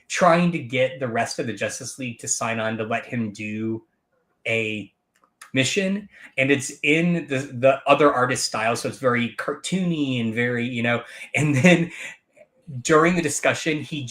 trying to get the rest of the Justice League to sign on to let him do a mission, and it's in the other artist style, so it's very cartoony and very, you know, and then during the discussion he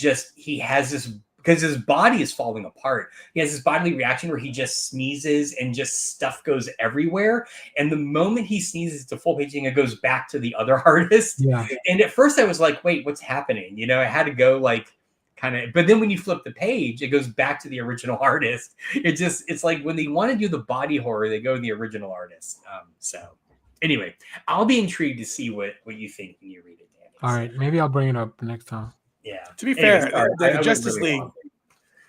has this, because his body is falling apart, he has this bodily reaction where he just sneezes and just stuff goes everywhere, and the moment he sneezes to full paging, it goes back to the other artist. Yeah. And at first I was like, wait, what's happening? You know, I had to go like kind of, but then when you flip the page, it goes back to the original artist. It's like when they want to do the body horror, they go to the original artist. So anyway, I'll be intrigued to see what you think when you read it, Danny. All right, maybe I'll bring it up next time. Yeah. To be fair, the Justice League,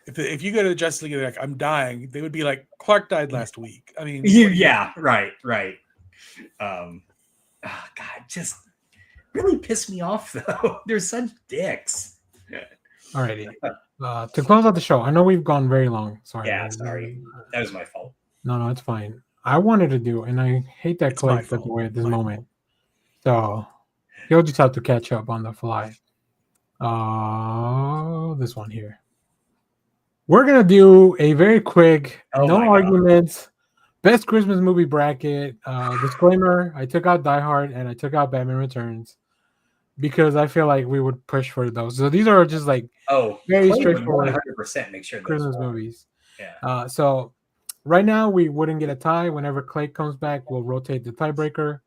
if you go to the Justice League and they're like, I'm dying, they would be like, Clark died last week. I mean, yeah, right. Oh, God, just really pissed me off though. They're such dicks. Alrighty. To close out the show, I know we've gone very long. Sorry. Yeah, sorry. That was my fault. No, it's fine. I wanted to do, and I hate that Clay stepped away at this moment. So he'll just have to catch up on the fly. This one here. We're gonna do a very quick, no arguments, best Christmas movie bracket. Disclaimer: I took out Die Hard and I took out Batman Returns because I feel like we would push for those. So these are just like very straightforward 100% make sure Christmas movies. Yeah. So right now we wouldn't get a tie. Whenever Clay comes back, we'll rotate the tiebreaker.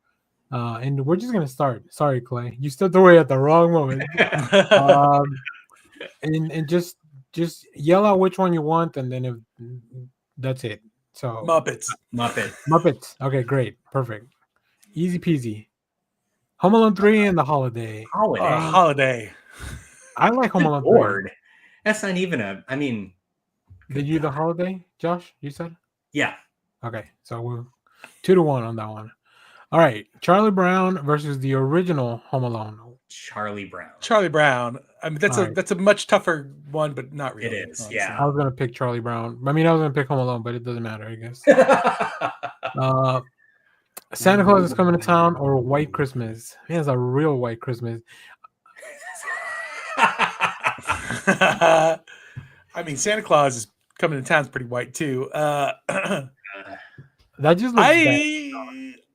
And we're just gonna start. Sorry, Clay, you stepped away at the wrong moment. And just yell out which one you want, and then if that's it. So Muppets. Okay, great, perfect, easy peasy. Home Alone 3 and The Holiday. Holiday. I like Home Alone 3. That's not even a. I mean, did you The Holiday, Josh? You said. Yeah. Okay, so we're 2-1 on that one. All right, Charlie Brown versus the original Home Alone. Charlie Brown. I mean, that's a much tougher one, but not really. It is. Honestly. Yeah. I was gonna pick Charlie Brown. I mean, I was gonna pick Home Alone, but it doesn't matter, I guess. Santa Claus is Coming to Town or White Christmas. He has a real White Christmas. I mean, Santa Claus is Coming to Town's pretty white too. That just looks bad.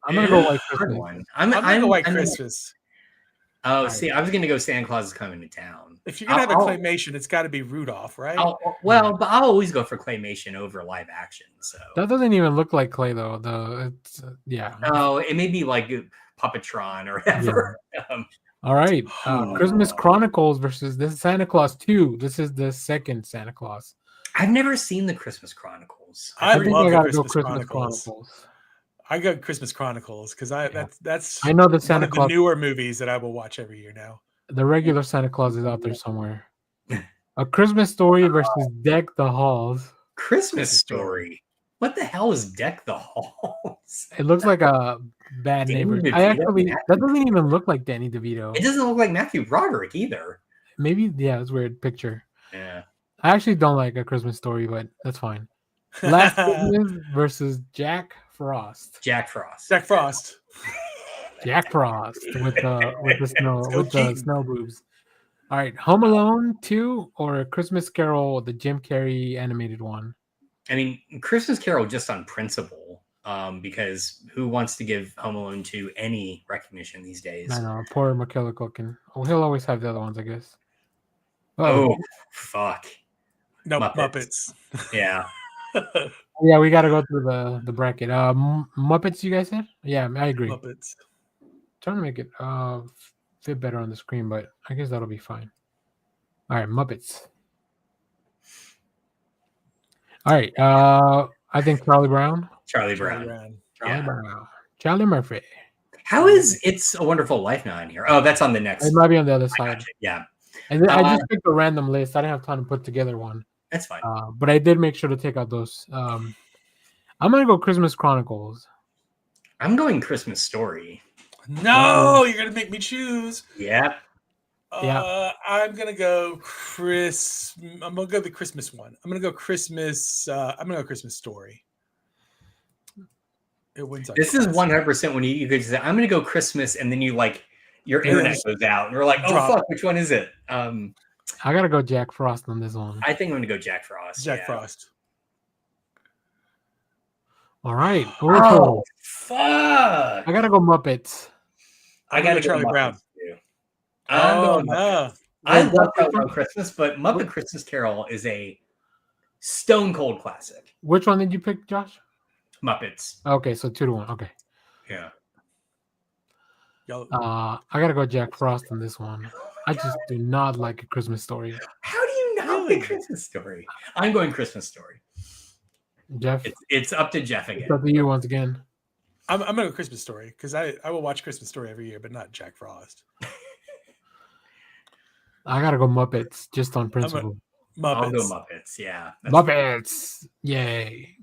I'm gonna go White Christmas. I'm gonna go White Christmas. See, I was gonna go Santa Claus is Coming to Town. If you're gonna have a claymation, it's got to be Rudolph, right? But I'll always go for claymation over live action. So that doesn't even look like clay though. It's yeah. No, it may be like Puppetron or whatever. Yeah. All right, Christmas Chronicles versus this Santa Claus 2. This is the second Santa Claus. I've never seen the Christmas Chronicles. I love gotta Christmas go Christmas Chronicles. I got Christmas Chronicles because that's I know the Santa Claus, the newer movies that I will watch every year now. The regular Santa Claus is out there somewhere. A Christmas Story versus Deck the Halls. Christmas Story. What the hell is Deck the Halls? It looks like a bad Danny neighbor. DeVito? That doesn't even look like Danny DeVito. It doesn't look like Matthew Broderick either. Maybe, yeah, it's a weird picture. Yeah. I actually don't like A Christmas Story, but that's fine. Last Christmas versus Jack Frost. Jack Frost. Jack Frost. Jack Frost with go the snow boobs. All right, Home Alone 2 or A Christmas Carol, the Jim Carrey animated one. I mean, Christmas Carol just on principle, because who wants to give Home Alone 2 any recognition these days? I know, poor Macaulay Culkin. Oh, he'll always have the other ones, I guess. Oh, fuck. No, Muppets. Yeah. Yeah, we got to go through the bracket. Muppets, you guys said? Yeah, I agree. Muppets. Trying to make it fit better on the screen, but I guess that'll be fine. All right, Muppets. All right, I think Charlie Brown. Charlie Brown. Charlie Murphy. How is It's a Wonderful Life not in here? Oh, that's on the next. It might be on the other I side. gotcha. Yeah, And then I just picked a random list. I didn't have time to put together one. that's fine. But I did make sure to take out those. I'm gonna go Christmas Chronicles. I'm going Christmas Story. No, you're gonna make me choose. Yeah. I'm gonna go I'm gonna go the Christmas one. I'm gonna go Christmas. I'm gonna go Christmas Story. It wins. This is 100% when you could say, I'm going to go Christmas, and then your internet goes out, and we're like, oh, fuck, which one is it? I got to go Jack Frost on this one. I think I'm going to go Jack Frost. Jack Frost. All right. Oh, fuck. I got to go Muppets. I got to go Charlie Brown. Too. Oh, no. I love Charlie Brown Christmas, but Muppet Christmas Carol is a stone cold classic. Which one did you pick, Josh? Muppets. Okay, so 2-1. Okay. Yeah. I gotta go Jack Frost on this one. I just do not like A Christmas Story. How do you not like Christmas Story? I'm going Christmas Story. Jeff? It's up to Jeff again. It's up to you once again. I'm gonna go Christmas Story because I will watch Christmas Story every year, but not Jack Frost. I gotta go Muppets just on principle. Muppets. I'll go Muppets. Yeah. Muppets. Yay.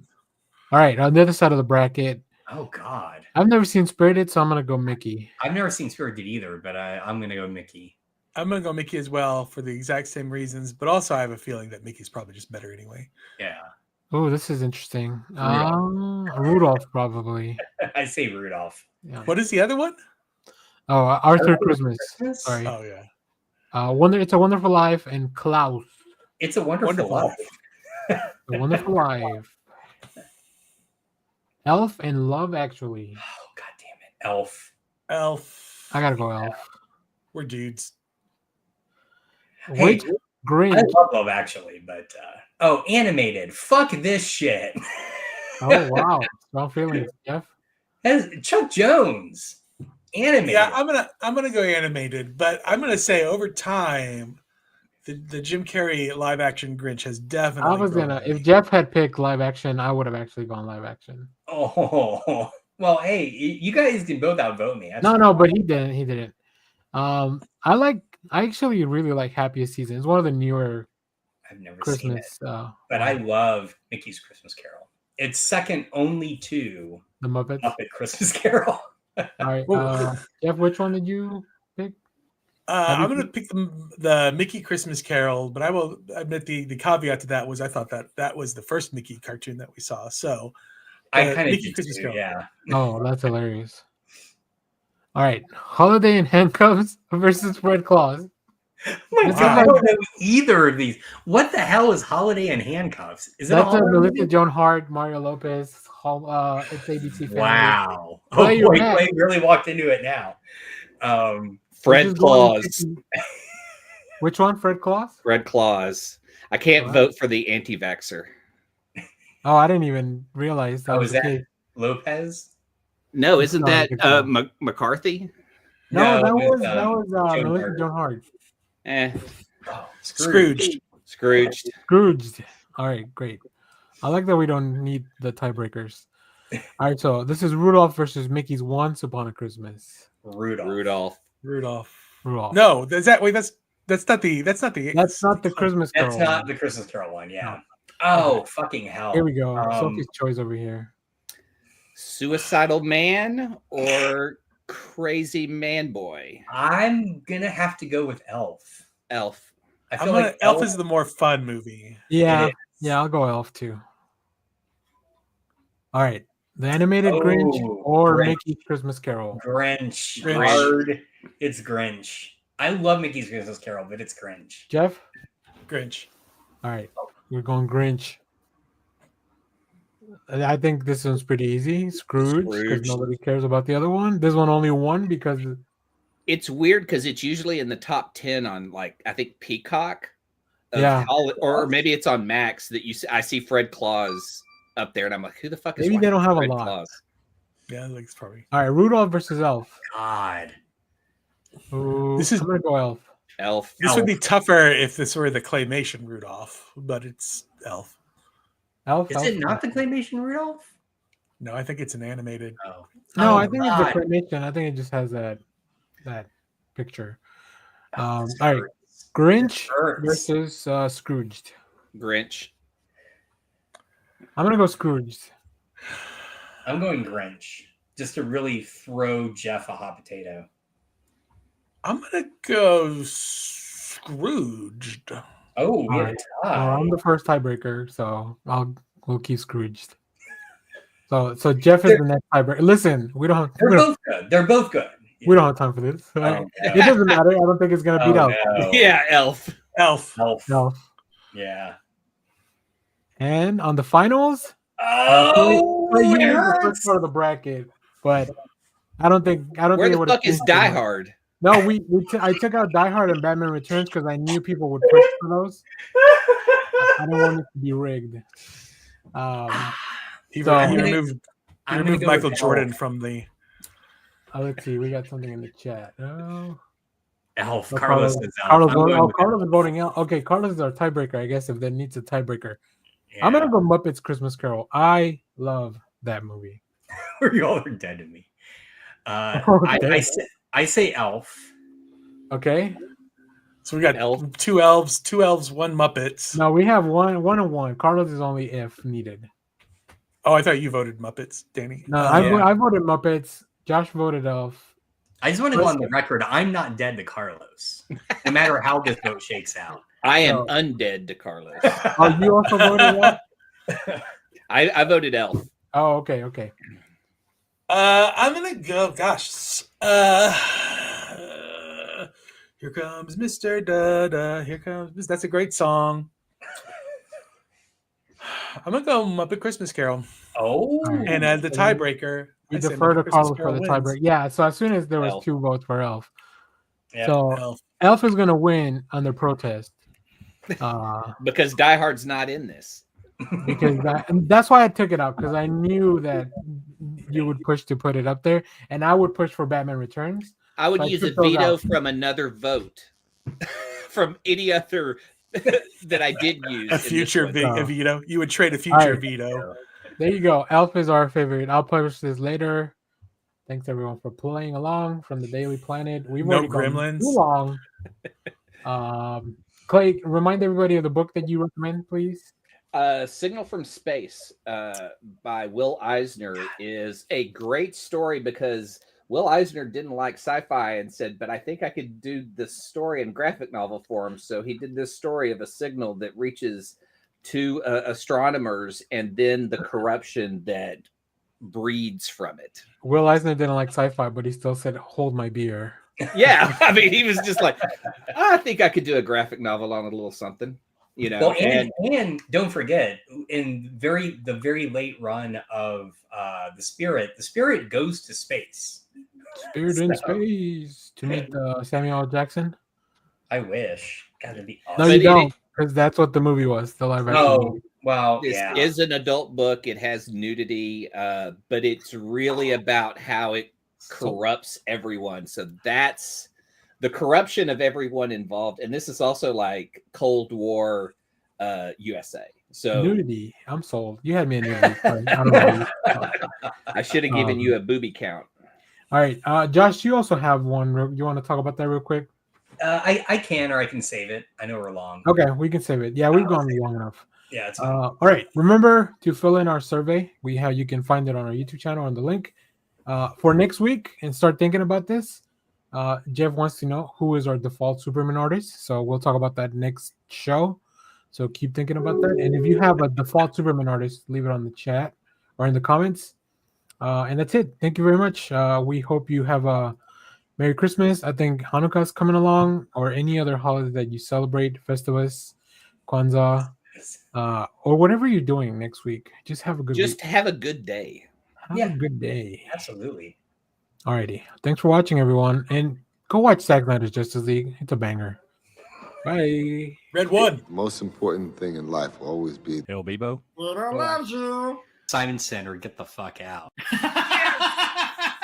All right, on the other side of the bracket. Oh God. I've never seen Spirited, so I'm gonna go Mickey. I've never seen Spirited either, but I'm gonna go Mickey. I'm gonna go Mickey as well for the exact same reasons, but also I have a feeling that Mickey's probably just better anyway. Yeah. Oh, this is interesting. Rudolph probably. I say Rudolph. Yeah. What is the other one? Oh, Arthur Christmas. Sorry. Oh yeah. It's a Wonderful Life and Klaus. It's a Wonderful Life. A Wonderful Life. Elf and Love Actually. Oh God damn it, Elf. I gotta go Elf. We're dudes. Which Grinch? I love Love Actually, but animated. Fuck this shit. Oh wow, strong feelings, Jeff. That's Chuck Jones. Animated. Yeah, I'm gonna go animated, but I'm gonna say over time, the Jim Carrey live action Grinch has definitely. I was if Jeff had picked live action, I would have actually gone live action. Oh well, hey, you guys can both outvote me. No, but he didn't. He didn't. I actually really like Happiest Season. It's one of the newer. I've never Christmas, seen it, but I love Mickey's Christmas Carol. It's second only to the Muppet Christmas Carol. All right, Jeff, which one did you pick? I'm going to pick the Mickey Christmas Carol, but I will admit the caveat to that was I thought that was the first Mickey cartoon that we saw. So I kind of Mickey Christmas Carol. Yeah. Oh, that's hilarious. All right, Holiday in Handcuffs versus Fred Claus. I don't know either of these. What the hell is Holiday in Handcuffs? Is it Melissa Joan Hart, Mario Lopez? It's ABC Family. Wow. Oh, boy, really walked into it now. Fred Claus. Which one? Fred Claus? Fred Claus. I can't vote for the anti-vaxxer. Oh, I didn't even realize that. Was that Lopez? No, isn't that McCarthy? No, that was Melissa Joan Hart. Scrooged. All right, great. I like that we don't need the tiebreakers. All right, so this is Rudolph versus Mickey's Once Upon a Christmas. Rudolph. No, that's not the Christmas Carol. That's not the Christmas Carol one. Yeah. Oh, fucking hell. Here we go. Sophie's choice over here. Suicidal Man or Crazy Man Boy? I'm gonna have to go with Elf. Elf. I feel like Elf is the more fun movie. Yeah, I'll go Elf too. All right, the animated Grinch or Grinch. Mickey's Christmas Carol. Grinch. Grinch. Hard. It's Grinch. I love Mickey's Christmas Carol, but it's Grinch. Jeff. Grinch. All right, we're going Grinch. I think this one's pretty easy. Scrooge, because nobody cares about the other one. This one only won because it's weird because it's usually in the top 10 on, like, I think Peacock. Yeah. Or maybe it's on Max that I see Fred Claus up there, and I'm like, who the fuck is? Maybe they don't have Fred a lot. Claus? Yeah, I think it's probably. All right, Rudolph versus Elf. God. Ooh, This is- I'm gonna go Elf. Elf. This would be tougher if this were the claymation Rudolph, but it's Elf. Elf. Is it not the claymation Rudolph? No, I think it's an animated. Oh. No, Oh, I think God. it's the claymation. I think it just has that picture. All This right, hurts. Grinch Hurts. versus Scrooged. Grinch. I'm gonna go Scrooged. I'm going Grinch, just to really throw Jeff a hot potato. I'm gonna go Scrooged. Oh, we All had right. a tie. Well, I'm the first tiebreaker, so we'll keep Scrooged. So Jeff is the next tiebreaker. Listen, we don't They're both good. They're both good. we don't have time for this. Oh, no. It doesn't matter. I don't think it's gonna beat Oh, Elf. no. Yeah, Elf. Elf. Elf. No. Yeah. And on the finals, Oh, you it the hurts. first part of the bracket, but I don't think Where it the would've fuck is changed Die too much. Hard? No, I took out Die Hard and Batman Returns because I knew people would push for those. I don't want it to be rigged. He So- removed Michael Jordan from the. Let's see. We got something in the chat. Elf. No, Carlos is Elf. Carlos, I'm going with Carlos Elf. is voting out. Okay, Carlos is our tiebreaker. I guess if there needs a tiebreaker, Yeah. I'm gonna go Muppets Christmas Carol. I love that movie. You all are dead to me. Okay. I say Elf. Okay. So we got Elf. two elves, one Muppets. No, we have one and one. Carlos is only if needed. Oh, I thought you voted Muppets, Danny. No, yeah. I voted Muppets. Josh voted Elf. I just want to go on the record. I'm not dead to Carlos, no matter how this vote shakes out. I am No. undead to Carlos. Oh, you also voted Elf? I voted Elf. Oh, okay, okay. I'm gonna go. Gosh. Here comes Mr. Dada. Here comes. That's a great song. I'm gonna go Muppet Christmas Carol, Oh, and the tiebreaker. We I say defer to Muppet Christmas Carlos for Carol the wins. tiebreaker. Yeah, so as soon as there was Elf. 2 votes for Elf. yeah. So Elf. Elf is gonna win under protest. Because Die Hard's not in this. Because and that's why I took it out, because I knew that you would push to put it up there, and I would push for Batman Returns. I would So I use a took those veto out. from another vote. From any other that I did use. A in this future one. a veto. You would trade a future Alright. veto. There you go. Elf is our favorite. I'll publish this later. Thanks everyone for playing along from the Daily Planet. We've No already gone gremlins. too long. Clay, remind everybody of the book that you recommend, please. Signal from Space by Will Eisner is a great story because Will Eisner didn't like sci-fi and said, but I think I could do this story in graphic novel form. So he did this story of a signal that reaches to astronomers and then the corruption that breeds from it. Will Eisner didn't like sci-fi, but he still said, "Hold my beer." Yeah, I mean, he was just like, I think I could do a graphic novel on a little something, you know. Well, and don't forget, in the very late run of the Spirit goes to space. Spirit in space to meet Samuel L. Jackson. I wish. God, that'd be No, awesome. But you it- don't, because that's what the movie was. The live action. Oh, movie. well, This yeah. is an adult book. It has nudity, but it's really about how it corrupts everyone. So that's the corruption of everyone involved. And this is also like Cold War USA. So Nudity. I'm sold. You had me a nudity. Sorry, I don't know. I should have given you a booby count. All right, Josh, you also have one. You want to talk about that real quick? I can, or I can save it. I know we're long. Okay, we can save it. Yeah, we've gone long enough. Yeah, it's All right. Remember to fill in our survey. You can find it on our YouTube channel on the link. For next week, and start thinking about this. Jeff wants to know who is our default Superman artist. So we'll talk about that next show. So keep thinking about that. And if you have a default Superman artist, leave it on the chat or in the comments. And that's it. Thank you very much. We hope you have a Merry Christmas. I think Hanukkah's coming along, or any other holiday that you celebrate, Festivus, Kwanzaa, or whatever you're doing next week. Just have a good week. Have a good day. Have a good day. Absolutely. Alrighty. Thanks for watching, everyone. And go watch Zack Snyder's Justice League. It's a banger. Bye. Red one. Most important thing in life will always be Bill Bebo. Simon Sinner, get the fuck out.